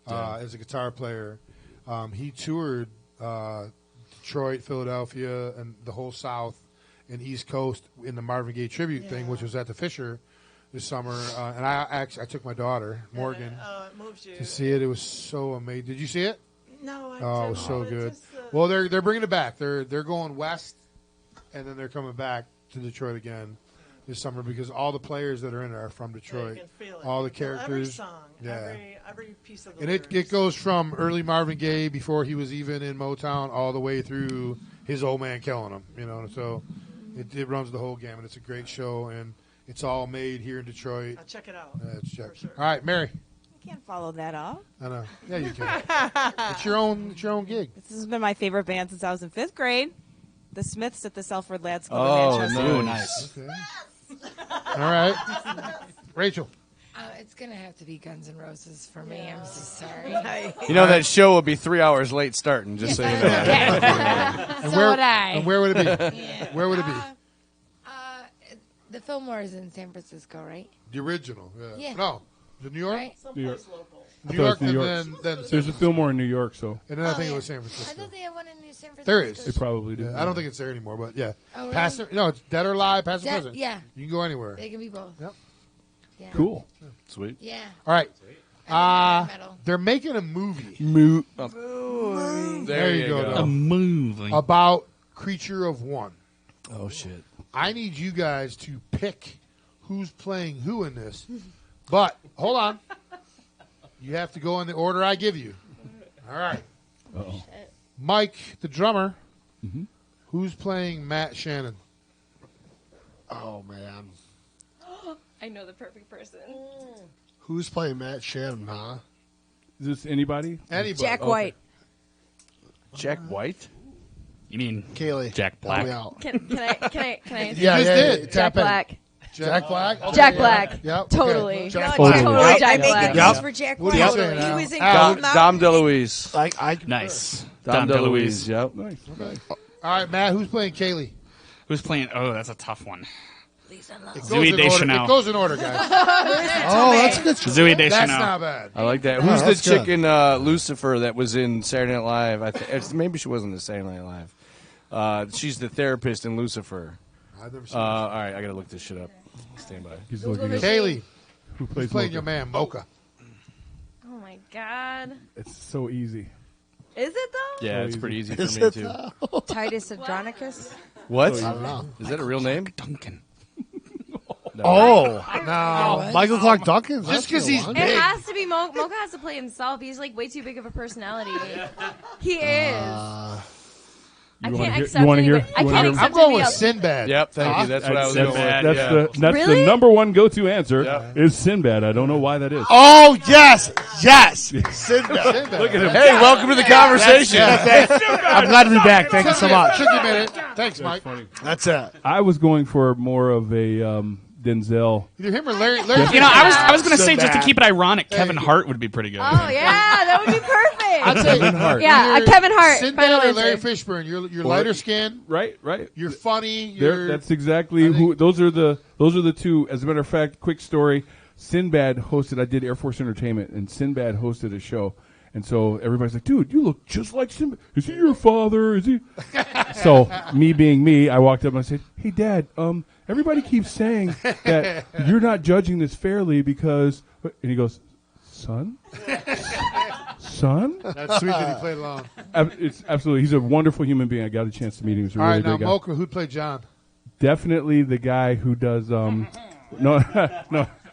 as a guitar player. He toured Detroit, Philadelphia, and the whole South and East Coast in the Marvin Gaye tribute thing, which was at the Fisher this summer. And I took my daughter Morgan to see it. It was so amazing. Did you see it? No, I it was so good. Well, they're bringing it back. They're going west, and then they're coming back to Detroit again this summer because all the players that are in there are from Detroit. You can feel it. All the You can feel characters. every song, every piece of the And lyrics. it goes from early Marvin Gaye before he was even in Motown all the way through his old man killing him. So it runs the whole gamut. It's a great show, and it's all made here in Detroit. I'll check it out. All right, Mary. Can't follow that up. I know. Yeah, you can. It's your own gig. This has been my favorite band since I was in 5th grade. The Smiths at the Selford Lads Club Oh, in Manchester. nice. Okay. All right. Rachel. It's going to have to be Guns N' Roses for me. I'm so sorry. You know, that show will be 3 hours late starting, just so you know. And So would I. And where would it be? Yeah. Where would it be? The Fillmore is in San Francisco, right? The original. Yeah. No. Is it New York? Right? New York. New York, New and York. then There's a Fillmore in New York, so. And then I think it was San I Francisco. thought they had one in San Francisco. There is. They probably do. Yeah, I don't think it's there anymore, but yeah. Oh, really? Past it, no, it's Dead or Alive, past or Dead- present. yeah. You can go anywhere. They can be both. Yep. Yeah. Cool. Sweet. Yeah. All right. Metal. They're making a movie. There you go. Doug. A movie. About Creature of One. Oh, shit. I need you guys to pick who's playing who in this. But, hold on. You have to go in the order I give you. All right. Uh-oh. Mike, the drummer, Mm-hmm. who's playing Matt Shannon? Oh, man. I know the perfect person. Who's playing Matt Shannon, huh? Is this anybody? Anybody. Jack White. Jack White? You mean Kaylee. Jack Black? Help me out. Can I? Yeah, just yeah, did. yeah. Jack Tap in. Black. Jack Black? Okay, Jack yeah. Black. Yep. okay. Totally. Jack No, Black. Totally Jack I'm making Black. these for Jack What White. are you saying He now? was in Al, Gold Mountain. Dom DeLuise. Nice. Dom DeLuise, yep. Nice. All right, Matt, who's playing Kaylee? Who's playing? Oh, that's a tough one. It Zooey goes in order. Deschanel. It goes in order, guys. Oh, that's a good. Zooey That's Deschanel. not bad. I like that. No, Who's the that's chick good. in Lucifer that was in Saturday Night Live? Maybe she wasn't in Saturday Night Live. She's the therapist in Lucifer. I've never seen All right, I got to look this shit up. Stand by. He's looking this. at Kaylee, who who's plays playing Mocha. your man, Mocha? Oh my God. It's so easy. Is it though? Yeah, it's pretty easy for Is me it too. though? Titus Andronicus. What? I don't know. Is that a real name? Duncan. No. Oh, no. Michael Clark Duncan. Just 'cause he's It big. has to be Mocha has to play himself. He's like way too big of a personality. He is. I You wanna can't hear- accept you wanna anybody. hear- I you wanna can't hear- accept I'm going anybody with else. Sinbad. Yep, thank you. That's what I was going with. That's Yeah. the Really? number one go-to answer Yeah. is Sinbad. I don't know why that is. Oh, yes. Yes. Sinbad. Sinbad. Look at him. Hey, welcome to the conversation. I'm glad to be back. Thank you so much. Took you a minute. Thanks, Mike. That's it. I was going for more of a Denzel. Either him or Larry. You know, I was going to say just to Sinbad. keep it ironic, Kevin Hart would be pretty good. Oh yeah, that would be perfect. I'd say Kevin Hart. Yeah, either Kevin Hart. Sinbad Final or Larry answer. Fishburne. You're lighter skinned. Right. You're funny. That's exactly who. Those are the two. As a matter of fact, quick story. Sinbad hosted. I did Air Force Entertainment, and Sinbad hosted a show, And so everybody's like, dude, you look just like Simba. Is he your father? Is he? So me being me, I walked up and I said, hey, Dad, everybody keeps saying that you're not judging this fairly because, and he goes, son? Son? That's sweet that he played along. It's absolutely. He's a wonderful human being. I got a chance to meet him. He's a All really right, now, great guy. Mocha, who played John? Definitely the guy who does, no, no,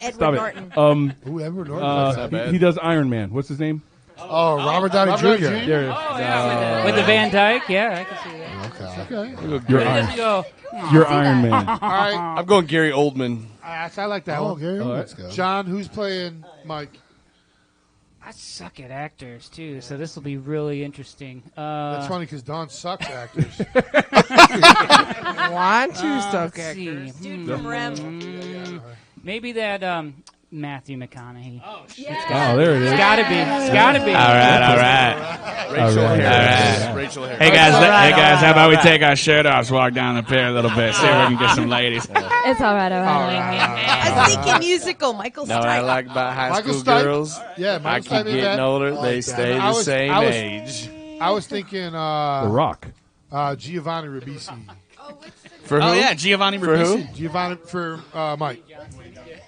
Edward stop Norton. it. Ooh, Edward Norton. That's not bad. He does Iron Man. What's his name? Oh, Robert Downey Jr. There it is. With the Van Dyke, yeah, I can see that. Okay. You're Iron, you're Iron Man. All right. I'm going Gary Oldman. I like that one. Gary, let's go. John, who's playing Mike? I suck at actors too, so this will be really interesting. That's funny because Don sucks at actors. Want to let's suck see. actors. Dude from Rem. Maybe that Matthew McConaughey. Oh, there it is. It's gotta be. It's gotta be. All right. Rachel All right. Harris. Rachel Harris. Hey guys, how about we take our shirt off, walk down the pier a little bit, see if we can get some ladies. It's all right. I was thinking musical. Michael Know what I Stipe. like about high Michael school Stipe? girls? Yeah, I Michael keep Stipe is getting that. older. They stay the same age. I was thinking The Rock. Giovanni Ribisi. For who? Oh yeah, Giovanni For who? Ribisi. Giovanni for Mike.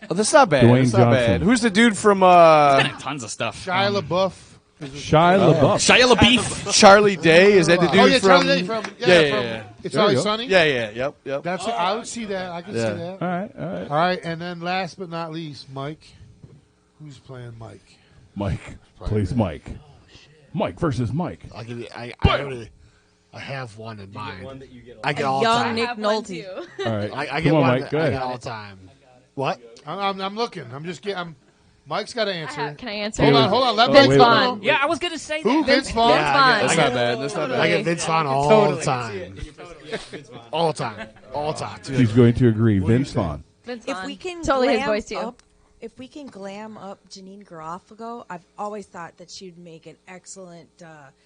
Oh, that's not bad. Dwayne That's not Johnson. bad. Who's the dude from Tons of stuff. Shia LaBeouf. Shia LaBeouf. Shia LaBeouf. Charlie Day? Is that the dude Oh yeah, from? Charlie Day from yeah. from It's There you Always go. Sunny. Yeah. Yep. That's I would see that. I can see that. All right. All right, and then last but not least, Mike. Who's playing Mike? Mike plays Mike. Mike versus Mike. I'll give you, I have one in mind. I get all the Young time. Nick Nolte. All right. I get Come on, one. Mike. Go I ahead. get all the time. What? I'm looking. I'm just getting. Mike's got to answer. Can I answer? Hold on. Let Vince Mike Vaughn. Yeah, I was gonna say Who? that. Vince Vaughn. Yeah, I That's get- not bad. That's not I bad. get Vince Vaughn all the time. All the time. All the time. She's going to agree. Vince Vaughn. Vince If Vaughn. we can totally his glam voice too. up, if we can glam up Janine Garofalo, I've always thought that she'd make an excellent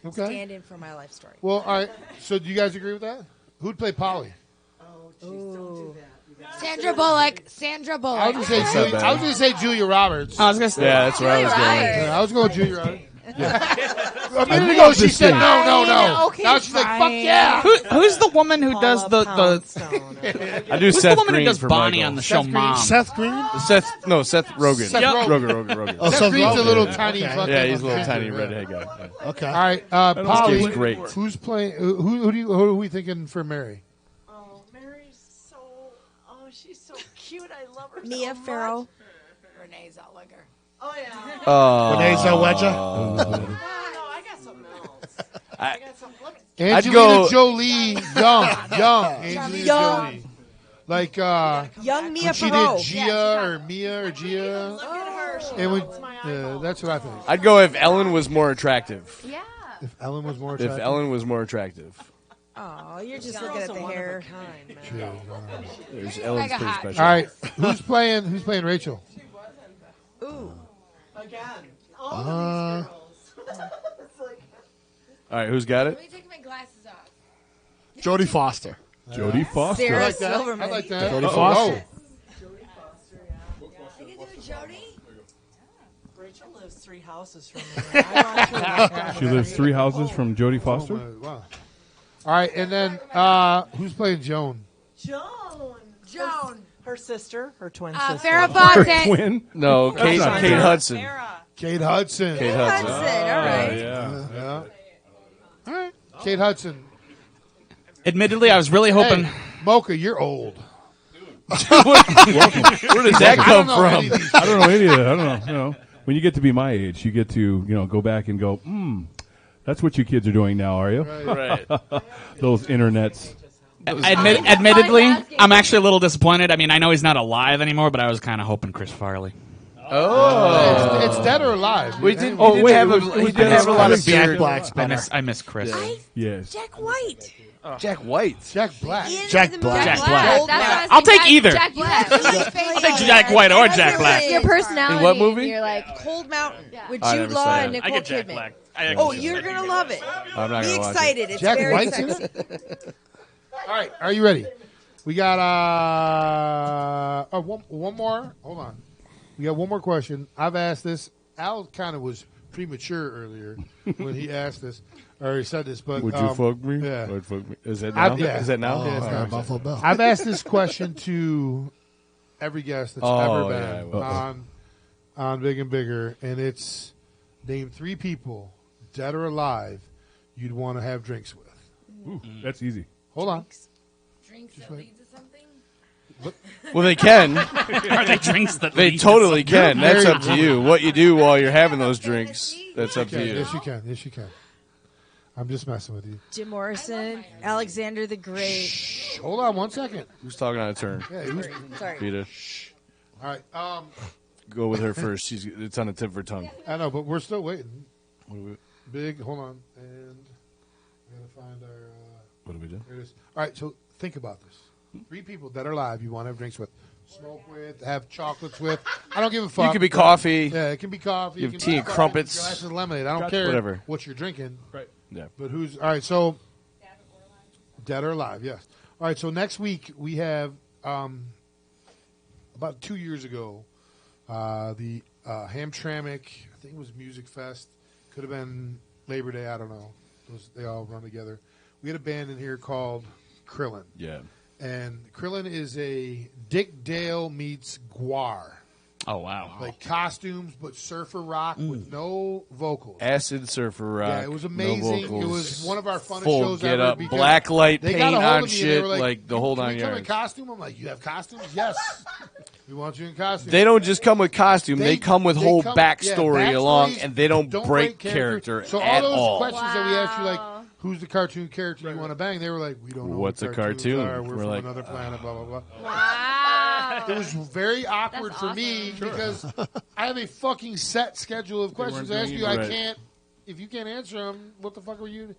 Okay. stand-in for My Life Story. Well, all right. So, do you guys agree with that? Who'd play Polly? Sandra Bullock. Sandra Bullock. I was gonna say Julia Roberts. I was gonna say. Yeah, that's where I was going. Yeah, I was going Julia Roberts. A minute love ago, she this said thing. no. Okay, Now she's like, fuck fine. yeah. Who's the woman who does the? I do Who's Seth the woman Green who does for Bonnie Michael. on the show Mom? Seth Green? Seth Rogen. Seth Rogen. Rogen. Oh, Seth Green's a little okay. tiny Okay. fucking. Yeah, he's a little tiny yeah. redhead guy. Yeah. Okay. All right, Polly. game's great. Who's playing? Who are we thinking for Mary? Oh, Mary's so. Oh, she's so cute. I love her. Mia so Farrow. much. Renee Zellweger. Oh yeah. Renee Zellweger? No, I got something else. I got something. Angelina go- Jolie, young Angelina Young. Jolie, like Young Mia when she Farrow. did Gia or Mia or Gia, Look at her. She and when, melts my eyeballs. that's what I think. I'd go if Ellen was more attractive. Yeah. If Ellen was more If attractive, Ellen was more attractive. Oh, you're just She's looking at also the one of hair. a kind, man. Ellen's Mega pretty hot. special. all right, who's playing Rachel? Ooh. Again. All of these girls. All right, who's got it? Let me take my glasses off. Jodie Foster. Jodie Foster. I Sarah like that. Silverman. I like that. Jodie Foster. You can do Jodie? Rachel lives 3 houses from me. I want her to She lives 3 houses from Jodie Oh, Foster. wow. All right, and then who's playing Joan? Joan. Her sister, her twin sister. Farrah Her Fawcett. twin. No, Kate not Kate fair. Hudson. Kate Hudson. Kate Hudson. Hudson, all right. Yeah. All right, Kate Hudson. Admittedly, I was really hoping. Hey, Mocha, you're old. Where did that come from? I don't know any of that. I don't know. You know, when you get to be my age, you get to go back and go, that's what you kids are doing now, are you? Right. Those internets. Admittedly, I'm actually a little disappointed. I mean, I know he's not alive anymore, but I was kind of hoping Chris Farley. Oh, It's dead or alive. We did. Oh, He did wait, have it a was- he did it have a was lot of Jack beard. Black's better. I miss Chris. Yes. Jack White. Jack White. Jack Black. Jack Black. Jack Black. Black. That's what I was I'll thinking. take either. Jack Black. I'll take Jack White or Jack Black. Your personality. In what movie? You're like, Cold Mountain with I Jude never Law saw and that. Nicole I get Jack Kidman. Black. Oh, you're gonna love it. I'm not Be gonna watch excited. It's Jack very White's in sexy. All right, are you ready? We got one more. Hold on. We got one more question. I've asked this. Al kind of was premature earlier when he asked this, or he said this. But would you fuck me? Yeah. Would fuck me? Is that now? Yeah. Is that now? Yeah, it's Oh, now. okay. Buffalo Bill. I've asked this question to every guest that's ever been on Big and Bigger, and it's name 3 people, dead or alive, you'd want to have drinks with. Ooh, that's easy. Hold on. Drinks that lead to something? Well, they can. Are they drinks that They lead to totally something? can. That's up to you. What you do while you're having those drinks, that's up to you. Yes, you can. Yes, you can. I'm just messing with you. Jim Morrison, Alexander the Great. Hold on 1 second. Who's talking on a turn? Yeah, who's, Sorry. Vita. All right. Go with her first. It's on the tip of her tongue. I know, but we're still waiting. Big, hold on. And we got to find our... What do we do? Here it is. All right, so think about this. 3 people that are alive you want to have drinks with. Smoke with, have chocolates with. I don't give a fuck. You could be coffee. Yeah, it can be coffee. You It have can tea be and fucking crumpets. Glasses of lemonade. I don't care Whatever. what you're drinking. Right. Yeah. But who's... All right, so... Dead or alive, yes. All right, so next week we have... about 2 years ago, the Hamtramck, I think it was Music Fest. Could have been Labor Day, I don't know. They all run together. We had a band in here called Krillin. Yeah. And Krillin is a Dick Dale meets Guar. Oh, wow. Like costumes, but surfer rock with no vocals. Acid surfer rock. Yeah, it was amazing. No vocals. It was one of our funnest Full shows get ever. up, because black light they paint got a hold on of me and they shit, were like the whole "Can nine we come in yards." costume? I'm like, you have costumes? Yes. We want you in costume. They don't just come with costume; they come with whole backstory backstories, along, and they don't, don't break character So at all those all. questions that we asked you, like, who's the cartoon character you want to bang? They were like, we don't know. What's what a cartoons cartoon? Are. We're We're from like, another planet. Blah blah blah. Wow. It was very awkward for me because I have a fucking set schedule of questions I ask you. I Right. can't. If you can't answer them, what the fuck were you?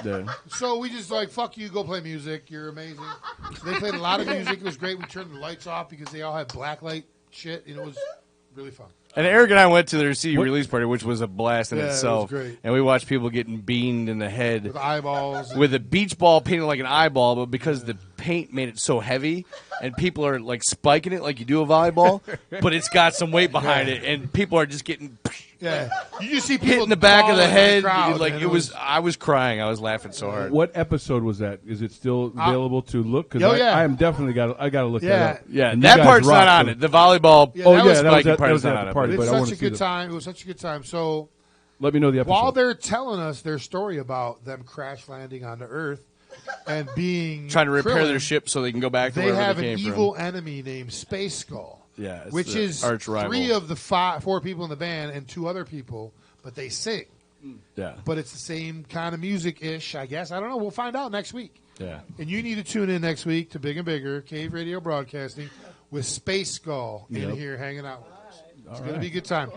Yeah. So we just like, fuck you, go play music. You're amazing. They played a lot of music. It was great. We turned the lights off because they all had black light shit, and it was really fun. And Eric and I went to their CD release party, which was a blast in Yeah, it was itself. great. And we watched people getting beamed in the head With eyeballs. with a beach ball painted like an eyeball, but because the paint made it so heavy, and people are like spiking it like you do a volleyball, but it's got some weight behind it, and people are just getting Yeah, you just see people hit in the back of the falling in head. crowd, like man. it was, I was crying. I was laughing so hard. What episode was that? Is it still available to look? Because oh, yeah. I am definitely I got to look Yeah. that up. Yeah, And you that guys part's rock, not on so- it. The volleyball. Yeah, Oh that yeah, was that was at- part that is was not at on the it. party, It's but I such wanna a see good the- time. It was such a good time. So Let me know the episode. while they're telling us their story about them crash landing onto Earth and being Trying to repair Krillin, their ship so they can go back to they wherever have they an came evil from. enemy named Space Skull. Yeah, it's which the is arch rival. 3 of the 4 people in the band and 2 other people, but they sing. Yeah, But it's the same kind of music-ish, I guess. I don't know. We'll find out next week. yeah. And you need to tune in next week to Big and Bigger, Cave Radio Broadcasting, with Space Skull in Yep. here hanging out with us. It's going to right. be a good time.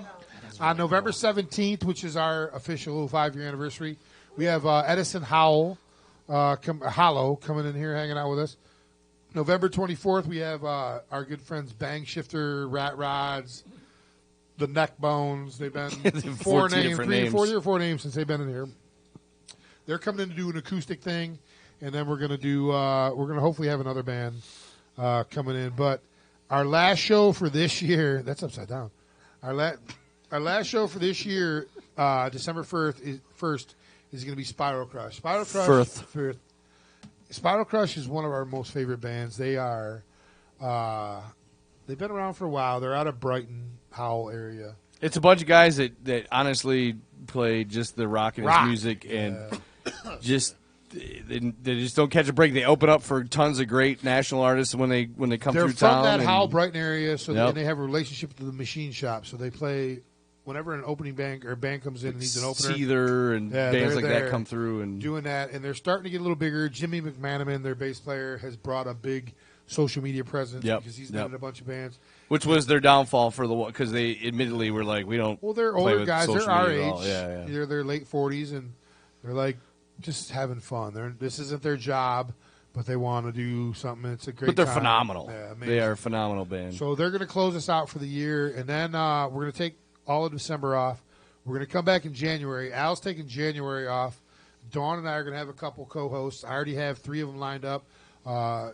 On November 17th, which is our official 5-year anniversary, we have Edison Hollow coming in here hanging out with us. November 24th, we have our good friends Bang Shifter, Rat Rods, the Neck Bones. They've been 4 14 names, different 3 names. 4 or 4 names since they've been in here. They're coming in to do an acoustic thing, and then we're gonna do. We're gonna hopefully have another band coming in. But our last show for this year, that's upside down. Our last show for this year, December 1st is going to be Spiral Crush. Spiral Crush. Spiral Crush is one of our most favorite bands. They are. They've been around for a while. They're out of Brighton, Howell area. It's a bunch of guys that honestly play just the rockiness music and just they just don't catch a break. They open up for tons of great national artists when they come They're through from town. that and- Howell Brighton area, so Yep. and they have a relationship with the Machine Shop. So they play whenever an opening band comes in and needs an opener. Seether and bands they're like that there come through and doing that, and they're starting to get a little bigger. Jimmy McManaman, their bass player, has brought a big social media presence Yep. because he's been in a bunch of bands. which was their downfall for the because they admittedly were like we don't. Well, they're play older with guys. They're social our media age. at all. Yeah, yeah. They're their late 40s, and they're like just having fun. This isn't their job, but they want to do something. It's a great. But they're time. phenomenal. Yeah, amazing. They are a phenomenal band. So they're going to close us out for the year, and then we're going to take all of December off. We're going to come back in January. Al's taking January off. Dawn and I are going to have a couple co-hosts. I already have 3 of them lined up.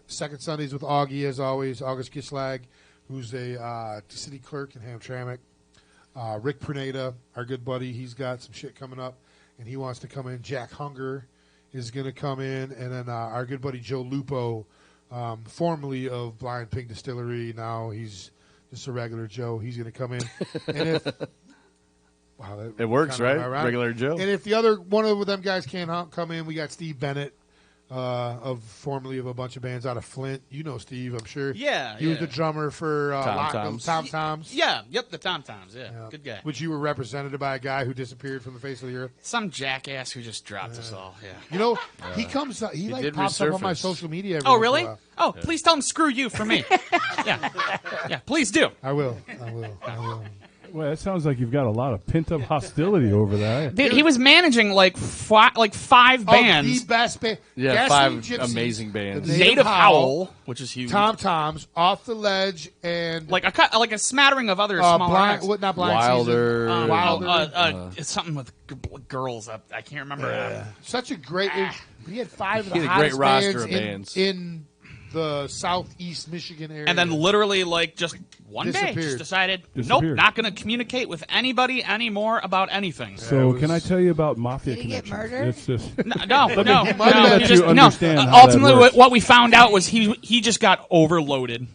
Second Sundays with Augie, as always, August Gislag, who's a city clerk in Hamtramck. Rick Perneda, our good buddy, he's got some shit coming up, and he wants to come in. Jack Hunger is going to come in, and then our good buddy Joe Lupo, formerly of Blind Pig Distillery. Now he's just a regular Joe. He's going to come in. And if wow, it works, right? Ironic. Regular Joe. And if the other one of them guys can't come in, we got Steve Bennett, formerly of a bunch of bands out of Flint. You know Steve, I'm sure. Yeah, he was the drummer for Tom Toms. Yeah, yep, the Tom Toms. Yeah, good guy. Which you were represented by a guy who disappeared from the face of the earth. Some jackass who just dropped us all. Yeah. You know, he comes. He like pops up on my social media. Every Oh, once in a really? while. Oh, please tell him screw you for me. yeah, please do. I will. Well, it sounds like you've got a lot of pent-up hostility over there. Dude, he was managing like five bands. The best band. Yeah, Gasoline 5 Gypsies, amazing bands. the Native Howl, which is huge. Tom Toms, Off the Ledge, and like a smattering of other smaller acts. not Blind Wilder. Season. Wilder. It's something with girls. I can't remember. Such a great. He had 5 of He the had a great hottest roster of bands bands. in the southeast Michigan area. And then literally, like, just one day, Disappeared. just decided, nope, Disappeared. not going to communicate with anybody anymore about anything. So can I tell you about Mafia Did he get connections? murdered? It's just No. let Just- you understand how that ultimately, works. what we found out was he just got overloaded.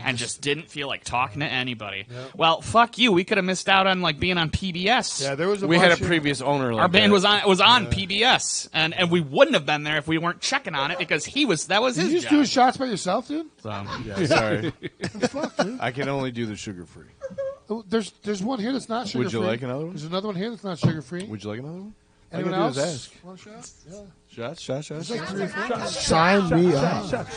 And just didn't feel like talking to anybody. Well, fuck you. We could have missed out on like being on PBS. Yeah, there was We had a previous owner like Our band that. was on PBS, and we wouldn't have been there if we weren't checking on it because that was Did his you just job. do shots by yourself, dude? So, Yeah, sorry. Fuck, dude. I can only do the sugar-free. Oh, there's one here that's not sugar Would free. you like another one? There's another one here that's not sugar free. Would you like another one? Anyone All I else? gotta do is ask. Want a shot? Yeah. Shots. There's like 3 or 4. Sign me up.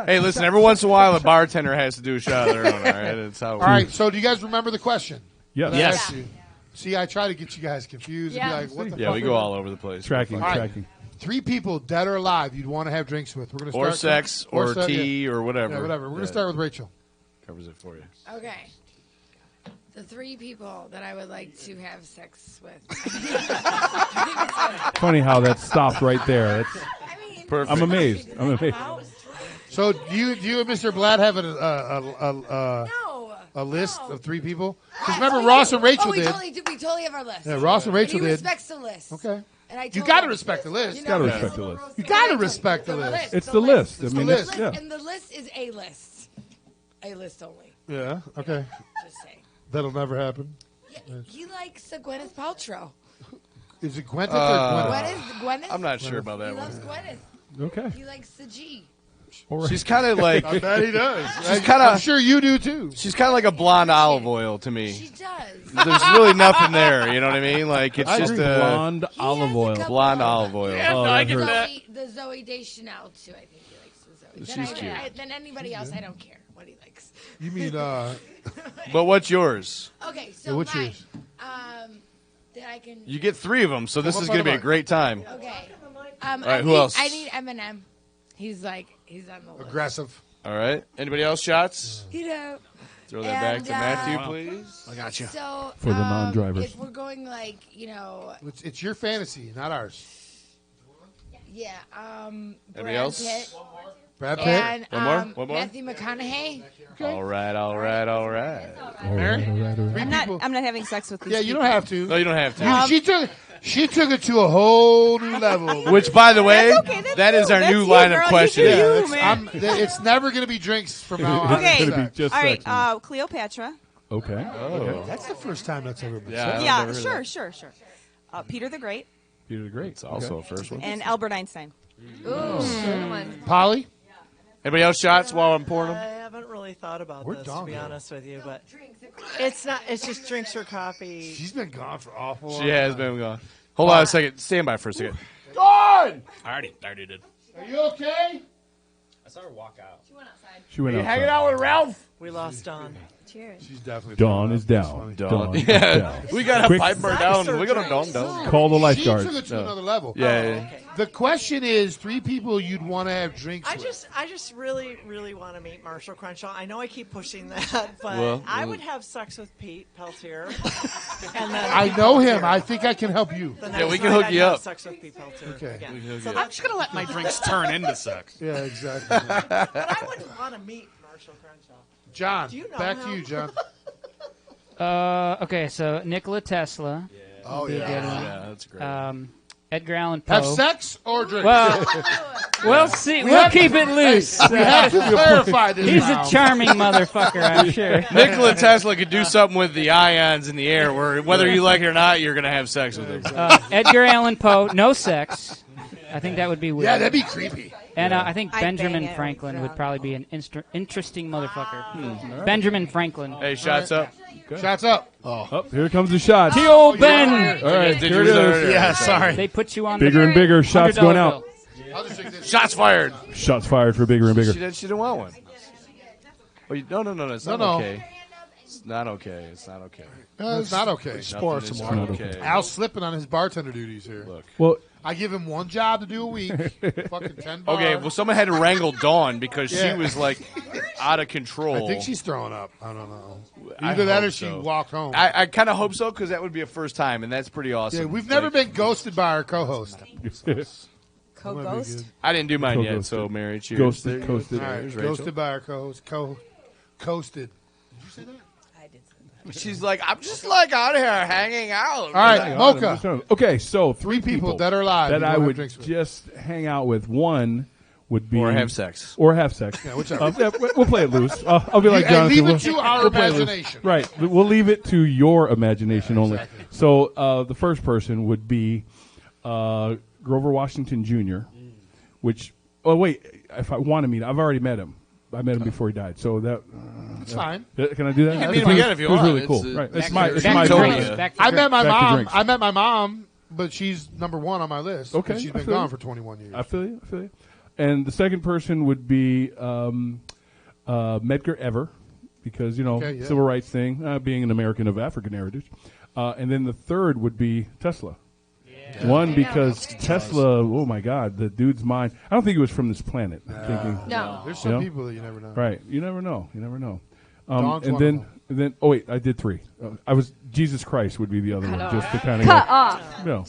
Hey, listen, every once in a while, a bartender has to do a shot of their own, all right? That's how it All works. right, so do you guys remember the question? Yes. that I Yes. asked you? See, I try to get you guys confused and be like, what the Yeah, fuck we are go they- all over the place. Tracking. All right. 3 people, dead or alive, you'd want to have drinks with. We're going to start Or sex, or sex, tea, or whatever. Yeah, whatever. We're going Yeah. to start with Rachel. Covers it for you. Okay. The 3 people that I would like to have sex with. Funny how that stopped right there. Perfect. I'm amazed. So do you and Mr. Blatt have a list of 3 people? Because remember, Ross and Rachel we did. totally have our list. Yeah, Ross and Rachel and he did. respects the list. Okay. And I You told got to him, respect the list. you know, Gotta respect the list. You got to respect the list. It's the list. I mean, the it's, list. yeah. And the list is a list. A list only. Yeah. Okay. Just saying. That'll never happen. He likes Gwyneth Paltrow. Is it Gwyneth or Gwyneth? Gwyneth? I'm not sure about that He one. loves Gwyneth. Okay. He likes the G. She's kind of like. I bet he does. She's kind I'm of. sure you do too. She's kind of like a blonde olive oil to me. She does. There's really nothing there. You know what I mean? Like it's I just agree. a Blonde olive oil. blonde olive oil. Oh, that hurt. The Zoe Deschanel too. I think he likes the Zoe. She's cute. Then anybody else, I don't care what he likes. You mean But what's yours? Okay, so Yeah, what's mine. yours? That I can. You get 3 of them, so this Come is up going to on be the a great time. Okay. All right, who else? I need Eminem. He's on the list. Aggressive. All right. Anybody else shots? You know. Throw that back And, to Matthew, please. I got you. So For the non-drivers. if we're going like It's your fantasy, not ours. yeah, Anybody Brad else? Pitt Brad Pitt. and One more? One more? Matthew McConaughey. All right. All right. All right. I'm not having sex with these Yeah, you people. don't have to. No, you don't have to. She took it to a whole new level. Which, by the way, That's okay, that's that is you. our That's new you, line girl. of You questioning. do you, man. It's never going to be drinks from now on. Okay. It's gonna be just All right, sex. Cleopatra. Okay. Oh. That's the first time that's ever been Yeah. said. I've Yeah, never heard sure. Peter the Great Peter the Great. It's also a first one. and Albert Einstein. Ooh, good one. Polly? Anybody else shots while I'm pouring I them? haven't really thought about We're this, done, to be though. honest with you, but it's not. It's just drinks or coffee. She's been gone for awful long She has time. been gone. Hold on a second. Stand by for a second. Dawn! I already did. Are you okay? I saw her walk out. She went You hanging outside. out with Ralph? We lost Dawn. Cheers. She's definitely Dawn is down. Dawn. is Yeah. down. We got to Quick. pipe her down. We got to down. Call the She lifeguards. took it to another level. Yeah. The question is 3 people you'd want to have drinks with. I just really, really want to meet Marshall Crenshaw. I know I keep pushing that, but Well, I would have sex with Pete Peltier. And then I know him. I think I can help you. The Yeah, next we can night hook I'd you have up. Sex with Pete Peltier. Okay. again. So I'm just gonna let my drinks turn into sex. Yeah, exactly. But I would want to meet Marshall Crenshaw. John, Do you know back him? to you, John. Okay, so Nikola Tesla. Oh, would be a yeah. good one. Yeah, that's great. Edgar Allan Poe. Have sex or drink? Well, we'll see. We'll keep it loose. We have to clarify this. He's now. a charming motherfucker, I'm sure. Nikola Tesla could do something with the ions in the air where whether you like it or not, you're going to have sex with him. Edgar Allan Poe, no sex. I think that would be weird. Yeah, that'd be creepy. And I think I'd bang Benjamin it Franklin with would that. probably be an interesting motherfucker. Benjamin Franklin. Hey, shots up. Shots up. Oh, here comes the shot. T.O. Ben. All right, Did here it you- is. Yeah, sorry. They put you on Bigger the and bigger. Shots $100 going out. bill. I'll just drink this. Shots fired. Shots fired for bigger and bigger. She didn't want one. Oh, no. It's not No. okay. It's not okay. It's not okay. No, it's not okay. Nothing is some more. okay. Al's slipping on his bartender duties here. Look. Well, I give him one job to do a week. Fucking 10 bars. Okay, well, someone had to wrangle Dawn because Yeah. she was like out of control. I think she's throwing up. I don't know. I Either that hope or she so. walked home. I kind of hope so because that would be a first time, and that's pretty awesome. Yeah, we've never been ghosted by our co-host. Co-ghost? I didn't do mine yet, Co-ghosted. so Mary, cheers. Ghosted, There you go. coasted. All right, There's Rachel. ghosted by our co-host. Coasted. She's like, I'm just like out here hanging out. All right, Mocha. Okay, so Three people that are alive that you I don't have would drinks with. just hang out with. One would be Or have sex. Or have sex. Yeah, whichever. We'll play it loose. I'll be like And Jonathan. leave it we'll- to our we'll play it loose. imagination. Right. We'll leave it to your imagination only. exactly. So the first person would be Grover Washington Jr., which. Oh wait, if I want to meet, I've already met him. I met him before he died. So that. It's fine. Can I do that? You can meet him again if you It was want. really cool. It's, Right. back It's my. to- It's back my to drink. drinks. Back to I met my Back to mom. drinks. I met my mom, but she's number one on my list. Okay, She's I been feel gone you. for 21 years. I feel you. And the second person would be Medgar Evers, because Okay, yeah. civil rights thing, being an American of African heritage. And then the third would be Tesla. One, because Tesla, oh my God, the dude's mind. I don't think he was from this planet. I'm thinking, No. There's some people that you never know. Right. You never know. Dawn's And one of them. then, oh wait, I did three. I was Jesus Christ would be the other one, just to kind of Cut off. No.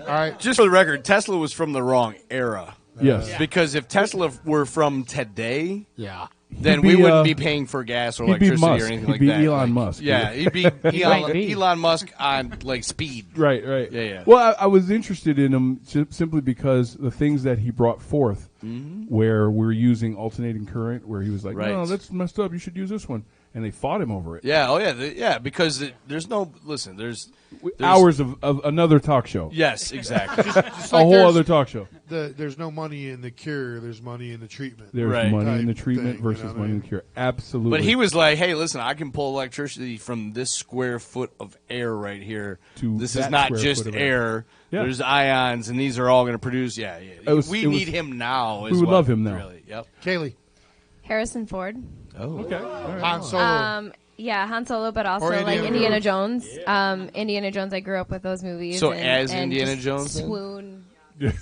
All right. Just for the record, Tesla was from the wrong era. Yes. Because if Tesla were from today, Yeah. then He'd we be, wouldn't be paying for gas or he'd be electricity Musk. or anything He'd like be that. Elon Musk. Yeah, he'd be might be. Elon Musk on like speed. Right. Yeah. Well, I was interested in him simply because the things that he brought forth, where we're using alternating current, where he was like, Right. "No, that's messed up. You should use this one," and they fought him over it. Yeah. Oh yeah. Because there's no listen. There's Hours of another talk show. Yes, exactly. Just A like whole there's other talk show. There's no money in the cure. There's money in the treatment. There's Right. money in the Type treatment thing, versus you know what I money in mean? the cure. Absolutely. But he was like, "Hey, listen, I can pull electricity from this square foot of air right here. To this that is not square just foot of air. air. Yeah. There's ions, and these are all going to produce. Yeah. We it need was- him now. we as would well, love him now. Really. Yep. Kaylee. Harrison Ford. Oh. Okay. Han Solo. Yeah, Han Solo, but also Or like Indiana Indiana Jones. Indiana Jones, I grew up with those movies. So and, as and Indiana just Jones then? swooning. You're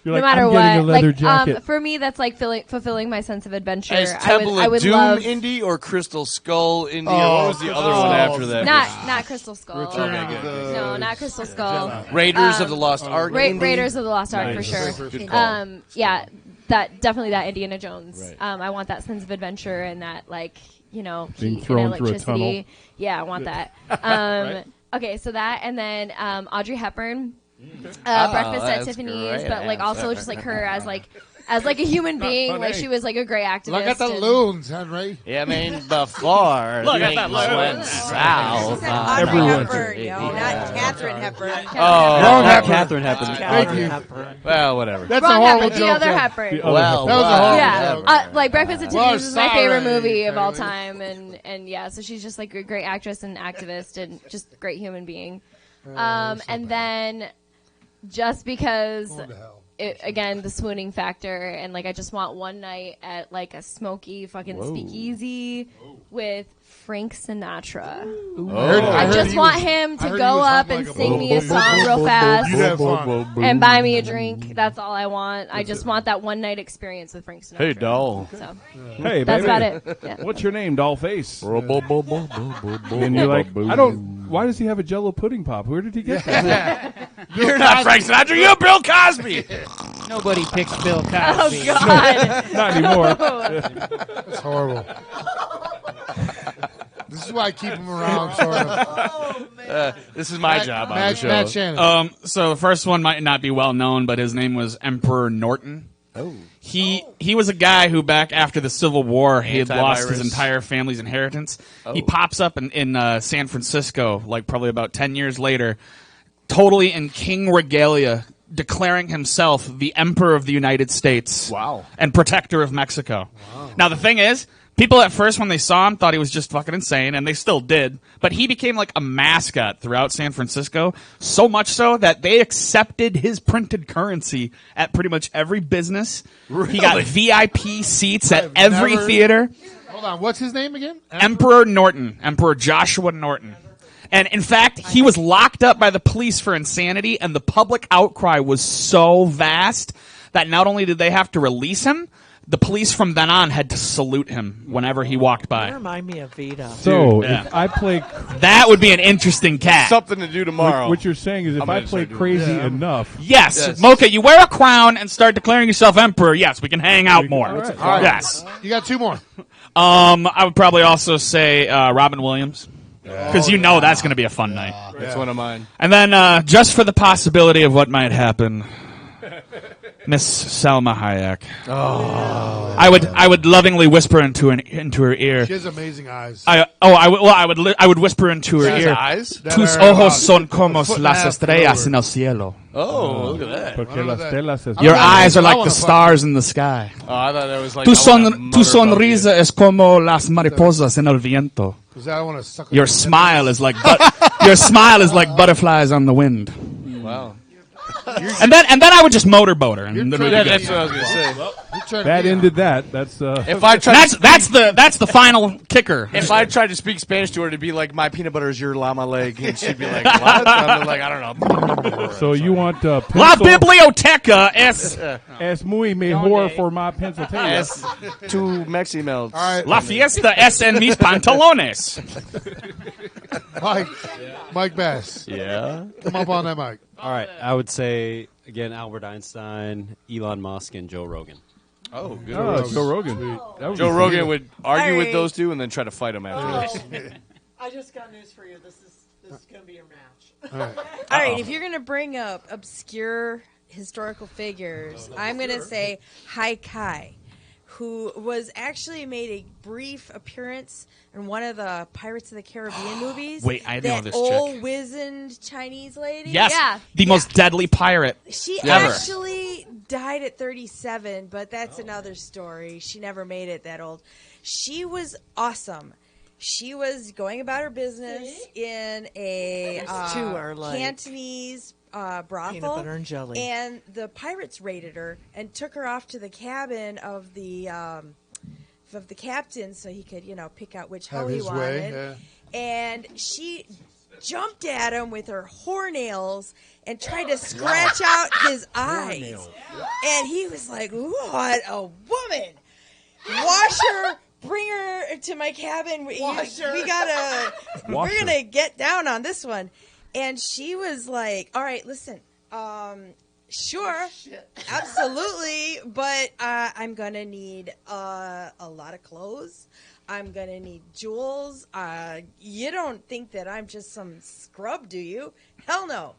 No like, matter I'm what, getting a leather like jacket. for me, that's like fulfilling my sense of adventure. As I Temple would of Doom love Indy or Crystal Skull Indy? Oh, Or what was the other one after that? not Crystal Skull. Return Okay, of good. the No, not Crystal Skull. Raiders of the Lost Ark. Indy? Raiders of the Lost Ark Nice. for sure. Good call. Yeah, definitely that Indiana Jones. Right. I want that sense of adventure and that Being heat thrown and through a electricity. tunnel. Yeah, I want that. Right. Okay, so that and then Audrey Hepburn. Breakfast at that's Tiffany's, great but like also just like her as like a human being, like she was like a great activist. Look at the and- loons, Henry. Yeah, I mean, before Look at that things logo. went south. Everyone. Hepburn, not Catherine Hepburn. Oh, Wrong Hepburn. Catherine happened. Thank you. well, whatever. That's Wrong a horrible Hepburn, the joke. other Jen. Hepburn. Well, That was a horrible Yeah, joke. like Breakfast at Well, Tiffany's is my favorite sorry, movie of all Kaylee. time, and yeah, so she's just like a great actress and activist and just a great human being. And then just because Going to hell. again the swooning factor, and like I just want one night at like a smoky fucking speakeasy with Frank Sinatra. I heard just he want was- him I to heard he go was up humping and like a sing bull. me a song real fast You'd have fun. and buy me a drink. That's all I want. I just want that one night experience with Frank Sinatra. Hey, doll. So Hey, that's baby. about it. Yeah. What's your name, Dollface? And And you're like, I don't. Why does he have a Jello pudding pop? Where did he get that? You're not Frank Sinatra. You're Bill Cosby. Nobody picks Bill Cosby. Oh God! Not anymore. That's horrible. This is why I keep him around, sort of. This is my job on the show. Matt Shannon. So the first one might not be well known, but his name was Emperor Norton. Oh. He was a guy who back after the Civil War he had lost his Antivirus. entire family's inheritance. Oh. He pops up in San Francisco, like probably about 10 years later, totally in king regalia, declaring himself the Emperor of the United States. Wow. And Protector of Mexico. Wow. Now the thing is, people at first when they saw him thought he was just fucking insane, and they still did. But he became like a mascot throughout San Francisco, so much so that they accepted his printed currency at pretty much every business. Really? He got VIP seats at every theater. Hold on, what's his name again? Emperor Norton. Emperor Joshua Norton. And in fact, he was locked up by the police for insanity, and the public outcry was so vast that not only did they have to release him, the police from then on had to salute him whenever he walked You by. remind me of Vita. So Yeah. if I play, That would be an interesting cat. Something to do tomorrow. what you're saying is if I'm I gonna play start doing crazy that. enough, Yes, Mocha, you wear a crown and start declaring yourself emperor. Yes, we can hang out more. All right. Yes. You got two more. I would probably also say Robin Williams. Because you know that's going to be a fun night. That's one of mine. And then, just for the possibility of what might happen, Miss Salma Hayek. Oh. I would lovingly whisper into her ear. She has amazing eyes. I would whisper into her She has ear. eyes? Tus That are ojos about son a como foot and a las half estrellas lower. en el cielo. Oh, look at that. porque I las don't know telas es- Your I eyes are I like wanna the fuck- stars in the sky. Oh, I thought that was like Tu I wanna mutter sonrisa es como las mariposas en el viento. Because I want to suck Your smile is like butterflies on the wind. about you. Wow. And then I would just motorboat her. And then we'd be Yeah, good. that's what I was going to say. that ended that. That's If I tried That's the final kicker. If I tried to speak Spanish to her, it'd be like, my peanut butter is your llama leg. And she'd be like, what? I'm like, I don't know. so you want La pencil, biblioteca es es muy mejor for my pencil Yes. Two Mexi melts. All right. La fiesta es en mis pantalones. Mike Bass. Yeah. Come up on that mic. All right, I would say again Albert Einstein, Elon Musk, and Joe Rogan. Oh, good. Joe Rogan. That would Joe be Rogan sweet. would argue with Hey. those two and then try to fight them afterwards. I just got news for you. This is going to be your match. All right. All right, if you're going to bring up obscure historical figures, I'm going to say Haikai, who was actually made a brief appearance in one of the Pirates of the Caribbean movies. Wait, I know that this old chick. wizened Chinese lady. Yes, Yeah. the most deadly pirate She ever. actually died at 37, but that's another story. She never made it that old. She was awesome. She was going about her business in a Those two are like Cantonese brothel. peanut butter and jelly. And the pirates raided her and took her off to the cabin of the captain so he could, pick out which Have hoe he his way, wanted. yeah. And she jumped at him with her whornails and tried to scratch out his eyes. And he was like, "What a woman! Wash her, bring her to my cabin. We gotta, Wash we're gonna get down on this one." And she was like, "All right, listen, sure, absolutely, but I'm gonna need a lot of clothes. I'm gonna need jewels. You don't think that I'm just some scrub, do you? Hell no."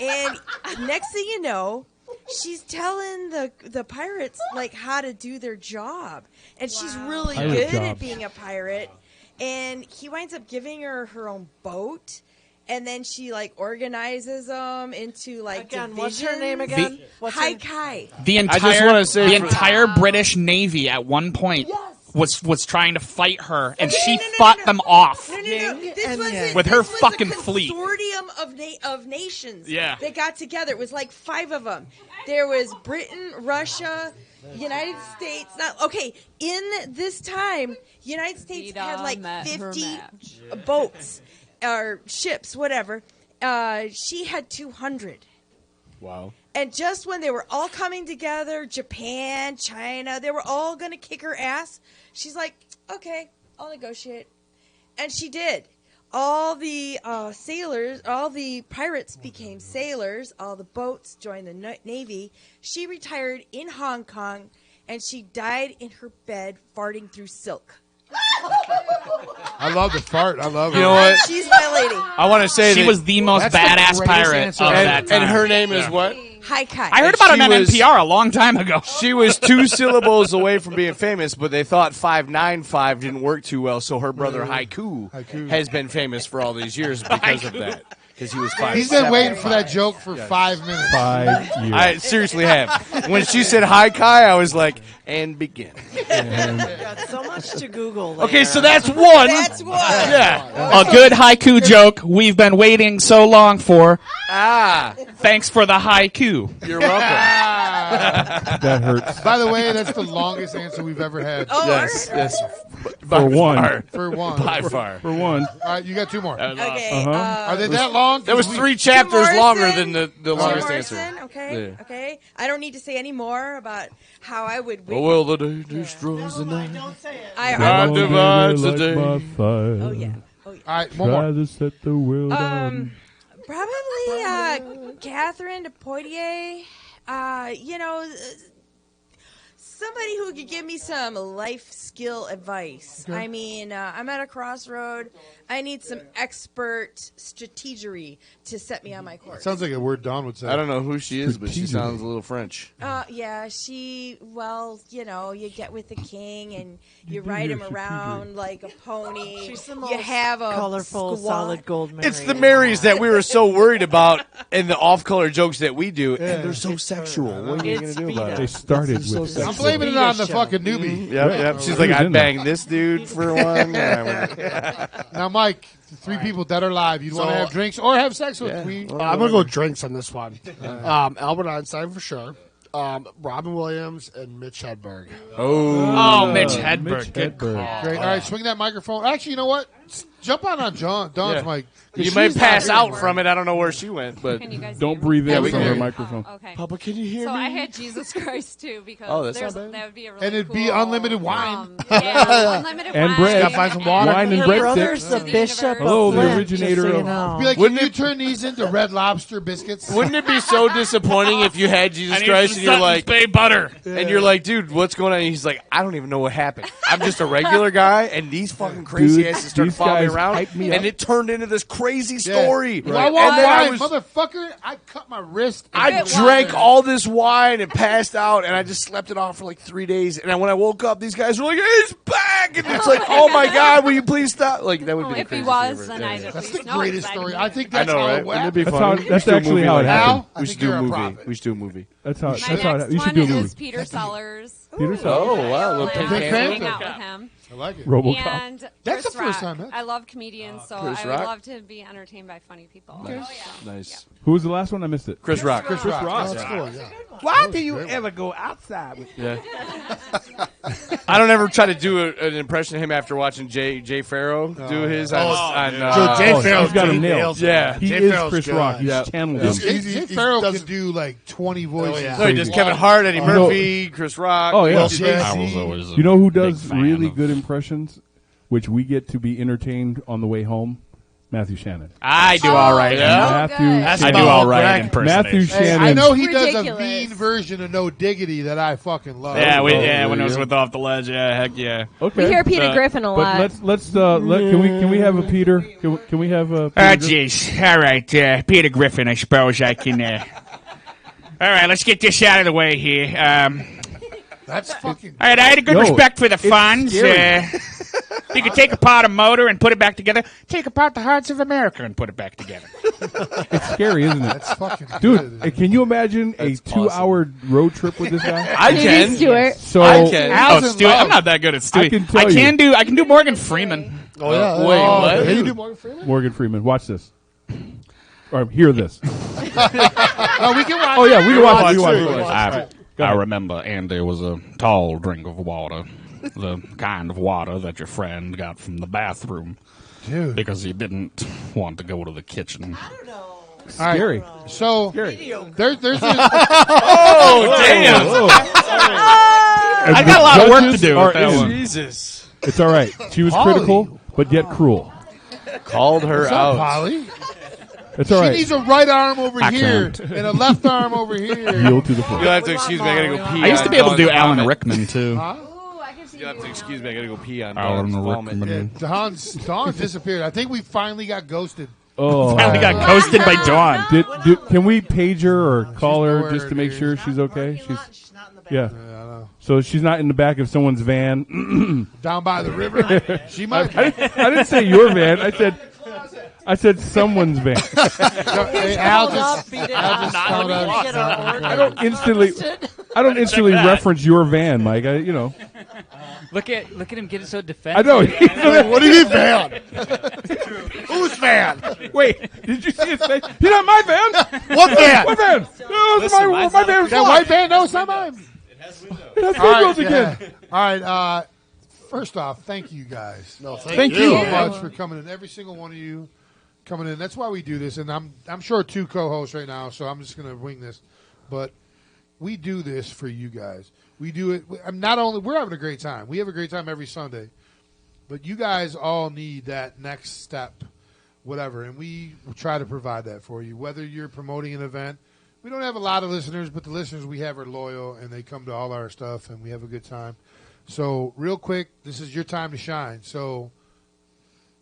And next thing you know, she's telling the pirates like how to do their job, and she's really Pirate good job. at being a pirate. And he winds up giving her own boat, and then she like organizes them into like Again, divisions. what's her name again? What's her- Haikai. The just entire wanna say the for- entire British Navy at one point was trying to fight her, and she no, fought them off. No. Yin This and was yang. With this her was fucking a fleet. consortium of nations. Yeah. That got together. It was like 5 of them. There was Britain, Russia, United States. In this time, United States Vita had like met her 50 match. boats or ships, whatever. She had 200. Wow. And just when they were all coming together, Japan, China, they were all going to kick her ass. She's like, "Okay, I'll negotiate." And she did. All the sailors, all the pirates became sailors. All the boats joined the Navy. She retired in Hong Kong, and she died in her bed farting through silk. I love the fart. I love it. You know what? She's my lady. I want to say She that was the most That's the badass greatest pirate answer of ever. that time. and her name is what? Hi, Kai. I heard about she him on was- NPR a long time ago. She was 2 syllables away from being famous, but they thought 595 didn't work too well, so her brother Haiku has been famous for all these years because of that. Because he was 5'7". He's been waiting for that joke for 5 minutes. 5 years. I seriously have. When she said hi, Kai, I was like, and begin. Got so much to Google. There. Okay, so that's one. That's one. Yeah. A good haiku joke we've been waiting so long for. Ah. Thanks for the haiku. You're welcome. That hurts. By the way, that's the longest answer we've ever had. Oh, Yes, all right. yes. For one. For one. By far. For one. All right, you got 2 more. Okay. Are they that long? That was 3 Jim chapters Morrison? longer than the Jim longest Morrison? answer. Okay. Yeah. Okay. I don't need to say any more about how I would. Oh, well, the day destroys the night. Don't say it. God divides the day. Oh yeah. All right, one Try more. to set the world on. Probably Catherine de Poitiers. Somebody who could give me some life skill advice. Okay. I mean, I'm at a crossroad. I need some expert strategery to set me on my course. Sounds like a word Dawn would say. I don't know who she is, but she sounds a little French. Yeah, you get with the king and you ride him around like a pony. She's the You most have a colorful, squad. solid gold Mary. It's the Marys that we were so worried about and the off-color jokes that we do, and they're so sexual. What are you going to do about They it? started with I'm sexual. blaming it on the fucking newbie. Yep. She's He like, was I in there. banged this dude for one. Now, Mike, the 3 people dead or alive, you'd want to have drinks or have sex with me. I'm gonna go drinks on this one. Albert Einstein for sure. Robin Williams and Mitch Hedberg. Oh, Mitch Hedberg. Good call. Great. All right, swing that microphone. Actually, you know what? Jump on Dawn's Yeah. mic. You might pass out from it. I don't know where she went, but Can you guys Don't hear me? breathe Yeah, in we from can her hear you. microphone. Okay. Papa, can you hear So me? I had Jesus Christ too because Oh, that's not bad. that would be a really And it'd cool, be unlimited wine. Yeah, unlimited And wine. bread. Gotta find some water. Wine and Her bread brother's sticks. the bishop. Hello, of the Flint, originator just so you of- know. Be like, Wouldn't can you turn these into Red Lobster biscuits? Wouldn't it be so disappointing if you had Jesus Christ and you're like, Bay butter. and you're like, dude, what's going on? And he's like, I don't even know what happened. I'm just a regular guy, and these fucking crazy Dude, asses started these following me guys around, hyped me and up. it turned into this crazy story. Well, I And want then wine, was- motherfucker. I cut my wrist. I drank all this wine and passed out, and I just slept it off for like 3 days. And when I woke up, these guys were like, "He's back!" And it's like, "Oh my god, will you please stop?" Like that would be the If he craziest was, thing then ever. I'd at That's least the know greatest because story. I I think I that's know, how right? it Wouldn't it went. be That's funny? how- We should that's do a actually movie how it like that. happened. I We think should do you're a a movie. prophet. We should do a movie. That's how. My That's how. next You should one do a movie. is Peter Sellers. Peter Oh Sellers. wow, little And Pink Pink hang Panther. Panther. out with him. I like it. RoboCop. And That's Chris the first Rock. time, huh? I love comedians, so Chris I would Rock? love to be entertained by funny people. Nice. Who was the last one? I missed it. Chris Rock. Chris Rock. Rock. That's cool, yeah. Why do you ever go outside with Yeah. I don't ever try to do an impression of him after watching Jay Farrow do his on Jay Farrow's He's got him Jay nailed. Nails. Yeah. He Jay is Farrow's Chris good. Rock. He's Yeah. channeled He's- him. Jay Farrell could do like 20 voices. yeah. No, he does Crazy. Kevin Hart, Eddie know- Murphy, Chris Rock. Oh, yeah. Will Smith. I was always a You know who does big fan really of- good impressions, which we get to be entertained on the way home? Matthew Shannon. I do all right. Yeah? Matthew I Shannon. do all right Greg. impersonation. Matthew Hey, Shannon. I know he does a Ridiculous. mean version of No Diggity that I fucking love. Yeah, Oh, when it was with Off the Ledge, yeah, heck yeah. Okay. We hear Peter Uh, Griffin a lot. But can we have a Peter? Can we have a? Oh, jeez. All right, Peter Griffin, I suppose I can. All right, let's get this out of the way here. That's fucking. All right, I had a good Yo, respect for the it's funds. scary. You could take apart a motor and put it back together. Take apart the hearts of America and put it back together. It's scary, isn't it? That's fucking Dude, good. can you imagine a 2-hour road trip with this guy? I can. Stuart. So I can. Oh, Stewie, I'm not that good at Stewie. I can tell I can do Morgan Freeman. Oh, yeah. Wait, what? Can you do Morgan Freeman? Morgan Freeman, watch this. Or hear this. No, we can watch. Oh yeah, we can watch it. We watch can it. watch it. I remember Andy was a tall drink of water, the kind of water that your friend got from the bathroom Dude. because he didn't want to go to the kitchen. All right. Scary. So there's this. Oh, damn. And I got the a lot of work to judges do are with that in. one. Jesus. It's all right. She was critical, but yet cruel. Called her What's up, out. Polly? It's all She right. needs a right arm over I here can't. and a left arm over here. Yield to the floor. You'll have to excuse me. I gotta go pee. I used to be able to do Dawn's Alan vomit. Rickman too. Huh? Ooh, I can see You'll have to excuse me. I got to go pee on I don't Dawn's know, vomit. Yeah, Dawn's disappeared. I think we finally got ghosted. Oh, Finally got ghosted by Dawn. Can we page her or call her just to make sure she's okay? She's not in the back. Yeah. I know. So she's not in the back of someone's van. Down by the river. She might. I didn't say your van. I said someone's van. Hey, Al just found out. I don't instantly reference your van, Mike. Look at him getting so defensive. I know. What do you mean van? Whose van? Wait, did you see his face? You're not my van. What van? What van? No, it's my van's That white van? No, it's not mine. It has All windows right, again. All right. First off, thank you guys. No, Thank so you. much for coming in. Every single one of you coming in. That's why we do this. And I'm sure 2 co-hosts right now, so I'm just going to wing this. But we do this for you guys. We do it. Not only we're having a great time. We have a great time every Sunday. But you guys all need that next step, whatever. And we try to provide that for you. Whether you're promoting an event. We don't have a lot of listeners, but the listeners we have are loyal, and they come to all our stuff, and we have a good time. So, real quick, this is your time to shine. So,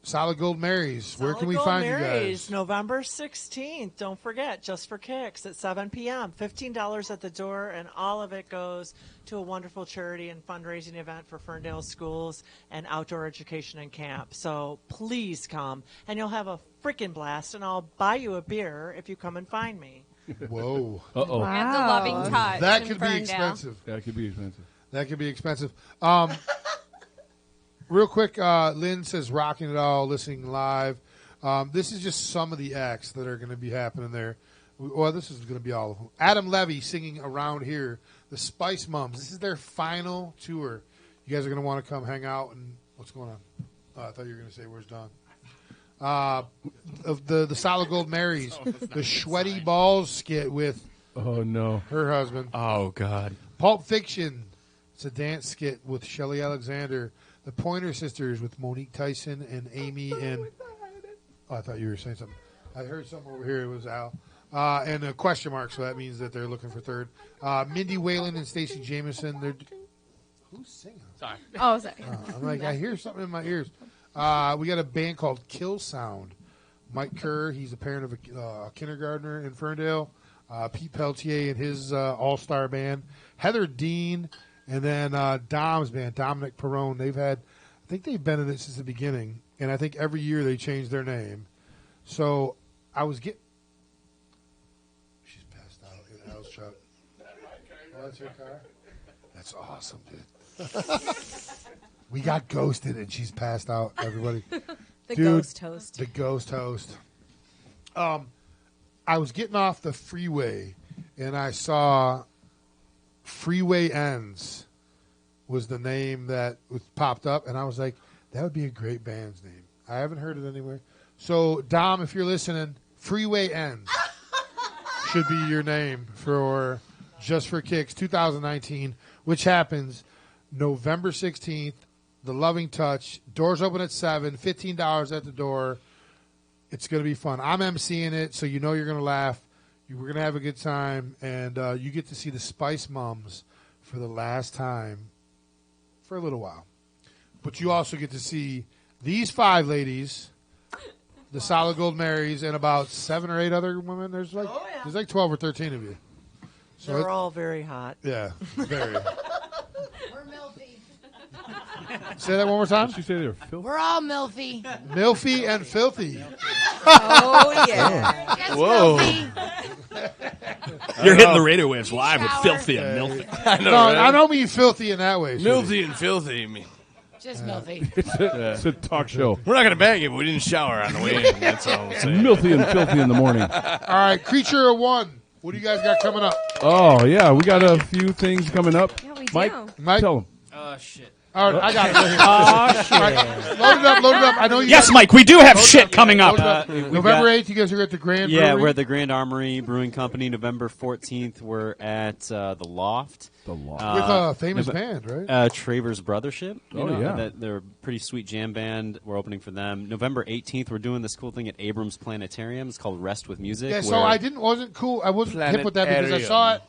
Solid Gold Marys, where can we find you guys? November 16th. Don't forget, Just for Kicks at 7 p.m. $15 at the door, and all of it goes to a wonderful charity and fundraising event for Ferndale schools and outdoor education and camp. So please come, and you'll have a freaking blast, and I'll buy you a beer if you come and find me. Whoa. Uh-oh. And the loving touch. That in could be Ferndale. expensive. That could be expensive. That could be expensive. Real quick, Lynn says rocking it all, listening live. This is just some of the acts that are going to be happening there. Well, this is going to be all of them. Adam Levy singing Around Here. The Spice Mums. This is their final tour. You guys are going to want to come hang out. And what's going on? I thought you were going to say, where's Don? Of the Solid Gold Marys. The Sweaty Balls skit with her husband. Oh, God. Pulp Fiction. It's a dance skit with Shelley Alexander. The Pointer Sisters with Monique Tyson and Amy and... Oh, I thought you were saying something. I heard something over here. It was Al. And a question mark, so that means that they're looking for third. Mindy Whalen and Stacey Jameson. Who's singing? Sorry. Oh, sorry. I'm like, I hear something in my ears. We got a band called Kill Sound. Mike Kerr, he's a parent of a kindergartner in Ferndale. Pete Peltier and his all-star band. Heather Dean, and then Dom's band, Dominic Perrone. I think they've been in it since the beginning, and I think every year they change their name. So I was She's passed out in Al's truck. Oh, that's her car? That's awesome, dude. We got ghosted, and she's passed out, everybody. The ghost host. The ghost host. I was getting off the freeway, and I saw Freeway Ends was the name that was popped up, and I was like, that would be a great band's name. I haven't heard it anywhere. So, Dom, if you're listening, Freeway Ends should be your name for Just for Kicks 2019, which happens November 16th, The Loving Touch. Doors open at 7, $15 at the door. It's going to be fun. I'm emceeing it, so you know you're going to laugh. We're going to have a good time, and you get to see the Spice Mums for the last time for a little while. But you also get to see these 5 ladies, the Solid Gold Marys, and about 7 or 8 other women. There's like 12 or 13 of you. So They're all very hot. Yeah, very. We're milfy. Say that one more time. She said they were filthy. We're all milfy. Milfy and filthy. Oh, yeah. Yes, Whoa. milfy. You're hitting the radio waves live with filthy and milfy. I know, No, right? I don't mean filthy in that way. Milthy and filthy. I mean. Just milfy. It's a talk show. We're not going to bag it, but we didn't shower on the way in. That's all I'm saying. Milthy and filthy in the morning. All right, Creature of One. What do you guys got coming up? Oh, yeah. We got a few things coming up. Yeah, we Mike, do. tell them. Oh, shit. All right, I got it right here. Oh, shit. All right, load it up. I know you Yes, guys- Mike, we do have load it shit up. coming up. November 8th, you guys are at the Grand Yeah, Brewery? we're at the Grand Armory Brewing Company. November 14th, we're at the Loft. The Loft. With a famous band, right? Travers Brothership. Yeah. They're a pretty sweet jam band. We're opening for them. November 18th, we're doing this cool thing at Abrams Planetarium. It's called Rest with Music. Yeah, so where- I wasn't hip with that because I saw Planetarium.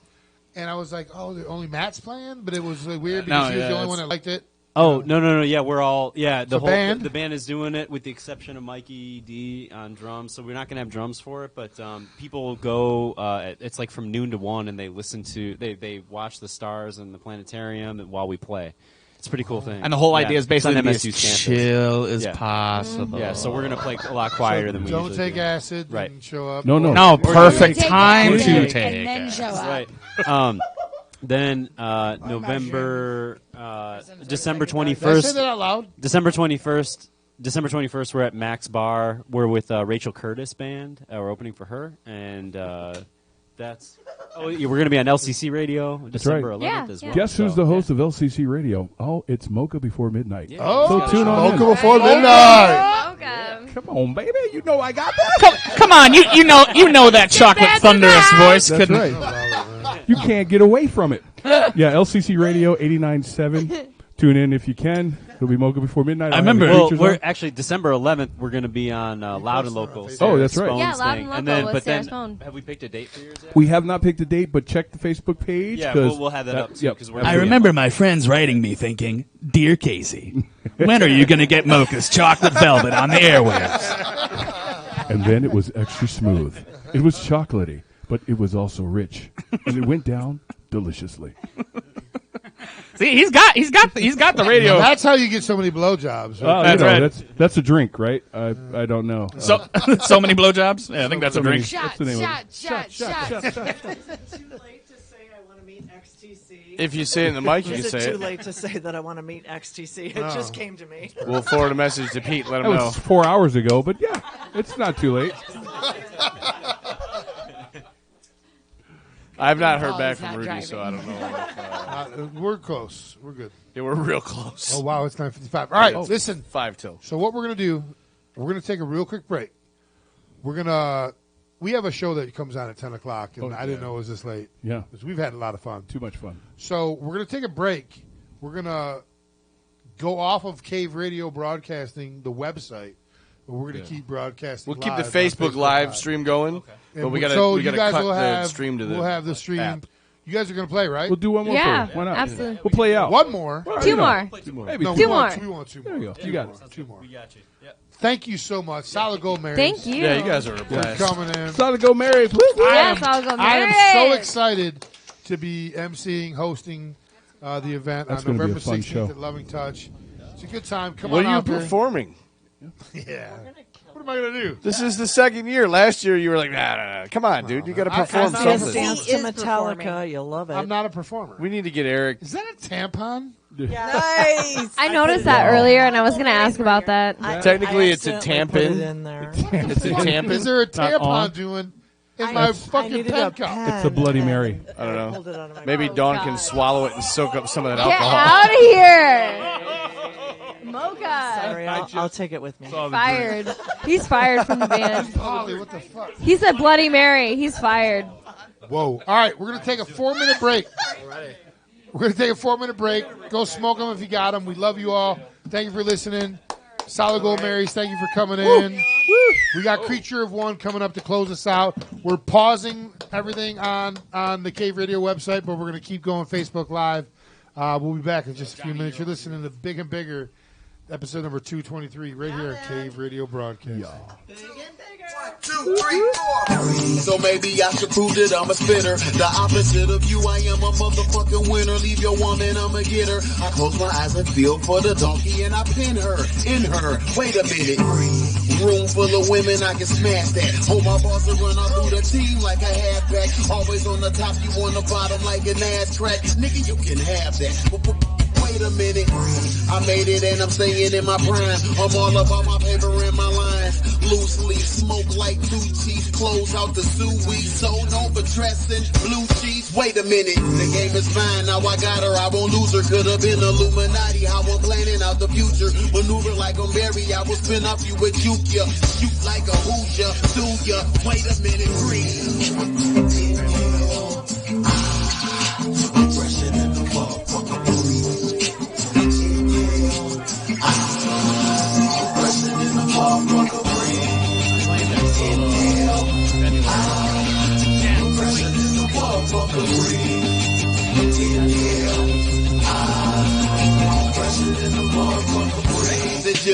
it, and I was like, oh, only Matt's playing? But it was weird No, because he was yeah, the only it's- one that liked it. Oh no! Yeah, we're all the The whole band? the band is doing it with the exception of Mikey D on drums. So we're not gonna have drums for it, but people go. It's like from noon to 1, and they listen to they watch the stars and the planetarium while we play. It's a pretty cool thing. And the whole idea is it's on basically to be MSU's as campus. chill as Yeah. possible. Yeah, so we're gonna play a lot quieter than we Don't usually take do. acid Right. and show up. No, no. No, Or- perfect Take time acid to and take then it. show up. Right. Then November, December Did I say 21st. that out loud? December 21st, we're at Max Bar. We're with Rachel Curtis Band. We're opening for her, and that's. Oh, yeah, we're going to be on LCC Radio December 11th as well. Guess who's So, the host of LCC Radio? Oh, it's Mocha Before Midnight. Yeah. Oh, so tune on Mocha in. Before Midnight. Come on, baby. You know I got that. Come on, you know that chocolate thunderous voice. That's couldn't- right. You can't get away from it. Yeah, LCC Radio 89.7. Tune in if you can. It'll be Mocha Before Midnight. I remember- Well, Features we're on. actually December 11th. We're going to be on Loud and Local. Oh, that's right. Yeah, Spone's Loud thing. and And Local then, with but Sarah then, Spone. have we picked a date for yours yet? We have not picked a date, but check the Facebook page. Yeah, 'cause we'll have that up, too, yep, 'cause we're- I absolutely. remember my friends writing me thinking, "Dear Casey, when are you going to get Mocha's Chocolate Velvet on the airwaves?" And then it was extra smooth. It was chocolatey, but it was also rich, and it went down deliciously. See, he's got the radio. That's how you get so many blowjobs. Well, That's you know, right. that's a drink, right? I don't know. So so many blowjobs. Yeah, I think that's a drink. Shot, What's the name of shot, it? shot, shot. Is it too late to say I want to meet XTC? If you say it in the mic, you Is can it say too it. late to say that I want to meet XTC? It just came to me. We'll forward a message to Pete. Let That him know. was 4 hours ago, but yeah, it's not too late. I've not heard Oh, back he's from not Rudy, so I don't know. We're close. We're good. Yeah, we're real close. Oh, wow. It's 9:55. All right. Oh, Listen. 5 till. So what we're going to do, we're going to take a real quick break. We have a show that comes on at 10 o'clock, and I didn't know it was this late. Yeah. Because we've had a lot of fun. Too much fun. So we're going to take a break. We're going to go off of Cave Radio Broadcasting, the website, but we're going to keep broadcasting. We'll keep the live on Facebook Live stream going, but And we so got you to guys cut will the have, stream to the We'll have the stream. app. You guys are going to play, right? We'll do one more. Yeah, for you. Why not? absolutely. We'll play out. One more. Well, Two you know, more. two more. Maybe No, two we Two want more. We want two more. There you go. You got it. Two more. We got you. Yep. Thank you so much. Solid Gold Marys. Thank you. Yeah, you guys are a for blast. coming in. Solid Go Marys. Woo! Yes, I'll go I am married. so excited to be emceeing, hosting the event That's on gonna be a November fun 16th show. at Loving Touch. It's a good time. Come What on are you out there. performing? Yeah. What am I going to do? This is the second year. Last year, you were like, nah. Come on, dude. You got to perform Dance something. Dance to He is Metallica. performing. You'll love it. I'm not a performer. We need to get Eric. Is that a tampon? Nice. I noticed that earlier, and I was going to ask about that. Technically, it's a accidentally put it tampon. in there. It's a tampon. Is there a Not on. tampon doing in my fucking needed pen a cup? pen. It's a Bloody Mary. I don't Pulled know. it out of my Maybe mouth. Dawn can swallow it and soak up some of that Get alcohol. out of here. Mocha. Sorry, I'll take it with me. Fired. He's fired from the band. Polly, what the fuck? He said Bloody Mary. He's fired. Whoa. All right, we're going to take a 4-minute break. We're going to take a 4-minute break. Go smoke them if you got them. We love you all. Thank you for listening. Solid Gold Marys, thank you for coming in. We got Creature of One coming up to close us out. We're pausing everything on the Cave Radio website, but we're going to keep going Facebook Live. We'll be back in just a few minutes. You're listening to Big and Bigger, episode number 223, right here at Cave Radio Broadcast. 2, 3, 4. So maybe I should prove that I'm a spitter. The opposite of you, I am a motherfucking winner. Leave your woman, I'ma get her. I close my eyes and feel for the donkey and I pin her, in her. Wait a minute. Room full of women, I can smash that. Hold my boss to run out through the team like a halfback. Always on the top, you on the bottom like an ass crack. Nigga, you can have that. Wait a minute, I made it and I'm staying in my prime. I'm all about my paper and my lines. Loose leaf, smoke like two cheese. Close out the suey, so no dressing, blue cheese. Wait a minute, the game is fine. Now I got her, I won't lose her. Could have been Illuminati, how I'm planning out the future. Maneuver like I'm Barry, I will spin up you with juke ya. Shoot like a Hooja, do ya. Wait a minute, breathe. I'm fresher than the motherfucker breeze. Fresher than the motherfucker breeze. Inhale. Fresher than the motherfucker breeze. Inhale. Fresher than the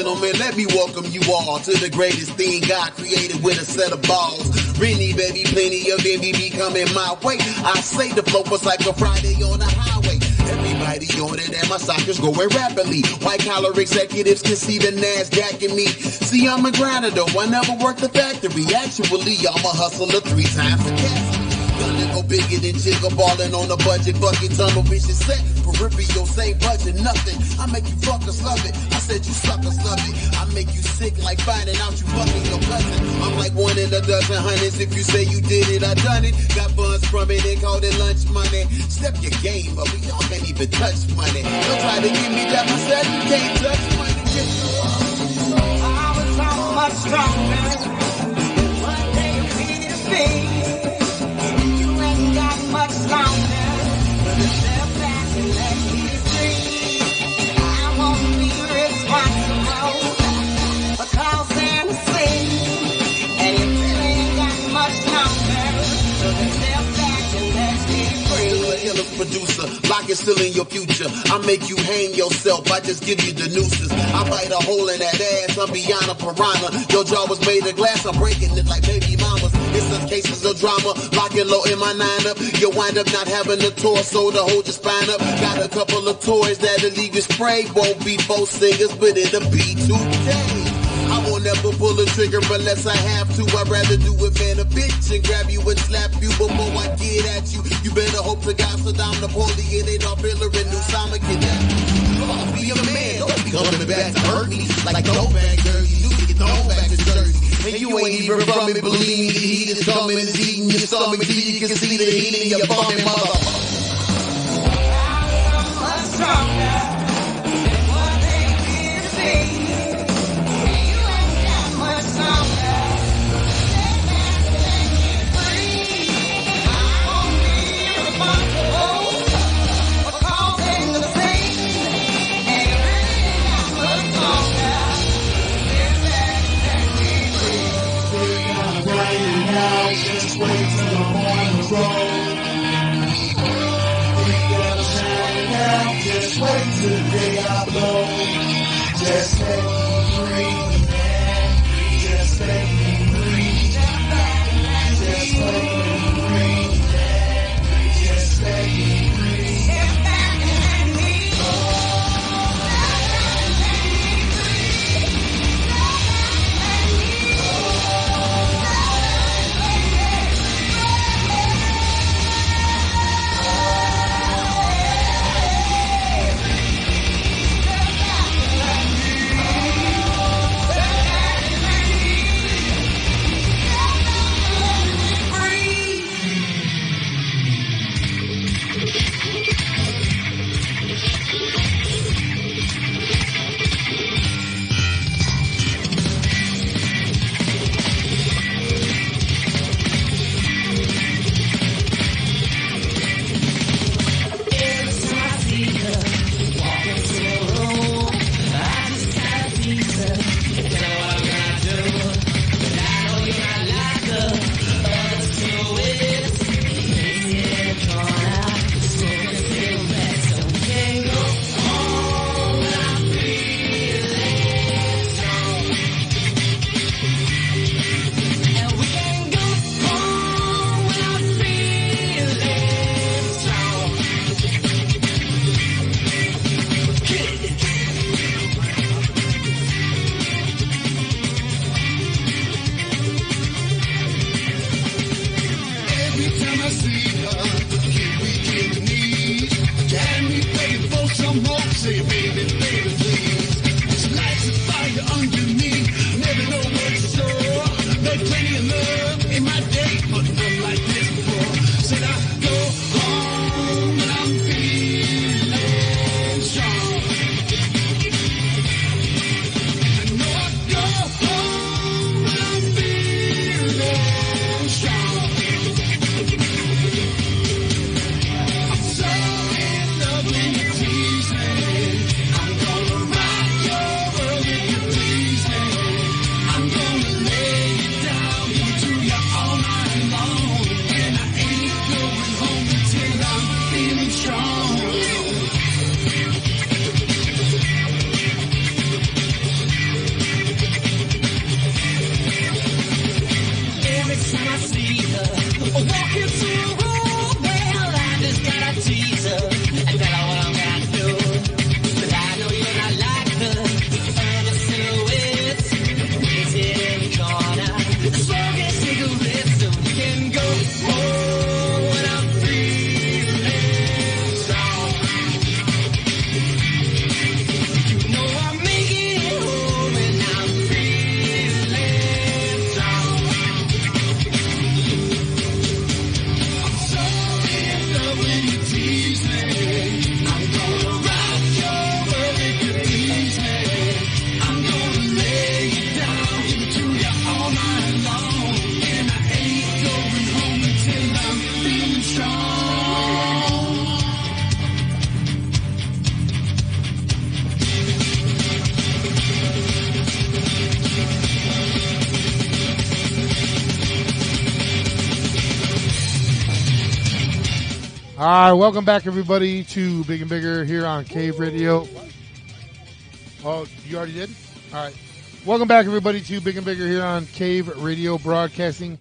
gentlemen, let me welcome you all to the greatest thing God created with a set of balls. Really, baby, plenty of MBB coming my way. I say the flow was like a Friday on the highway. Everybody on it and my stock is growing rapidly. White collar executives can see the NASDAQ in me. See, I'm a grinder though, I never worked the factory. Actually, I'm a hustler 3 times the cash. Gonna go bigger than Jigga, ballin' on a budget, fucking tunnel vision set. Peripheral, same budget, nothing. I make you fuckers love it. I said you suckers love it. I make you sick like finding out you fucking your cousin. I'm like 1 in a dozen hundreds. If you say you did it, I done it. Got funds from it and called it lunch money. Step your game up, we all can't even touch money. Don't try to give me that, I said you can't touch money. I was so much stronger. One day you'll be the same. You ain't got much longer. But step back and let me free. I won't be responsible for causing a scene. And you really ain't got much longer. So step back and let me free. Killer's producer, lock it still in your future. I make you hang yourself, I just give you the nooses. I bite a hole in that ass, I'm beyond a piranha. Your jaw was made of glass, I'm breaking it like baby mamas. It's such cases of drama, locking low in my 9-up. You'll wind up not having a torso to hold your spine up. Got a couple of toys that'll leave you sprayed. Won't be both singers, but it'll be 2K. I won't ever pull a trigger unless I have to. I'd rather do it man a bitch and grab you and slap you before I get at you. You better hope to God Saddam, Napoleon, Adolf Hitler, and Osama Gaddafi. I'll be a man, don't be coming back to hurt me. Like throwback girl, you do get thrown back to Jersey. And you ain't even from it, believe me, the heat is coming, it's eating your stomach till you can see the heat in your bum and motherfucker. I'm much stronger than what they did to me. Just wait till the morning grows. We gotta shine now. Just wait till the day I blow. Just let me breathe. Just let me breathe. Just let me breathe. Just let me breathe. Step back and let me go. All right, welcome back, everybody, to Big and Bigger here on Cave Radio. Oh, you already did? All right. Welcome back, everybody, to Big and Bigger here on Cave Radio, broadcasting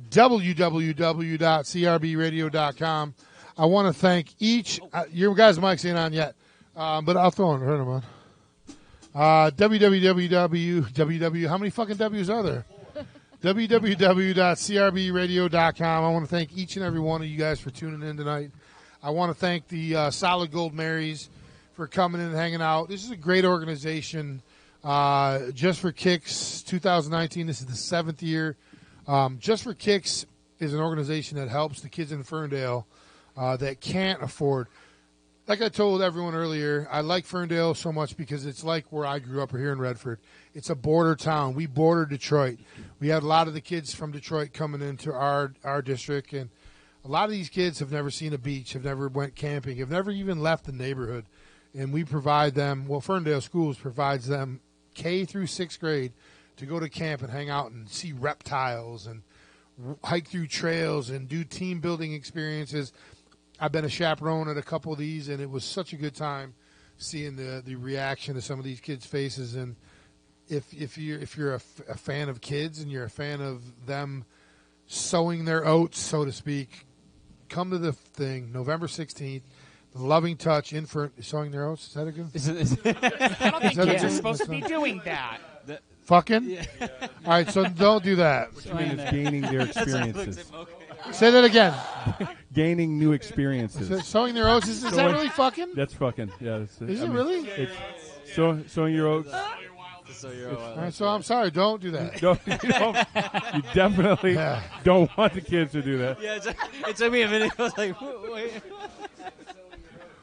www.crbradio.com. I want to thank each. Your guys' mics ain't on yet, but I'll throw them on. www. How many fucking W's are there? www.crbradio.com. I want to thank each and every one of you guys for tuning in tonight. I want to thank the Solid Gold Marys for coming in and hanging out. This is a great organization. Just for Kicks 2019, this is the 7th year. Just for Kicks is an organization that helps the kids in Ferndale that can't afford. Like I told everyone earlier, I like Ferndale so much because it's like where I grew up here in Redford. It's a border town. We border Detroit. We had a lot of the kids from Detroit coming into our district, and a lot of these kids have never seen a beach, have never went camping, have never even left the neighborhood. And we provide them, Ferndale Schools provides them K through 6th grade to go to camp and hang out and see reptiles and hike through trails and do team building experiences. I've been a chaperone at a couple of these, and it was such a good time seeing the reaction to some of these kids' faces. And if you're a fan of kids and you're a fan of them sowing their oats, so to speak, come to the thing November 16th. The Loving Touch sowing their oats. Is that a good? I don't think kids are supposed to be doing that. Fucking. Yeah. All right, so don't do that. Which means gaining their experiences. Say that again. Gaining new experiences. So sowing their oats, is that really fucking? That's fucking, yeah. Is it really? It's sowing your oats. All right, so I'm sorry, don't do that. You definitely don't want the kids to do that. Yeah, it took me a minute. I was like, wait.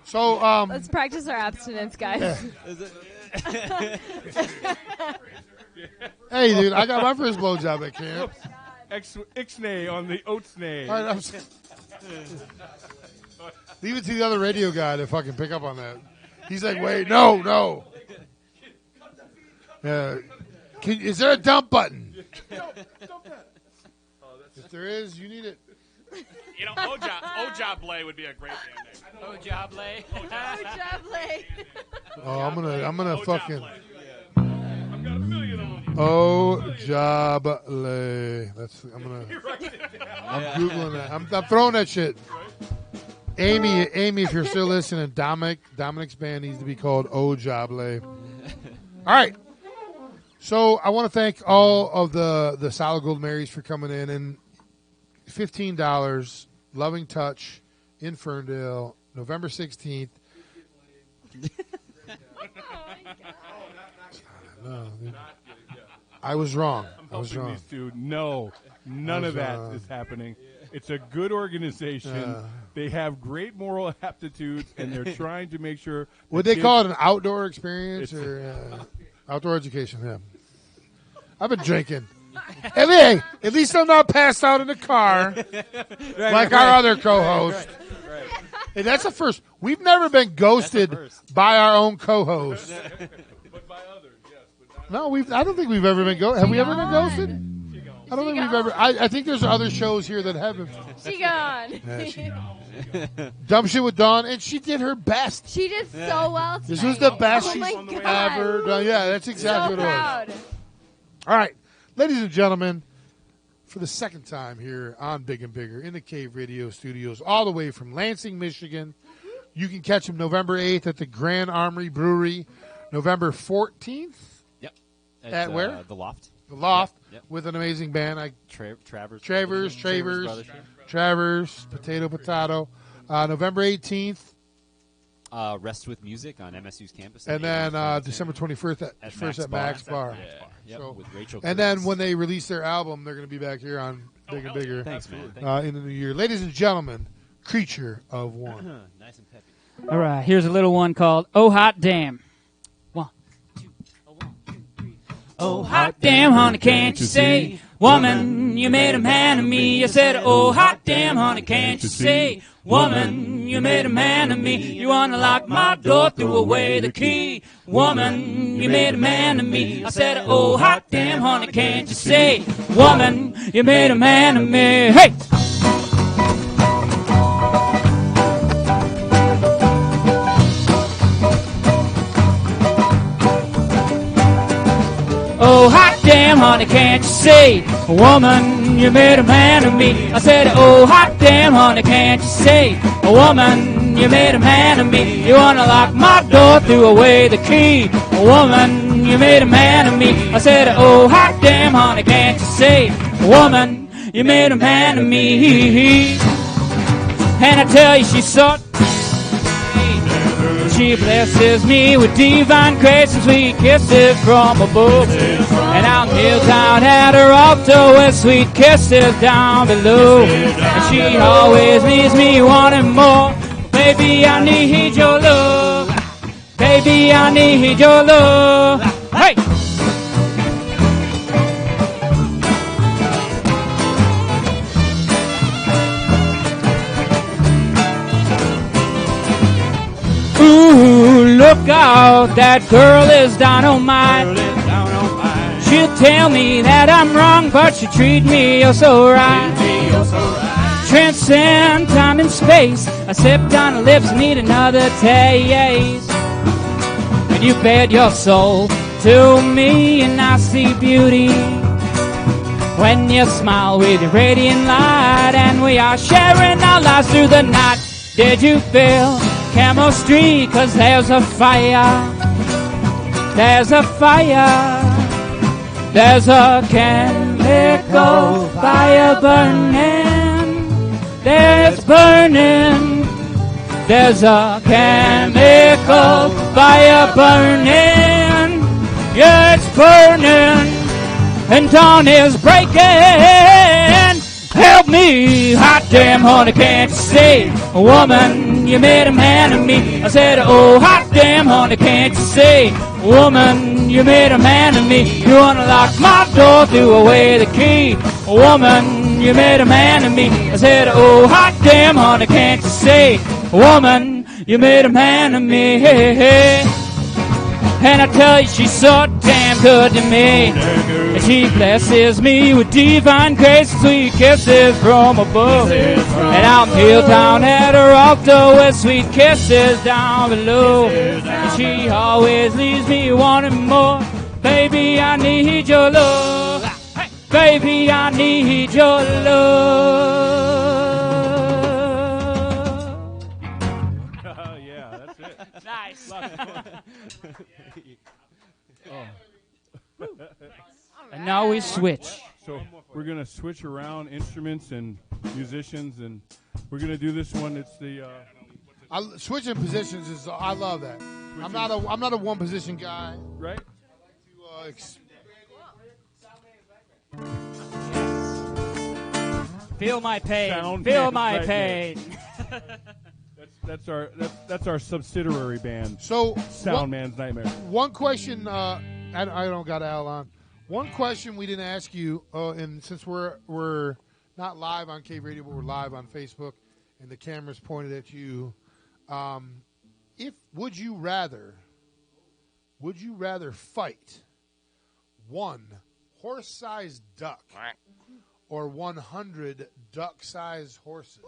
So, let's practice our abstinence, guys. Yeah. Hey, dude, I got my first blowjob at camp. Ixnay on the oatsnay. All right, leave it to the other radio guy to fucking pick up on that. He's like, wait, no. Is there a dump button? If there is, you need it. You know, Ojable would be a great band name. Ojable. Ojable. Oh, I'm gonna fucking. I've got 1 million on you. Ojable. I'm googling that. I'm throwing that shit. Amy, if you're still listening, Dominic's band needs to be called Ojable. All right. So I want to thank all of the Solid Gold Marys for coming in, and $15, Loving Touch in Ferndale, November 16th. No, I was wrong. These two. No, none of that is happening. It's a good organization. They have great moral aptitudes, and they're trying to make sure. Would they call it an outdoor experience or outdoor education? Yeah. I've been drinking. Hey, at least I'm not passed out in the car like our other co-host. Right. Hey, that's the first. We've never been ghosted by our own co-host. But by others, yes. No, I don't think we've ever been ghosted. Have we ever been ghosted? I don't think we've ever. I think there's other shows here that haven't. She gone. Dumb Shit with Dawn, and she did her best. She did so well tonight. This was the best Oh she's my God. ever done. Yeah, that's exactly so what it proud. was. All right, ladies and gentlemen, for the second time here on Big and Bigger in the Cave Radio Studios, all the way from Lansing, Michigan. You can catch them November 8th at the Grand Armory Brewery, November 14th. Yep. At where? The Loft. The Loft, Yep. with an amazing band. Travers, Potato. November 18th. Rest with Music on MSU's campus. And then December 21st at Max Bar. Yeah. Yep, So, with Rachel and Cruz. then when they release their album, they're going to be back here on Big and Bigger. Thanks, man. In the new year. Ladies and gentlemen, Creature of One. Nice and peppy. All right, here's a little one called "Oh Hot Damn." 1, 2, 1, 2, 3. Oh hot damn, honey, can't you say, woman, you made a man of me. I said, oh hot damn, honey, can't you say, woman, you made a man of me. You wanna lock my door, threw away the key. Woman, you made a man of me. I said, oh hot damn, honey, can't you say, woman, you made a man of me. Hey. damn, honey, can't you see? Woman, you made a man of me. I said, oh, hot damn, honey, can't you see? Woman, you made a man of me. You wanna lock my door, threw away the key. Woman, you made a man of me. I said, oh, hot damn, honey, can't you see? Woman, you made a man of me. And I tell you, she's so... She blesses me with divine grace and sweet kisses from above. And I'll kneel down at her altar with sweet kisses down below. And she always leaves me wanting more. Baby, I need your love. Baby, I need your love. Hey! Ooh, look out, that girl is dynamite. She'll tell me that I'm wrong, but she treat me oh so right. Transcend time and space. I sipped on her lips, need another taste. When you bared your soul to me, and I see beauty. When you smile with your radiant light, and we are sharing our lives through the night. Did you feel chemistry? 'Cause there's a fire. There's a fire. There's a chemical fire burning. There's burning. There's a chemical fire burning. Yeah, it's burning. And dawn is breaking. Help me, hot damn honey, can't you see? Woman, you made a man of me. I said, oh, hot damn honey, can't you see? Woman, you made a man of me. You wanna lock my door, threw away the key. Woman, you made a man of me. I said, oh, hot damn honey, can't you see? Woman, you made a man of me. Hey, hey. And I tell you, she's so damn good to me. And she blesses me with divine grace and sweet kisses from above. And I'll kneel down at her altar with sweet kisses down below. And she always leaves me wanting more. Baby, I need your love. Baby, I need your love. Yeah, that's it. Nice. And now we switch. So we're going to switch around instruments and musicians, and we're going to do this one. It's the switching positions is I love that. I'm not a one position guy. Right. Feel my pain. Sound Feel man, my right pain. That's our subsidiary band. So Soundman's Nightmare. One question. I don't got Al on. One question we didn't ask you, and since we're not live on Cave Radio, but we're live on Facebook, and the camera's pointed at you. Would you rather fight one horse-sized duck or 100 duck-sized horses?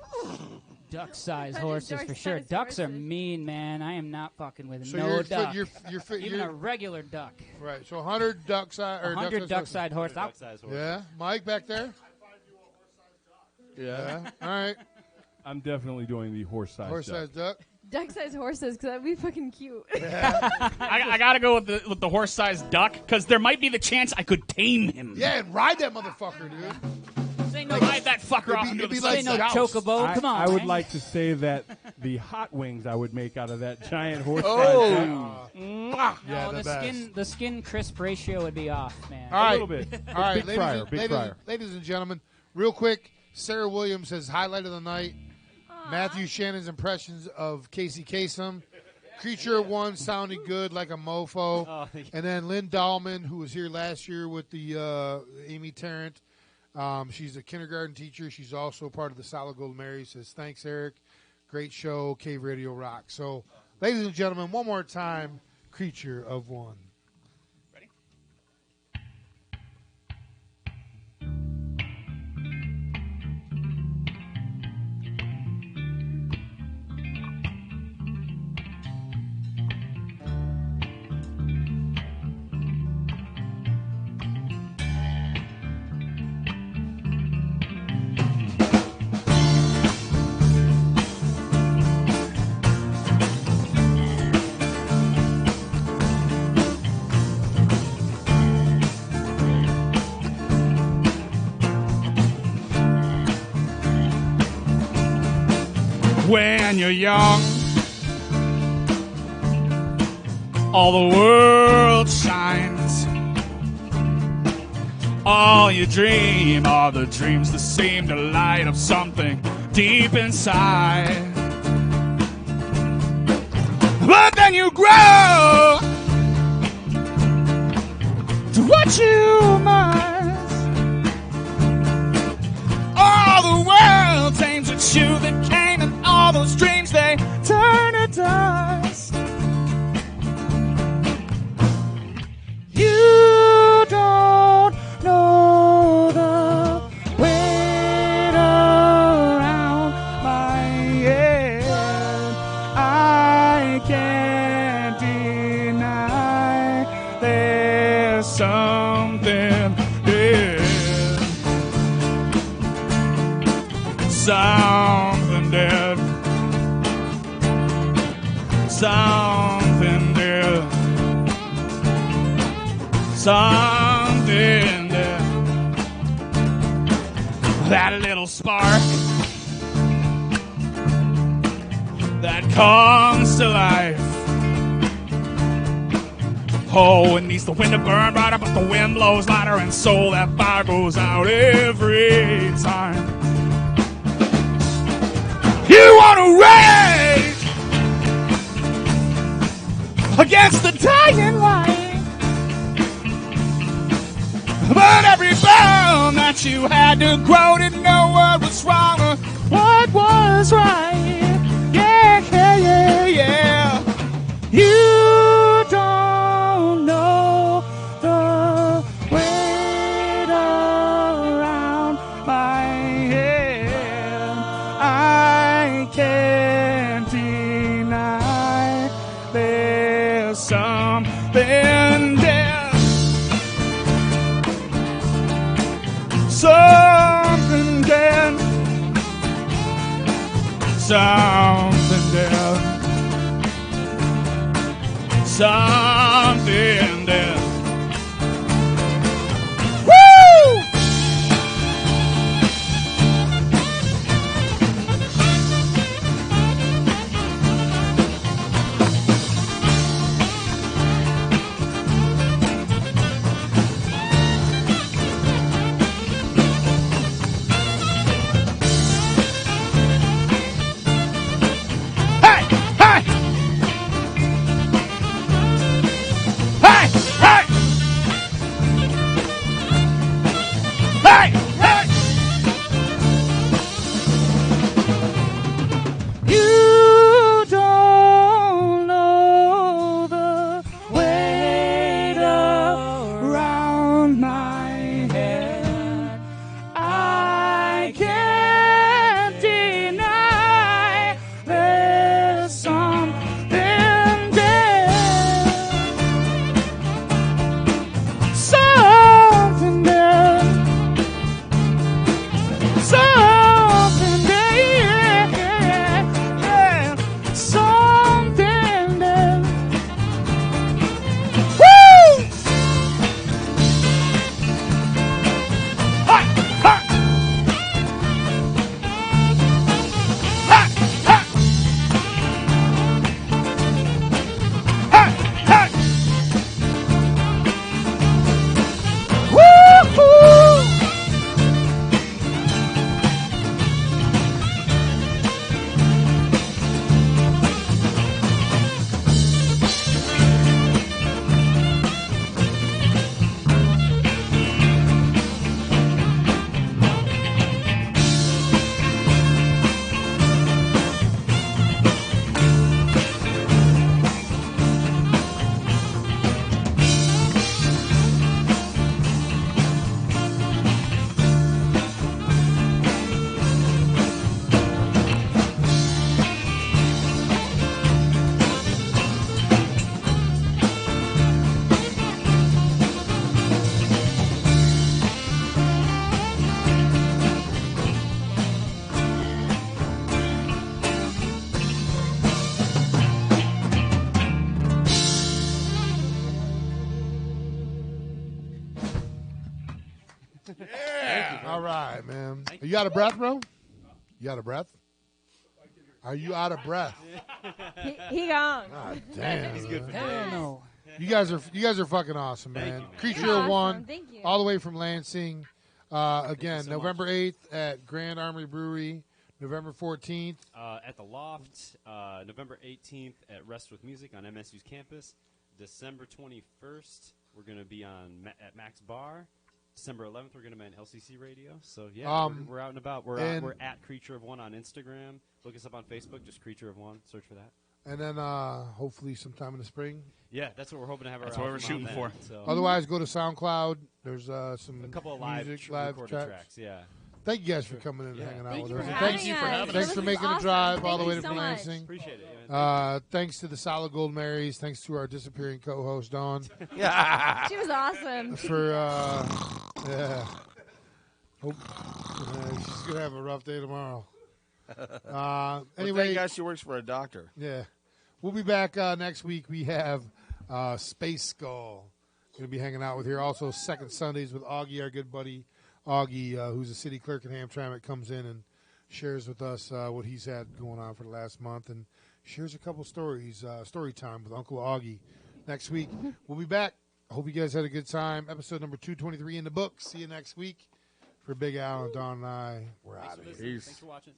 Duck-sized horses for sure. Ducks are mean, man. I am not fucking with So no duck. you're Even a regular duck. Right. So 100 duck-sized or 100 duck-sized horse. Yeah, Mike back there. Yeah. All right. I'm definitely doing the horse-sized duck. Duck-sized horses, because that'd be fucking cute. I gotta go with the horse-sized duck, because there might be the chance I could tame him. Yeah, and ride that motherfucker, dude. Ride that fucker off into the like no chocobo. Come on. I would man. like to say that the hot wings I would make out of that giant horse. Yeah, the skin crisp ratio would be off, man. All right. A little bit. All right, Big fryer. ladies and gentlemen, real quick, Sarah Williams has highlight of the night. Matthew Shannon's impressions of Casey Kasem. Creature One sounded good like a mofo. And then Lynn Dahlman, who was here last year with the Amy Tarrant. She's a kindergarten teacher. She's also part of the Solid Gold Mary. Says, thanks, Eric. Great show. Cave Radio Rock. So, ladies and gentlemen, one more time, Creature of One. when you're young. All the world shines. All you dream are the dreams that seem to light up something deep inside. But then you grow to what you must. All the world aims at you that came, and all those dreams they turn to dust. You don't know the weight around my head. I can't deny there's something dead. Something dead. Something dead. Something dead. That little spark that comes to life. Oh, it needs the wind to burn brighter, but the wind blows lighter, and so that fire goes out every time. You want to rage against the dying light. But every bone that you had to grow didn't know what was wrong or what was right. Yeah, yeah, yeah, yeah. You don't know the weight around my head. I can't deny there's something dead. Something dead. Something dead. Something dead. Woo! You don't know the weight around my head. I can't deny there's something dead. Something dead. Something dead. Something dead. Woo! Ha! Ha! Ha! Ha! Ha! Ha! Woo-hoo! Yeah. All right, man. You out of breath, bro? You out of breath? Are you out of breath? He gone. God damn. He's good for man. days. No. You guys are fucking awesome, man. you, man. Creature You're of One, awesome. Thank you. all the way from Lansing. Again, so November 8th at Grand Armory Brewery. November 14th. At the Loft, November 18th at Rest with Music on MSU's campus. December 21st, we're going to be at Max Bar. December 11th, we're going to be on LCC Radio. So, yeah, we're out and about. We're at Creature of One on Instagram. Look us up on Facebook, just Creature of One. Search for that. And then hopefully sometime in the spring. Yeah, that's what we're hoping to have. That's what we're shooting for. So. Otherwise, go to SoundCloud. There's some a couple of live music, recorded tracks. Yeah. Thank you guys for coming in and hanging out Thank with you us. for Thanks, having us. thanks for This making was the drive awesome. all the Thank way you to so much. Lansing. Appreciate it. Yeah, thanks to the Solid Gold Marys. Thanks to our disappearing co-host Dawn. She was awesome. For yeah. She's gonna have a rough day tomorrow. Anyway, thank God she works for a doctor. Yeah, we'll be back next week. We have Space Skull going to be hanging out with here. Also, second Sundays with Augie, our good buddy Augie, who's a city clerk in Hamtramck, comes in and shares with us what he's had going on for the last month and shares a couple stories. Story time with Uncle Augie next week. We'll be back. I hope you guys had a good time. Episode number 223 in the book. See you next week. For Big Al and Don and I, we're out of here. Thanks for watching.